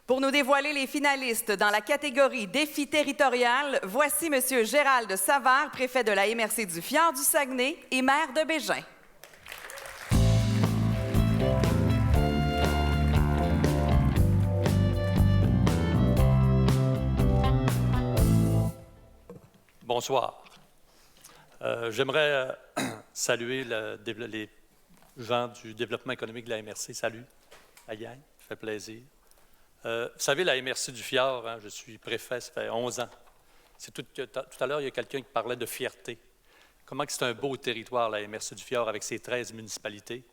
Pour nous dévoiler les finalistes dans la catégorie défi territorial, voici M. Gérald Savard, préfet de la MRC du Fjord du Saguenay et maire de Bégin. Bonsoir. J'aimerais saluer les gens du développement économique de la MRC. Salut, la gang, ça fait plaisir. Vous savez, la MRC du Fjord, hein, je suis préfet, ça fait 11 ans. Tout à l'heure, il y a quelqu'un qui parlait de fierté. Comment c'est un beau territoire, la MRC du Fjord, avec ses 13 municipalités.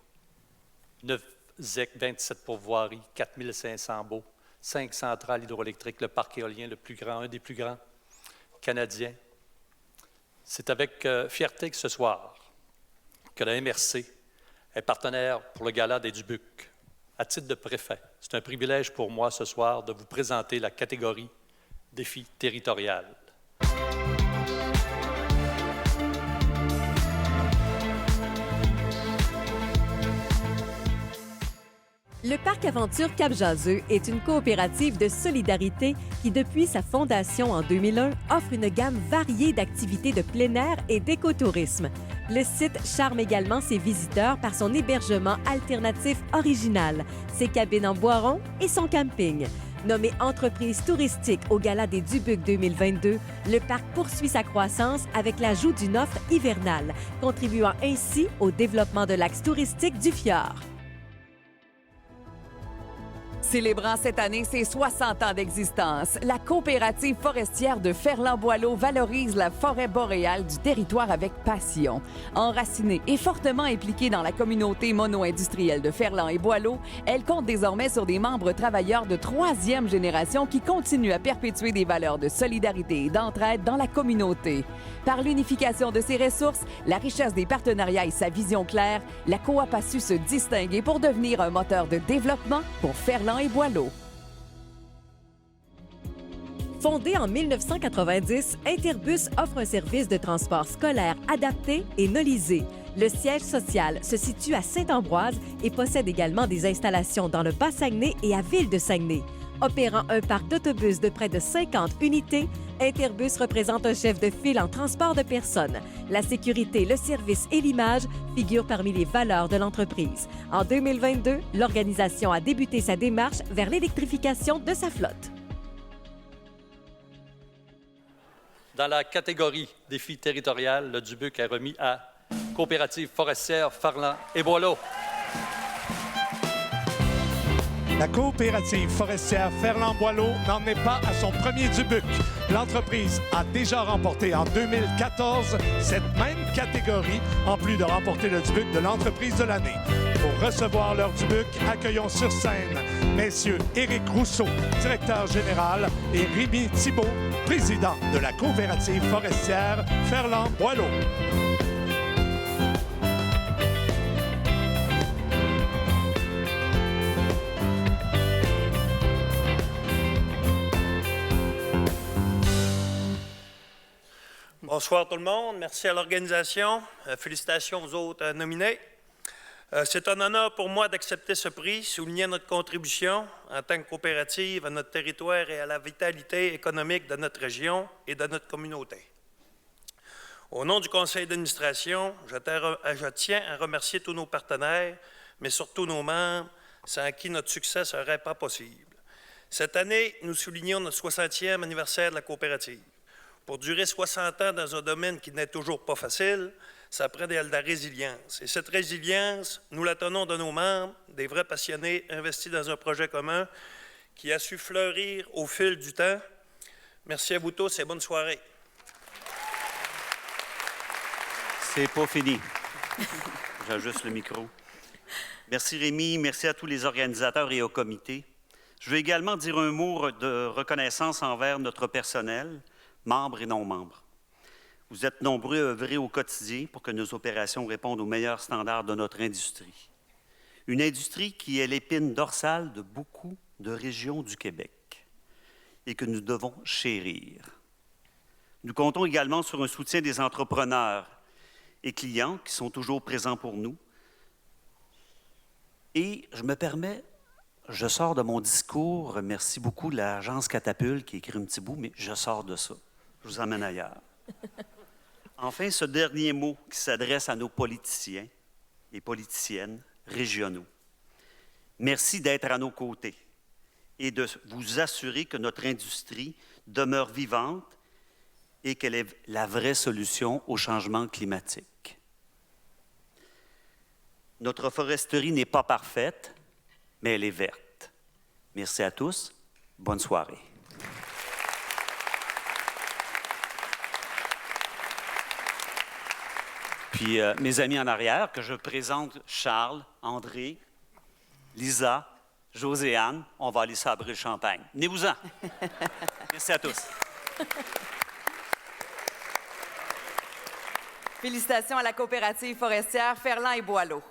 9 ZEC, 27 pourvoiries, 4500 baux, 5 centrales hydroélectriques, le parc éolien le plus grand, un des plus grands canadiens. C'est avec fierté que ce soir, que la MRC est partenaire pour le Gala des Dubucs. À titre de préfet, c'est un privilège pour moi ce soir de vous présenter la catégorie Défi territorial. Le Parc Aventure Cap-Jaseux est une coopérative de solidarité qui, depuis sa fondation en 2001, offre une gamme variée d'activités de plein air et d'écotourisme. Le site charme également ses visiteurs par son hébergement alternatif original, ses cabines en bois rond et son camping. Nommé entreprise touristique au Gala des Dubucs 2022, le parc poursuit sa croissance avec l'ajout d'une offre hivernale, contribuant ainsi au développement de l'axe touristique du fjord. Célébrant cette année ses 60 ans d'existence, la coopérative forestière de Ferland-Boileau valorise la forêt boréale du territoire avec passion. Enracinée et fortement impliquée dans la communauté mono-industrielle de Ferland et Boileau, elle compte désormais sur des membres travailleurs de 3e génération qui continuent à perpétuer des valeurs de solidarité et d'entraide dans la communauté. Par l'unification de ses ressources, la richesse des partenariats et sa vision claire, la coop a su se distinguer pour devenir un moteur de développement pour Ferland et Boileau. Fondé en 1990, Interbus offre un service de transport scolaire adapté et nolisé. Le siège social se situe à Saint-Ambroise et possède également des installations dans le Bas-Saguenay et à Ville-de-Saguenay. Opérant un parc d'autobus de près de 50 unités, Interbus représente un chef de file en transport de personnes. La sécurité, le service et l'image figurent parmi les valeurs de l'entreprise. En 2022, l'organisation a débuté sa démarche vers l'électrification de sa flotte. Dans la catégorie Défi territorial, le Dubuc est remis à Coopérative forestière Ferland et Boileau. La coopérative forestière Ferland-Boileau n'en est pas à son premier Dubuc. L'entreprise a déjà remporté en 2014 cette même catégorie, en plus de remporter le Dubuc de l'entreprise de l'année. Pour recevoir leur Dubuc, accueillons sur scène messieurs Éric Rousseau, directeur général, et Rémi Thibault, président de la coopérative forestière Ferland-Boileau. Bonsoir tout le monde. Merci à l'organisation. Félicitations aux autres nominés. C'est un honneur pour moi d'accepter ce prix, souligner notre contribution en tant que coopérative à notre territoire et à la vitalité économique de notre région et de notre communauté. Au nom du conseil d'administration, je tiens à remercier tous nos partenaires, mais surtout nos membres, sans qui notre succès ne serait pas possible. Cette année, nous soulignons notre 60e anniversaire de la coopérative. Pour durer 60 ans dans un domaine qui n'est toujours pas facile, ça prend de la résilience. Et cette résilience, nous la tenons de nos membres, des vrais passionnés investis dans un projet commun qui a su fleurir au fil du temps. Merci à vous tous et bonne soirée. C'est pas fini. J'ajuste le micro. Merci Rémi, merci à tous les organisateurs et au comité. Je veux également dire un mot de reconnaissance envers notre personnel, membres et non-membres. Vous êtes nombreux à œuvrer au quotidien pour que nos opérations répondent aux meilleurs standards de notre industrie. Une industrie qui est l'épine dorsale de beaucoup de régions du Québec et que nous devons chérir. Nous comptons également sur un soutien des entrepreneurs et clients qui sont toujours présents pour nous. Et je me permets, je sors de mon discours, merci beaucoup l'agence Catapulte qui écrit un petit bout, mais je sors de ça. Je vous emmène ailleurs. Enfin, ce dernier mot qui s'adresse à nos politiciens et politiciennes régionaux. Merci d'être à nos côtés et de vous assurer que notre industrie demeure vivante et qu'elle est la vraie solution au changement climatique. Notre foresterie n'est pas parfaite, mais elle est verte. Merci à tous. Bonne soirée. Puis mes amis en arrière, que je présente, Charles, André, Lisa, Joséanne, on va aller sabrer le champagne. Venez-vous-en. Merci à tous. Félicitations à la coopérative forestière Ferland et Boileau.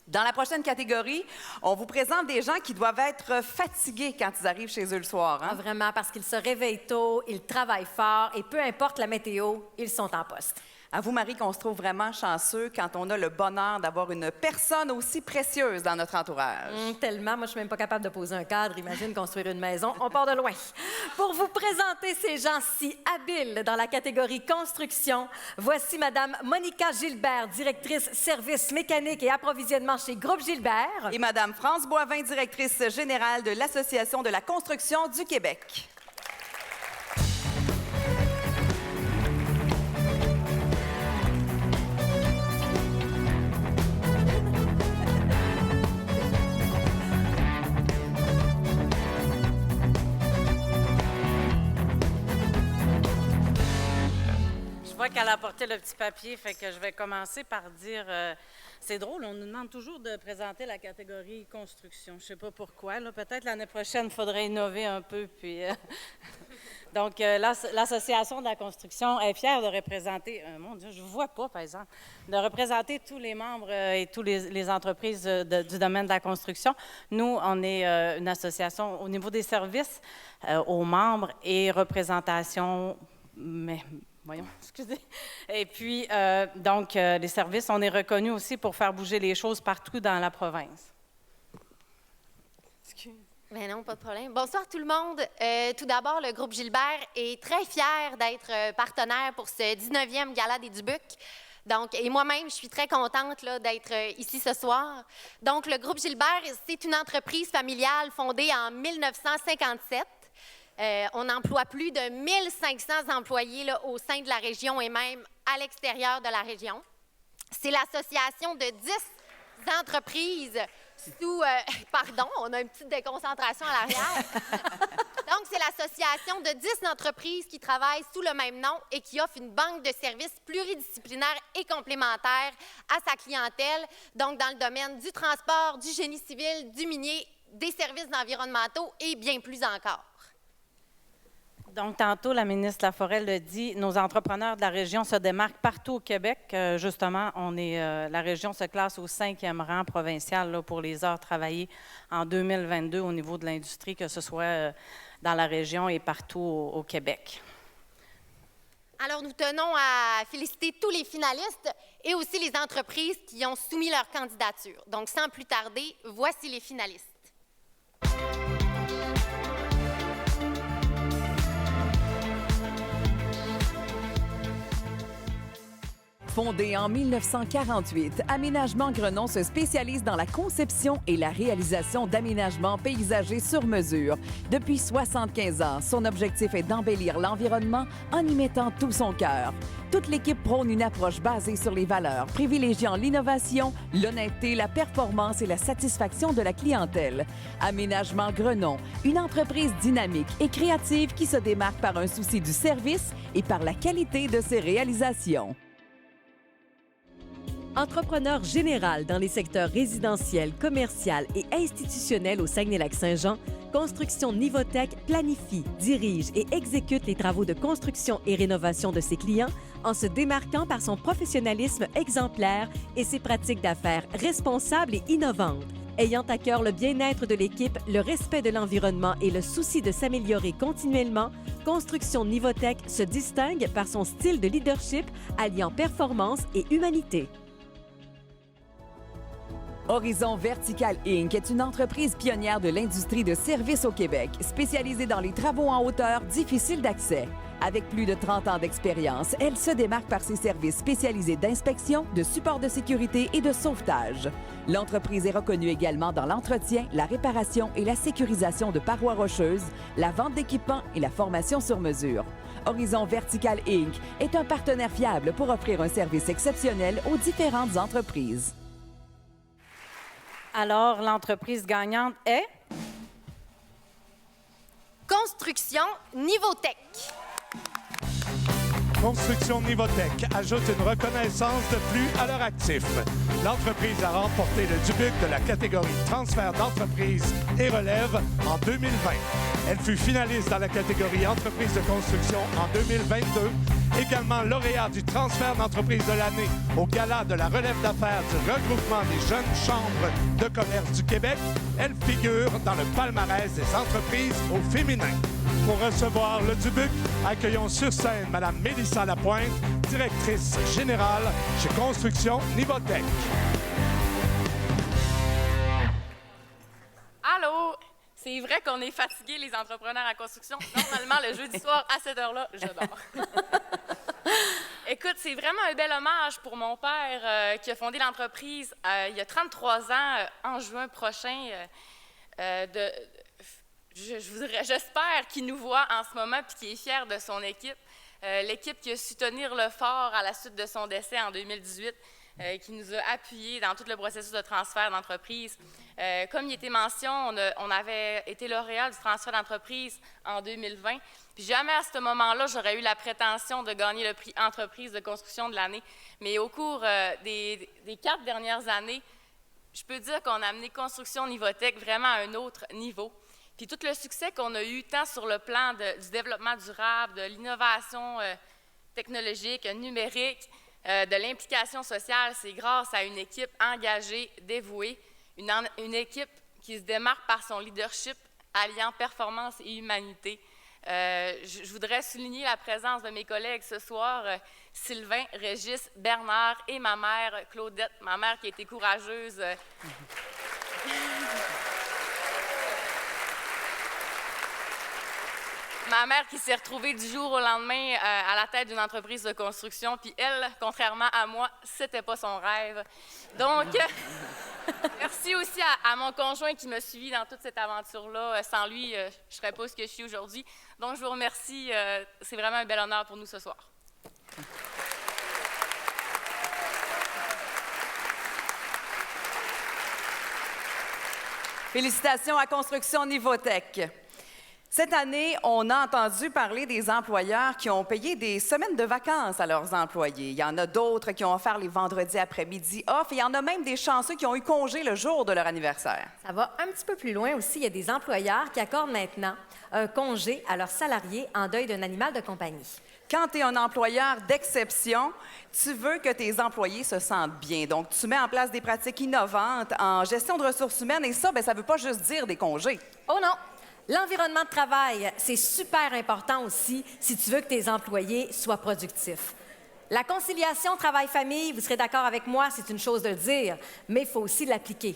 Dans la prochaine catégorie, on vous présente des gens qui doivent être fatigués quand ils arrivent chez eux le soir. Hein? Ah, vraiment, parce qu'ils se réveillent tôt, ils travaillent fort et peu importe la météo, ils sont en poste. À vous, Marie, qu'on se trouve vraiment chanceux quand on a le bonheur d'avoir une personne aussi précieuse dans notre entourage. Tellement. Moi, je suis même pas capable de poser un cadre. Imagine construire une maison. On part de loin. Pour vous présenter ces gens si habiles dans la catégorie construction, voici Madame Monica Gilbert, directrice service mécanique et approvisionnement chez Groupe Gilbert. Et Madame France Boivin, directrice générale de l'Association de la construction du Québec. Je vois qu'elle a apporté le petit papier, fait que je vais commencer par dire... c'est drôle, on nous demande toujours de présenter la catégorie construction. Je ne sais pas pourquoi. Peut-être l'année prochaine, il faudrait innover un peu. Puis, donc, l'Association de la construction est fière de représenter... mon Dieu, je ne vois pas, par exemple. De représenter tous les membres et toutes les entreprises du domaine de la construction. Nous, on est une association au niveau des services aux membres et représentation... Voyons, excusez. Et puis, donc, les services, on est reconnus aussi pour faire bouger les choses partout dans la province. Excuse. Mais non, pas de problème. Bonsoir tout le monde. Tout d'abord, le groupe Gilbert est très fier d'être partenaire pour ce 19e Gala des Dubuc. Donc, et moi-même, je suis très contente d'être ici ce soir. Donc, le groupe Gilbert, c'est une entreprise familiale fondée en 1957. On emploie plus de 1500 employés là, au sein de la région et même à l'extérieur de la région. C'est l'association de 10 entreprises sous... pardon, on a une petite déconcentration à l'arrière. Donc, c'est l'association de 10 entreprises qui travaillent sous le même nom et qui offre une banque de services pluridisciplinaires et complémentaires à sa clientèle, donc dans le domaine du transport, du génie civil, du minier, des services environnementaux et bien plus encore. Donc, tantôt, la ministre Laforêt l'a dit, nos entrepreneurs de la région se démarquent partout au Québec. Justement, la région se classe au 5e rang provincial là, pour les heures travaillées en 2022 au niveau de l'industrie, que ce soit dans la région et partout au Québec. Alors, nous tenons à féliciter tous les finalistes et aussi les entreprises qui ont soumis leur candidature. Donc, sans plus tarder, voici les finalistes. Fondé en 1948, Aménagement Grenon se spécialise dans la conception et la réalisation d'aménagements paysagers sur mesure. Depuis 75 ans, son objectif est d'embellir l'environnement en y mettant tout son cœur. Toute l'équipe prône une approche basée sur les valeurs, privilégiant l'innovation, l'honnêteté, la performance et la satisfaction de la clientèle. Aménagement Grenon, une entreprise dynamique et créative qui se démarque par un souci du service et par la qualité de ses réalisations. Entrepreneur général dans les secteurs résidentiel, commercial et institutionnel au Saguenay-Lac-Saint-Jean, Construction Nivotech planifie, dirige et exécute les travaux de construction et rénovation de ses clients en se démarquant par son professionnalisme exemplaire et ses pratiques d'affaires responsables et innovantes. Ayant à cœur le bien-être de l'équipe, le respect de l'environnement et le souci de s'améliorer continuellement, Construction Nivotech se distingue par son style de leadership alliant performance et humanité. Horizon Vertical Inc. est une entreprise pionnière de l'industrie de services au Québec, spécialisée dans les travaux en hauteur difficiles d'accès. Avec plus de 30 ans d'expérience, elle se démarque par ses services spécialisés d'inspection, de support de sécurité et de sauvetage. L'entreprise est reconnue également dans l'entretien, la réparation et la sécurisation de parois rocheuses, la vente d'équipements et la formation sur mesure. Horizon Vertical Inc. est un partenaire fiable pour offrir un service exceptionnel aux différentes entreprises. Alors, l'entreprise gagnante est... Construction Nivotech. Construction Nivotech ajoute une reconnaissance de plus à leur actif. L'entreprise a remporté le Dubuc de la catégorie transfert d'entreprise et relève en 2020. Elle fut finaliste dans la catégorie entreprise de construction en 2022 Également lauréat du transfert d'entreprise de l'année au Gala de la relève d'affaires du regroupement des jeunes chambres de commerce du Québec, elle figure dans le palmarès des entreprises au féminin. Pour recevoir le Dubuc, accueillons sur scène Mme Mélissa Lapointe, directrice générale chez Construction Nivotech. Allô? C'est vrai qu'on est fatigués, les entrepreneurs en construction. Normalement, le jeudi soir, à cette heure-là, je dors. Écoute, c'est vraiment un bel hommage pour mon père qui a fondé l'entreprise il y a 33 ans, en juin prochain. J'espère qu'il nous voit en ce moment et qu'il est fier de son équipe. L'équipe qui a su tenir le fort à la suite de son décès en 2018. Qui nous a appuyés dans tout le processus de transfert d'entreprise. Comme il était mention, on avait été lauréat du transfert d'entreprise en 2020. Puis jamais à ce moment-là, j'aurais eu la prétention de gagner le prix entreprise de construction de l'année. Mais au cours des 4 dernières années, je peux dire qu'on a amené Construction Nivotech vraiment à un autre niveau. Puis tout le succès qu'on a eu, tant sur le plan du développement durable, de l'innovation technologique, numérique, de l'implication sociale, c'est grâce à une équipe engagée, dévouée, une équipe qui se démarque par son leadership alliant performance et humanité. Je voudrais souligner la présence de mes collègues ce soir, Sylvain, Régis, Bernard et ma mère, Claudette, ma mère qui a été courageuse. Ma mère qui s'est retrouvée du jour au lendemain à la tête d'une entreprise de construction, puis elle, contrairement à moi, c'était pas son rêve. Donc, merci aussi à mon conjoint qui m'a suivi dans toute cette aventure-là. Sans lui, je ne serais pas ce que je suis aujourd'hui. Donc, je vous remercie. C'est vraiment un bel honneur pour nous ce soir. Félicitations à Construction Nivotech. Cette année, on a entendu parler des employeurs qui ont payé des semaines de vacances à leurs employés. Il y en a d'autres qui ont offert les vendredis après-midi off et il y en a même des chanceux qui ont eu congé le jour de leur anniversaire. Ça va un petit peu plus loin aussi. Il y a des employeurs qui accordent maintenant un congé à leurs salariés en deuil d'un animal de compagnie. Quand tu es un employeur d'exception, tu veux que tes employés se sentent bien. Donc, tu mets en place des pratiques innovantes en gestion de ressources humaines et ça, ça ne veut pas juste dire des congés. Oh non! L'environnement de travail, c'est super important aussi si tu veux que tes employés soient productifs. La conciliation travail-famille, vous serez d'accord avec moi, c'est une chose de le dire, mais il faut aussi l'appliquer.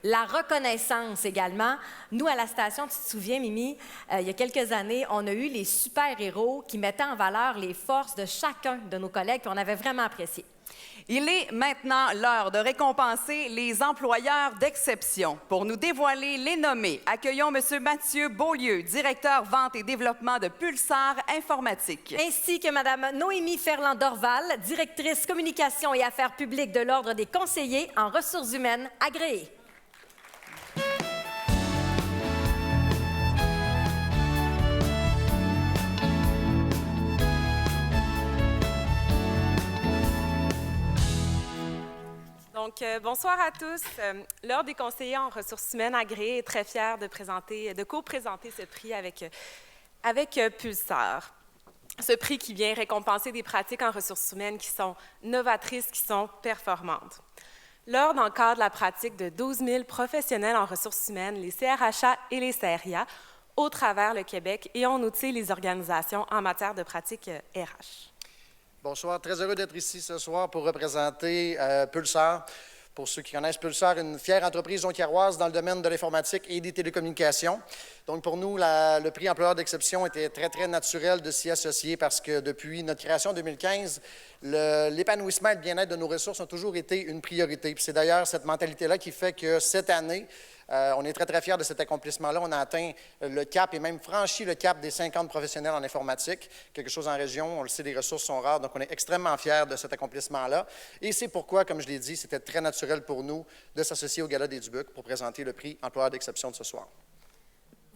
La reconnaissance également. Nous, à la station, tu te souviens, Mimi, il y a quelques années, on a eu les super-héros qui mettaient en valeur les forces de chacun de nos collègues qu'on avait vraiment appréciés. Il est maintenant l'heure de récompenser les employeurs d'exception. Pour nous dévoiler les nommés, accueillons M. Mathieu Beaulieu, directeur vente et développement de Pulsar Informatique. Ainsi que Mme Noémie Ferland-Dorval, directrice communication et affaires publiques de l'Ordre des conseillers en ressources humaines agréées. Donc, bonsoir à tous. L'Ordre des conseillers en ressources humaines agréées est très fière de co-présenter ce prix avec Pulsar. Ce prix qui vient récompenser des pratiques en ressources humaines qui sont novatrices, qui sont performantes. L'Ordre encadre la pratique de 12 000 professionnels en ressources humaines, les CRHA et les CRIA, au travers le Québec, et on outille les organisations en matière de pratiques RH. Bonsoir, très heureux d'être ici ce soir pour représenter Pulsar. Pour ceux qui connaissent Pulsar, une fière entreprise jonquiéroise dans le domaine de l'informatique et des télécommunications. Donc pour nous, le prix employeur d'exception était très, très naturel de s'y associer parce que depuis notre création en 2015, l'épanouissement et le bien-être de nos ressources ont toujours été une priorité. Puis c'est d'ailleurs cette mentalité-là qui fait que cette année, on est très, très fiers de cet accomplissement-là. On a atteint le cap et même franchi le cap des 50 professionnels en informatique. Quelque chose en région, on le sait, les ressources sont rares, donc on est extrêmement fiers de cet accomplissement-là. Et c'est pourquoi, comme je l'ai dit, c'était très naturel pour nous de s'associer au Gala des Dubuc pour présenter le prix employeur d'exception de ce soir.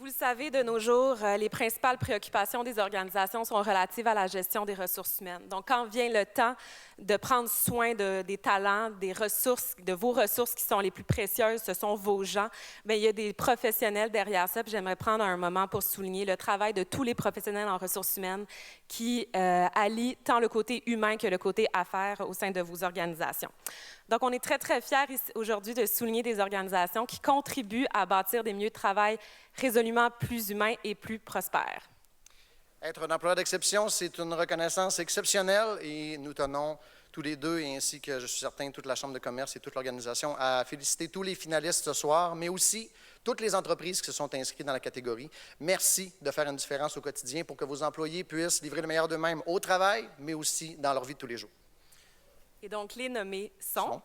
Vous le savez, de nos jours, les principales préoccupations des organisations sont relatives à la gestion des ressources humaines. Donc, quand vient le temps de prendre soin des talents, des ressources, de vos ressources qui sont les plus précieuses, ce sont vos gens, bien, il y a des professionnels derrière ça. Puis j'aimerais prendre un moment pour souligner le travail de tous les professionnels en ressources humaines qui allient tant le côté humain que le côté affaires au sein de vos organisations. Donc, on est très, très fiers aujourd'hui de souligner des organisations qui contribuent à bâtir des milieux de travail résolument plus humains et plus prospères. Être un employeur d'exception, c'est une reconnaissance exceptionnelle et nous tenons tous les deux, et ainsi que je suis certain toute la Chambre de commerce et toute l'organisation, à féliciter tous les finalistes ce soir, mais aussi toutes les entreprises qui se sont inscrites dans la catégorie. Merci de faire une différence au quotidien pour que vos employés puissent livrer le meilleur d'eux-mêmes au travail, mais aussi dans leur vie de tous les jours. Et donc, les nommés sont...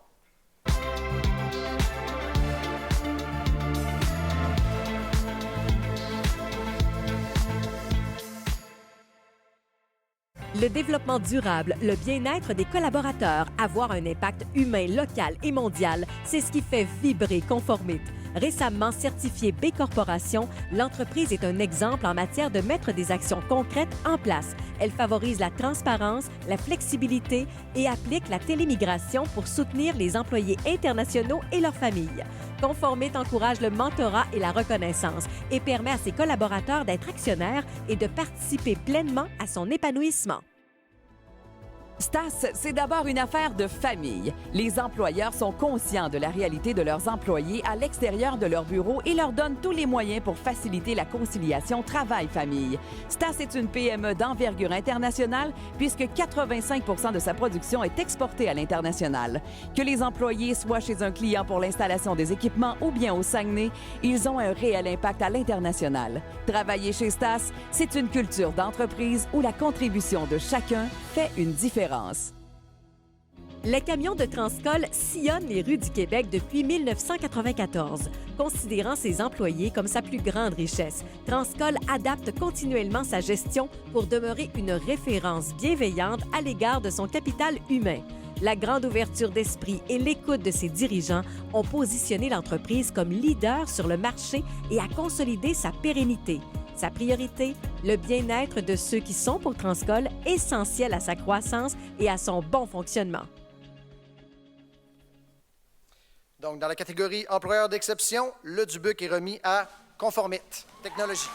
Le développement durable, le bien-être des collaborateurs, avoir un impact humain, local et mondial, c'est ce qui fait vibrer Conformit. Récemment certifiée B Corporation, l'entreprise est un exemple en matière de mettre des actions concrètes en place. Elle favorise la transparence, la flexibilité et applique la télémigration pour soutenir les employés internationaux et leurs familles. Conformit encourage le mentorat et la reconnaissance et permet à ses collaborateurs d'être actionnaires et de participer pleinement à son épanouissement. Stas, c'est d'abord une affaire de famille. Les employeurs sont conscients de la réalité de leurs employés à l'extérieur de leur bureau et leur donnent tous les moyens pour faciliter la conciliation travail-famille. Stas est une PME d'envergure internationale puisque 85 de sa production est exportée à l'international. Que les employés soient chez un client pour l'installation des équipements ou bien au Saguenay, ils ont un réel impact à l'international. Travailler chez Stas, c'est une culture d'entreprise où la contribution de chacun fait une différence. Les camions de Transcol sillonnent les rues du Québec depuis 1994. Considérant ses employés comme sa plus grande richesse, Transcol adapte continuellement sa gestion pour demeurer une référence bienveillante à l'égard de son capital humain. La grande ouverture d'esprit et l'écoute de ses dirigeants ont positionné l'entreprise comme leader sur le marché et a consolidé sa pérennité. Sa priorité, le bien-être de ceux qui sont pour Transcol, essentiel à sa croissance et à son bon fonctionnement. Donc, dans la catégorie employeur d'exception, le Dubuc est remis à Conformit Technologies.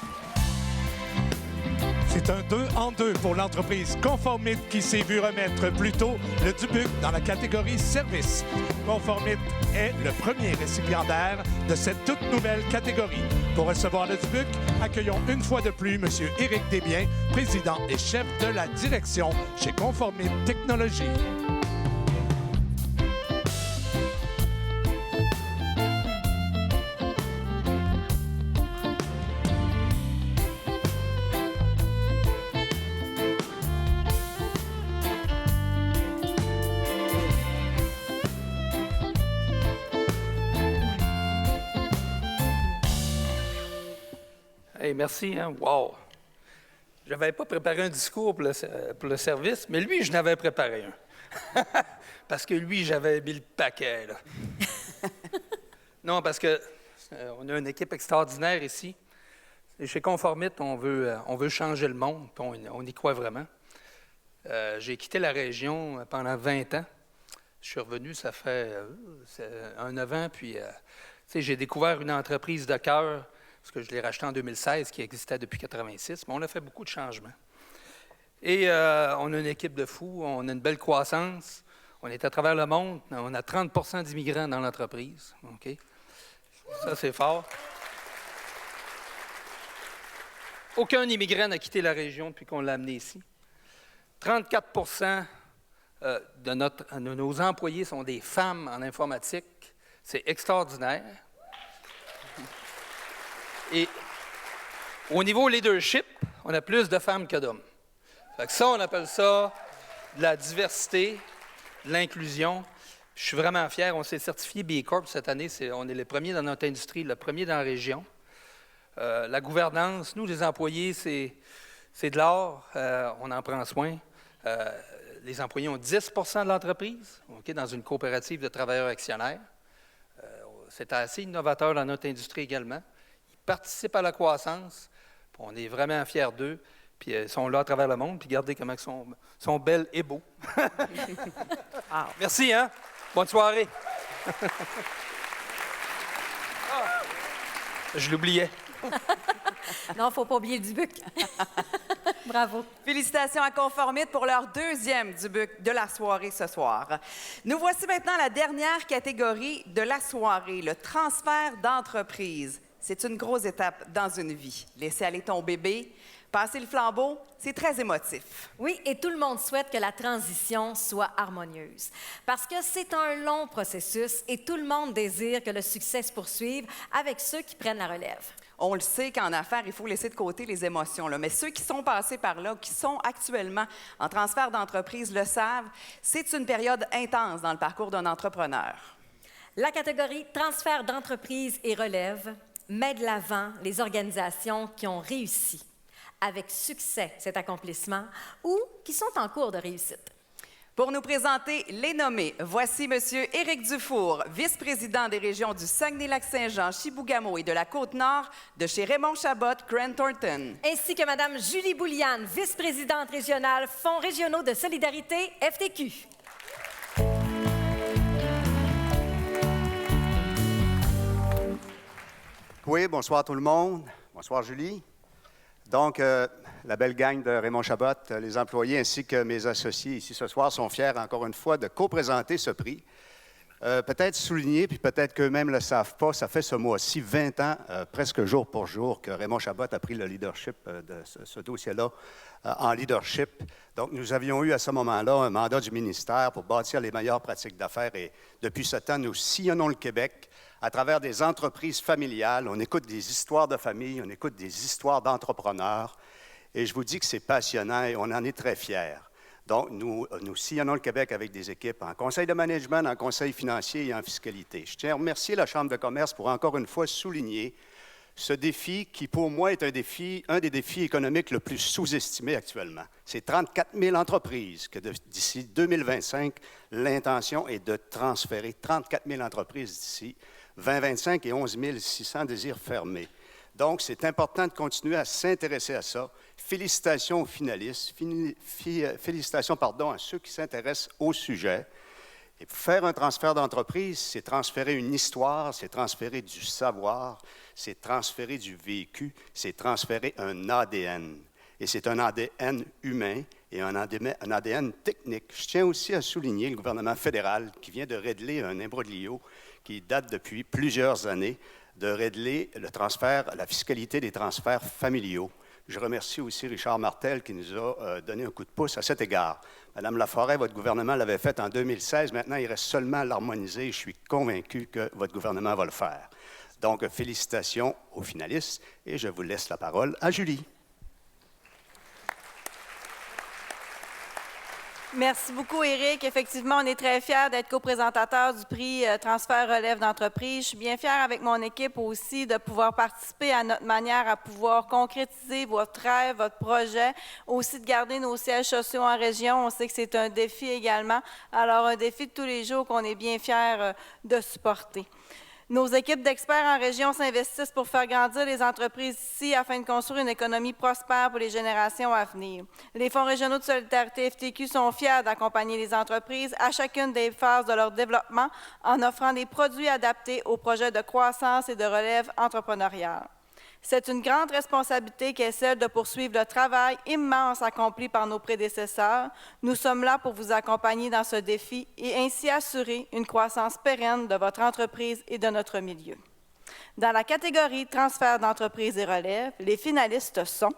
C'est un 2 en 2 pour l'entreprise Conformit qui s'est vu remettre plus tôt le Dubuc dans la catégorie service. Conformit est le premier récipiendaire de cette toute nouvelle catégorie. Pour recevoir le Dubuc, accueillons une fois de plus M. Éric Desbiens, président et chef de la direction chez Conformit Technologies. Hey, merci, hein? Wow! Je n'avais pas préparé un discours pour le service, mais lui, je n'avais préparé un. Parce que lui, j'avais mis le paquet, là. Non, parce que on a une équipe extraordinaire ici. Et chez Conformit, on veut changer le monde, puis on y croit vraiment. J'ai quitté la région pendant 20 ans. Je suis revenu, ça fait 9 ans, puis j'ai découvert une entreprise de cœur, parce que je l'ai racheté en 2016, qui existait depuis 1986, mais on a fait beaucoup de changements. Et on a une équipe de fous, on a une belle croissance, on est à travers le monde, on a 30 d'immigrants dans l'entreprise. OK? Ça, c'est fort. Aucun immigrant n'a quitté la région depuis qu'on l'a amené ici. 34 de nos employés sont des femmes en informatique. C'est extraordinaire. Et au niveau leadership, on a plus de femmes que d'hommes. Fait que ça, on appelle ça de la diversité, de l'inclusion. Je suis vraiment fier. On s'est certifié B Corp cette année. On est les premiers dans notre industrie, le premier dans la région. La gouvernance, nous, les employés, c'est de l'or. On en prend soin. Les employés ont 10 de l'entreprise, okay, dans une coopérative de travailleurs actionnaires. C'est assez innovateur dans notre industrie également. Ils participent à la croissance. Puis on est vraiment fiers d'eux. Puis ils sont là à travers le monde. Puis regardez comment ils sont belles et beaux. Merci, hein? Bonne soirée. Je l'oubliais. Non, il ne faut pas oublier le Dubuc. Bravo. Félicitations à Conformite pour leur deuxième Dubuc de la soirée ce soir. Nous voici maintenant à la dernière catégorie de la soirée, le transfert d'entreprise. C'est une grosse étape dans une vie. Laisser aller ton bébé, passer le flambeau, c'est très émotif. Oui, et tout le monde souhaite que la transition soit harmonieuse. Parce que c'est un long processus et tout le monde désire que le succès se poursuive avec ceux qui prennent la relève. On le sait qu'en affaires, il faut laisser de côté les émotions, là. Mais ceux qui sont passés par là, qui sont actuellement en transfert d'entreprise le savent, c'est une période intense dans le parcours d'un entrepreneur. La catégorie transfert d'entreprise et relève met de l'avant les organisations qui ont réussi avec succès cet accomplissement ou qui sont en cours de réussite. Pour nous présenter les nommés, voici M. Éric Dufour, vice-président des régions du Saguenay-Lac-Saint-Jean, Chibougamau et de la Côte-Nord de chez Raymond Chabot, Grant Thornton. Ainsi que Mme Julie Bouliane, vice-présidente régionale, Fonds régionaux de solidarité, FTQ. Oui, bonsoir tout le monde. Bonsoir Julie. Donc, la belle gang de Raymond Chabot, les employés ainsi que mes associés ici ce soir sont fiers encore une fois de co-présenter ce prix. Peut-être souligner, puis peut-être qu'eux-mêmes ne le savent pas, ça fait ce mois-ci 20 ans, presque jour pour jour, que Raymond Chabot a pris le leadership de ce dossier-là en leadership. Donc, nous avions eu à ce moment-là un mandat du ministère pour bâtir les meilleures pratiques d'affaires et depuis ce temps, nous sillonnons le Québec à travers des entreprises familiales. On écoute des histoires de famille, on écoute des histoires d'entrepreneurs et je vous dis que c'est passionnant et on en est très fiers. Donc, nous sillonnons le Québec avec des équipes en conseil de management, en conseil financier et en fiscalité. Je tiens à remercier la Chambre de commerce pour encore une fois souligner ce défi qui, pour moi, est un des défis économiques le plus sous-estimé actuellement. C'est 34 000 entreprises que d'ici 2025, l'intention est de transférer 34 000 entreprises d'ici 2025 et 11 600 désirs fermés. Donc, c'est important de continuer à s'intéresser à ça. Félicitations aux finalistes, félicitations à ceux qui s'intéressent au sujet. Et faire un transfert d'entreprise, c'est transférer une histoire, c'est transférer du savoir, c'est transférer du vécu, c'est transférer un ADN. Et c'est un ADN humain et un ADN technique. Je tiens aussi à souligner le gouvernement fédéral qui vient de régler un imbroglio qui date depuis plusieurs années, de régler le transfert, la fiscalité des transferts familiaux. Je remercie aussi Richard Martel qui nous a donné un coup de pouce à cet égard. Madame Laforêt, votre gouvernement l'avait fait en 2016. Maintenant, il reste seulement à l'harmoniser. Je suis convaincu que votre gouvernement va le faire. Donc, félicitations aux finalistes et je vous laisse la parole à Julie. Merci beaucoup, Éric. Effectivement, on est très fiers d'être co-présentateur du prix Transfert Relève d'entreprise. Je suis bien fière avec mon équipe aussi de pouvoir participer à notre manière à pouvoir concrétiser votre rêve, votre projet, aussi de garder nos sièges sociaux en région. On sait que c'est un défi également. Alors, un défi de tous les jours qu'on est bien fiers de supporter. Nos équipes d'experts en région s'investissent pour faire grandir les entreprises ici afin de construire une économie prospère pour les générations à venir. Les fonds régionaux de solidarité FTQ sont fiers d'accompagner les entreprises à chacune des phases de leur développement en offrant des produits adaptés aux projets de croissance et de relève entrepreneuriale. C'est une grande responsabilité qui est celle de poursuivre le travail immense accompli par nos prédécesseurs. Nous sommes là pour vous accompagner dans ce défi et ainsi assurer une croissance pérenne de votre entreprise et de notre milieu. Dans la catégorie transfert d'entreprise et relève, les finalistes sont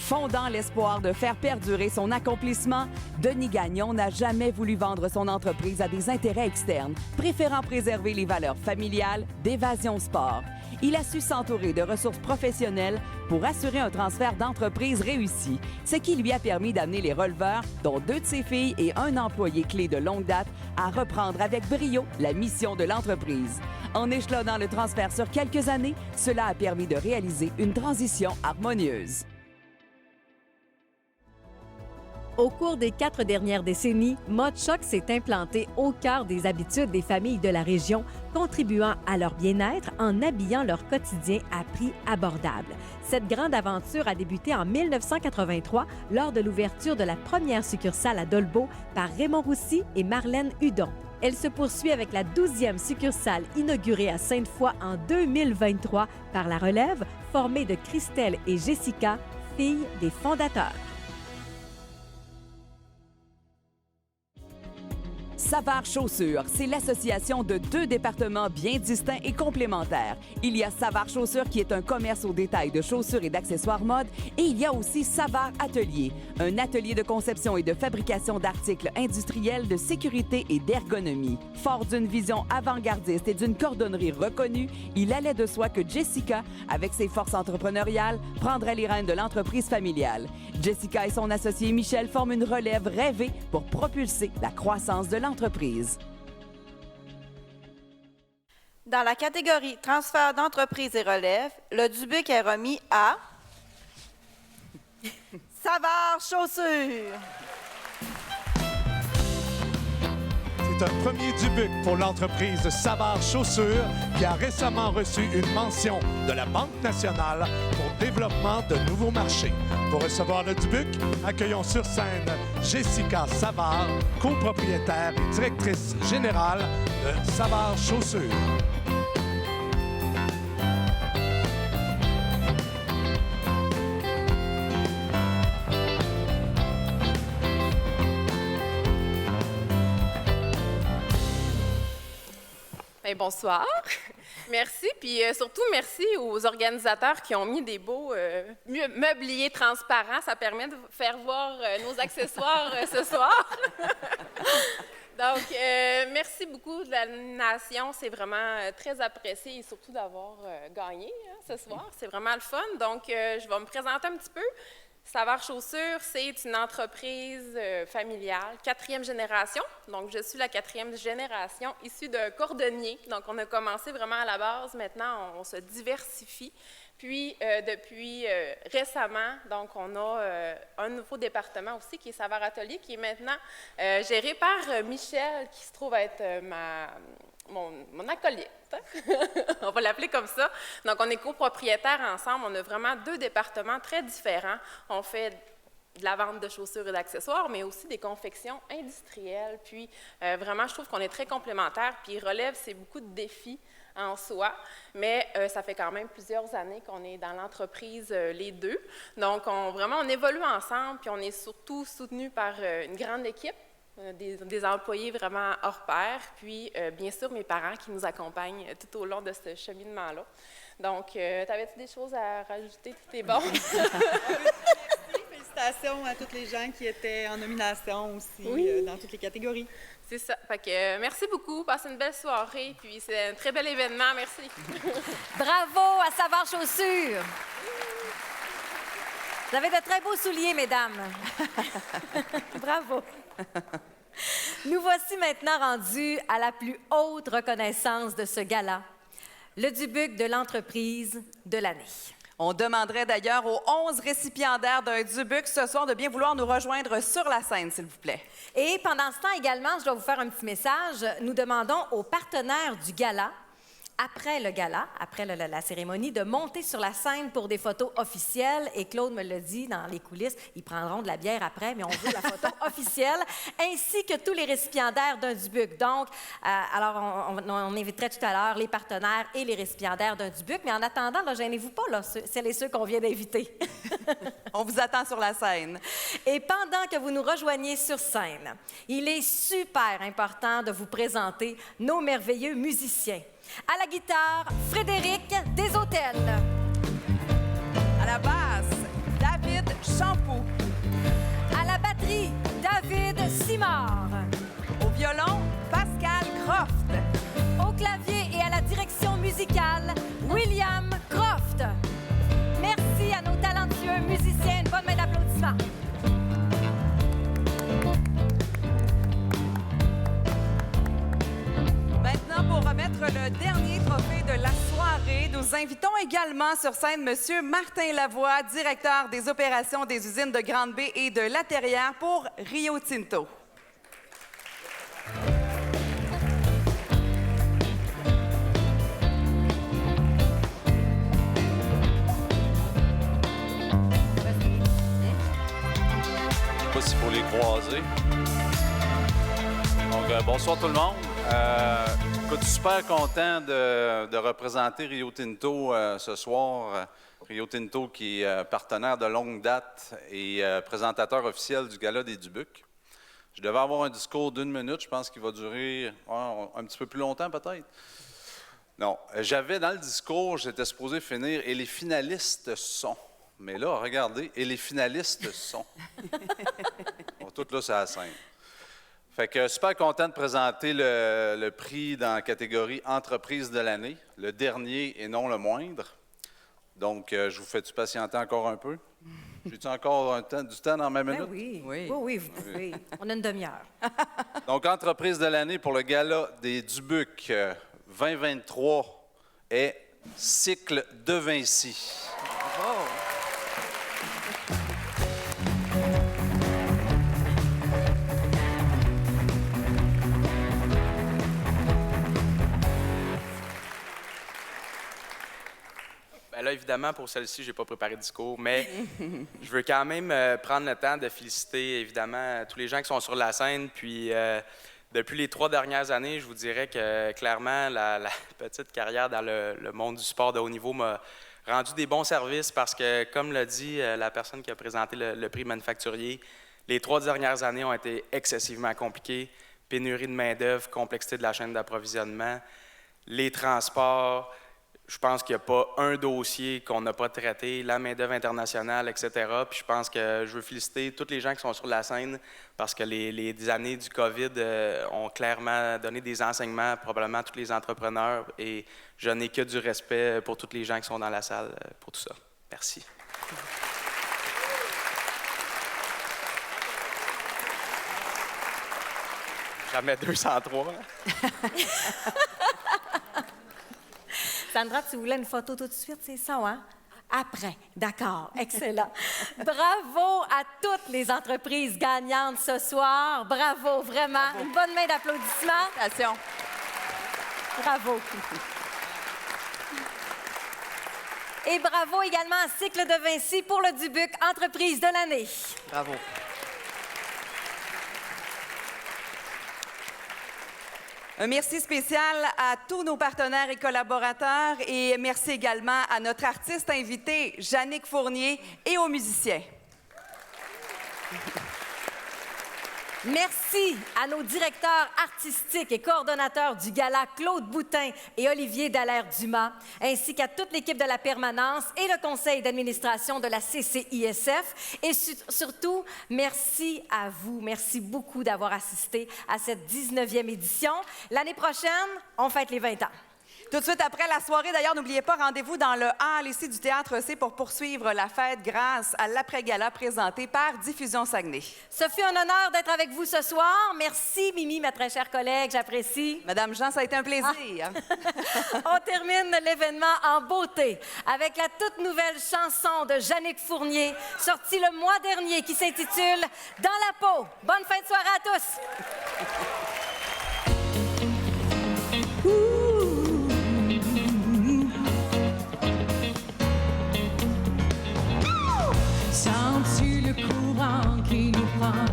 Fondant l'espoir de faire perdurer son accomplissement, Denis Gagnon n'a jamais voulu vendre son entreprise à des intérêts externes, préférant préserver les valeurs familiales d'Évasion Sport. Il a su s'entourer de ressources professionnelles pour assurer un transfert d'entreprise réussi, ce qui lui a permis d'amener les releveurs, dont 2 de ses filles et un employé clé de longue date, à reprendre avec brio la mission de l'entreprise. En échelonnant le transfert sur quelques années, cela a permis de réaliser une transition harmonieuse. Au cours des 4 dernières décennies, Mode Choc s'est implanté au cœur des habitudes des familles de la région, contribuant à leur bien-être en habillant leur quotidien à prix abordable. Cette grande aventure a débuté en 1983 lors de l'ouverture de la première succursale à Dolbeau par Raymond Roussy et Marlène Hudon. Elle se poursuit avec la 12e succursale inaugurée à Sainte-Foy en 2023 par La Relève, formée de Christelle et Jessica, filles des fondateurs. Savard Chaussures, c'est l'association de 2 départements bien distincts et complémentaires. Il y a Savard Chaussures qui est un commerce au détail de chaussures et d'accessoires mode et il y a aussi Savard Atelier, un atelier de conception et de fabrication d'articles industriels de sécurité et d'ergonomie. Fort d'une vision avant-gardiste et d'une cordonnerie reconnue, il allait de soi que Jessica, avec ses forces entrepreneuriales, prendrait les rênes de l'entreprise familiale. Jessica et son associé Michel forment une relève rêvée pour propulser la croissance de l'entreprise. Dans la catégorie transfert d'entreprise et relève, le Dubuc est remis à Savard Chaussures. C'est un premier Dubuc pour l'entreprise Savard Chaussures qui a récemment reçu une mention de la Banque nationale pour développement de nouveaux marchés. Pour recevoir le Dubuc, accueillons sur scène Jessica Savard, copropriétaire et directrice générale de Savard Chaussures. Bien, bonsoir. Merci, puis surtout merci aux organisateurs qui ont mis des beaux meubliers transparents. Ça permet de faire voir nos accessoires ce soir. Donc, merci beaucoup de l'animation. C'est vraiment très apprécié et surtout d'avoir gagné ce soir. C'est vraiment le fun. Donc, je vais me présenter un petit peu. Savard Chaussures, c'est une entreprise familiale, 4e génération. Donc, je suis la 4e génération issue de cordonnier. Donc, on a commencé vraiment à la base. Maintenant, on se diversifie. Puis, depuis récemment, donc, on a un nouveau département aussi qui est Savard Atelier, qui est maintenant géré par Michel, qui se trouve être mon acolyte. On va l'appeler comme ça. Donc, on est copropriétaires ensemble. On a vraiment 2 départements très différents. On fait de la vente de chaussures et d'accessoires, mais aussi des confections industrielles. Puis, vraiment, je trouve qu'on est très complémentaires. Puis, relève, c'est beaucoup de défis en soi, mais ça fait quand même plusieurs années qu'on est dans l'entreprise, les 2. Donc, on évolue ensemble, puis on est surtout soutenus par une grande équipe. Des employés vraiment hors pair, puis bien sûr mes parents qui nous accompagnent tout au long de ce cheminement-là. Donc, t'avais-tu des choses à rajouter? Tout est bon? Merci, félicitations à tous les gens qui étaient en nomination aussi, oui, dans toutes les catégories. C'est ça. Fait que merci beaucoup, passez une belle soirée, puis c'est un très bel événement, merci. Bravo à Savard Chaussures! Vous avez de très beaux souliers, mesdames. Bravo. Nous voici maintenant rendus à la plus haute reconnaissance de ce gala, le Dubuc de l'entreprise de l'année. On demanderait d'ailleurs aux 11 récipiendaires d'un Dubuc ce soir de bien vouloir nous rejoindre sur la scène, s'il vous plaît. Et pendant ce temps également, je dois vous faire un petit message. Nous demandons aux partenaires du gala, après le gala, après la cérémonie, de monter sur la scène pour des photos officielles. Et Claude me l'a dit dans les coulisses, ils prendront de la bière après, mais on veut la photo officielle, ainsi que tous les récipiendaires d'un Dubuc. Donc, alors, on inviterait tout à l'heure les partenaires et les récipiendaires d'un Dubuc, mais en attendant, là, gênez-vous pas, là, celles et ceux qu'on vient d'inviter. On vous attend sur la scène. Et pendant que vous nous rejoignez sur scène, il est super important de vous présenter nos merveilleux musiciens. À la guitare, Frédéric Deshôtels. À la basse, David Champoux. À la batterie, David Simard. Au violon, Pascal Croft. Au clavier et à la direction musicale, William Croft. Merci à nos talentueux musiciens. Une bonne main d'applaudissements. Maintenant, pour remettre remettre le dernier trophée de la soirée, nous invitons également sur scène M. Martin Lavoie, directeur des opérations des usines de Grande-Bay et de La Terrière pour Rio Tinto. Je ne sais pas s'il faut les croiser. Donc, bonsoir tout le monde. Écoute, super content de représenter Rio Tinto ce soir. Rio Tinto qui est partenaire de longue date et présentateur officiel du Gala des Dubucs. Je devais avoir un discours d'1 minute. Je pense qu'il va durer un petit peu plus longtemps peut-être. Non, j'avais dans le discours, j'étais supposé finir « Et les finalistes sont ». Mais là, regardez, « Et les finalistes sont ». Bon, tout là, c'est la scène. Fait que super content de présenter le prix dans la catégorie Entreprise de l'année, le dernier et non le moindre. Donc, je vous fais-tu patienter encore un peu? J'ai-tu encore du temps dans ma minute? Oui, vous pouvez. On a une demi-heure. Donc, Entreprise de l'année pour le Gala des Dubucs 2023 est Cycle de Vinci. Bravo! Bien là, évidemment, pour celle-ci, je n'ai pas préparé de discours, mais je veux quand même prendre le temps de féliciter, évidemment, tous les gens qui sont sur la scène. Puis, depuis les 3 dernières années, je vous dirais que, clairement, la petite carrière dans le monde du sport de haut niveau m'a rendu des bons services parce que, comme l'a dit la personne qui a présenté le prix manufacturier, les 3 dernières années ont été excessivement compliquées. Pénurie de main-d'œuvre, complexité de la chaîne d'approvisionnement, les transports. Je pense qu'il n'y a pas un dossier qu'on n'a pas traité, la main-d'œuvre internationale, etc. Puis je pense que je veux féliciter tous les gens qui sont sur la scène parce que les années du COVID ont clairement donné des enseignements probablement à tous les entrepreneurs et je n'ai que du respect pour tous les gens qui sont dans la salle pour tout ça. Merci. Jamais 203. Sandra, tu voulais une photo tout de suite, c'est ça, hein? Après, d'accord, excellent. Bravo à toutes les entreprises gagnantes ce soir. Bravo, vraiment. Bravo. Une bonne main d'applaudissements. Félicitations. Bravo. Et bravo également à Cycle de Vinci pour le Dubuc Entreprise de l'année. Bravo. Un merci spécial à tous nos partenaires et collaborateurs et merci également à notre artiste invité, Jannick Fournier, et aux musiciens. Merci à nos directeurs artistiques et coordonnateurs du gala, Claude Boutin et Olivier Dallaire-Dumas, ainsi qu'à toute l'équipe de la permanence et le conseil d'administration de la CCISF. Et surtout, merci à vous. Merci beaucoup d'avoir assisté à cette 19e édition. L'année prochaine, on fête les 20 ans. Tout de suite après la soirée, d'ailleurs, n'oubliez pas, rendez-vous dans le hall ici du Théâtre C pour poursuivre la fête grâce à l'après-gala présenté par Diffusion Saguenay. Ce fut un honneur d'être avec vous ce soir. Merci, Mimi, ma très chère collègue, j'apprécie. Madame Jean, ça a été un plaisir. On termine l'événement en beauté avec la toute nouvelle chanson de Jannick Fournier, sortie le mois dernier, qui s'intitule « Dans la peau ». Bonne fin de soirée à tous! Sens-tu le courant qui nous prend,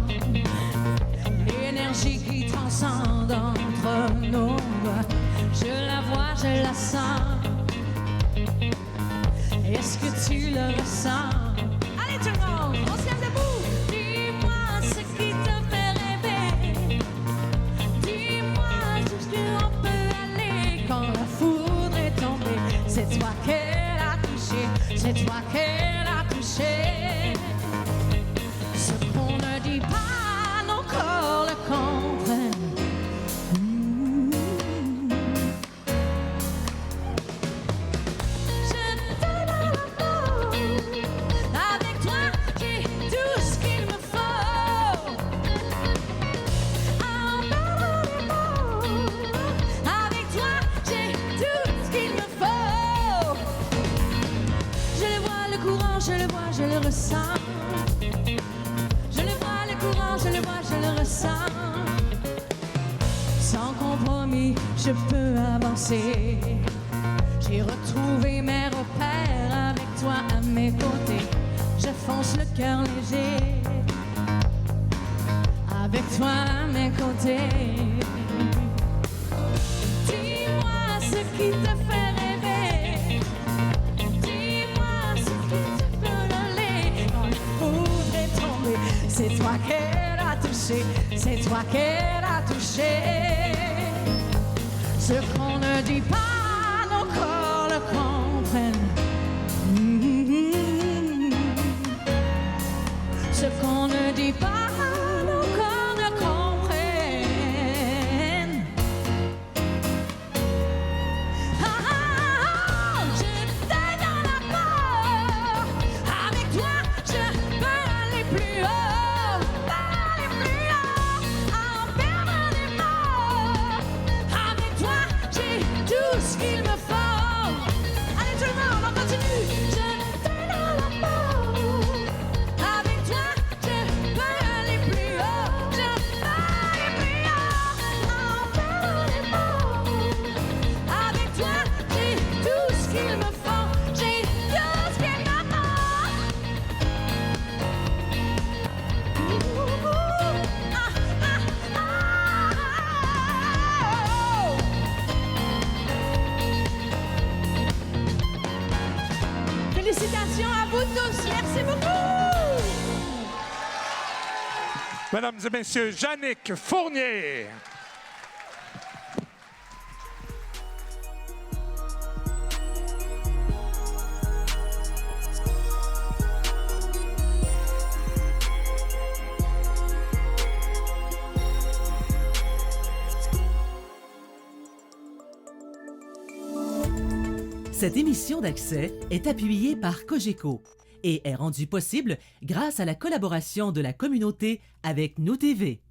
l'énergie qui transcende entre nous? Je la vois, je la sens. Est-ce que tu le ressens? Allez tout le monde, on se lève debout. Dis-moi ce qui te fait rêver. Dis-moi jusqu'où on peut aller quand la foudre est tombée. C'est toi qu'elle a touché, c'est toi qu'elle a touché. Ce qu'on ne dit pas, nos corps le comprennent. Sans compromis, je peux avancer. J'ai retrouvé mes repères avec toi à mes côtés. Je fonce le cœur léger avec toi à mes côtés. Dis-moi ce qui te fait rêver. Dis-moi ce qui te peut aller. Quand le foudre est tombé, c'est toi qu'elle a touché. C'est toi qu'elle a touché. Ce qu'on ne dit pas, nos corps le comprennent. Ce qu'on ne dit pas, nos corps le comprennent. Je t'ai dans la peau. Avec toi, je peux aller plus haut. Aller plus haut, en perdre les mots. Avec toi, j'ai tout ce qu'il me faut. Allez tout le monde, on continue. Je t'ai dans la peau. Avec toi, je peux aller plus haut. Je peux aller plus haut, en perdre les mots. Avec toi, j'ai tout ce qu'il me faut. J'ai tout ce qu'il me faut. Félicitations à vous tous. Merci beaucoup. Mesdames et messieurs, Jannick Fournier. Cette émission d'Accès est appuyée par Cogeco et est rendue possible grâce à la collaboration de la communauté avec Nous TV.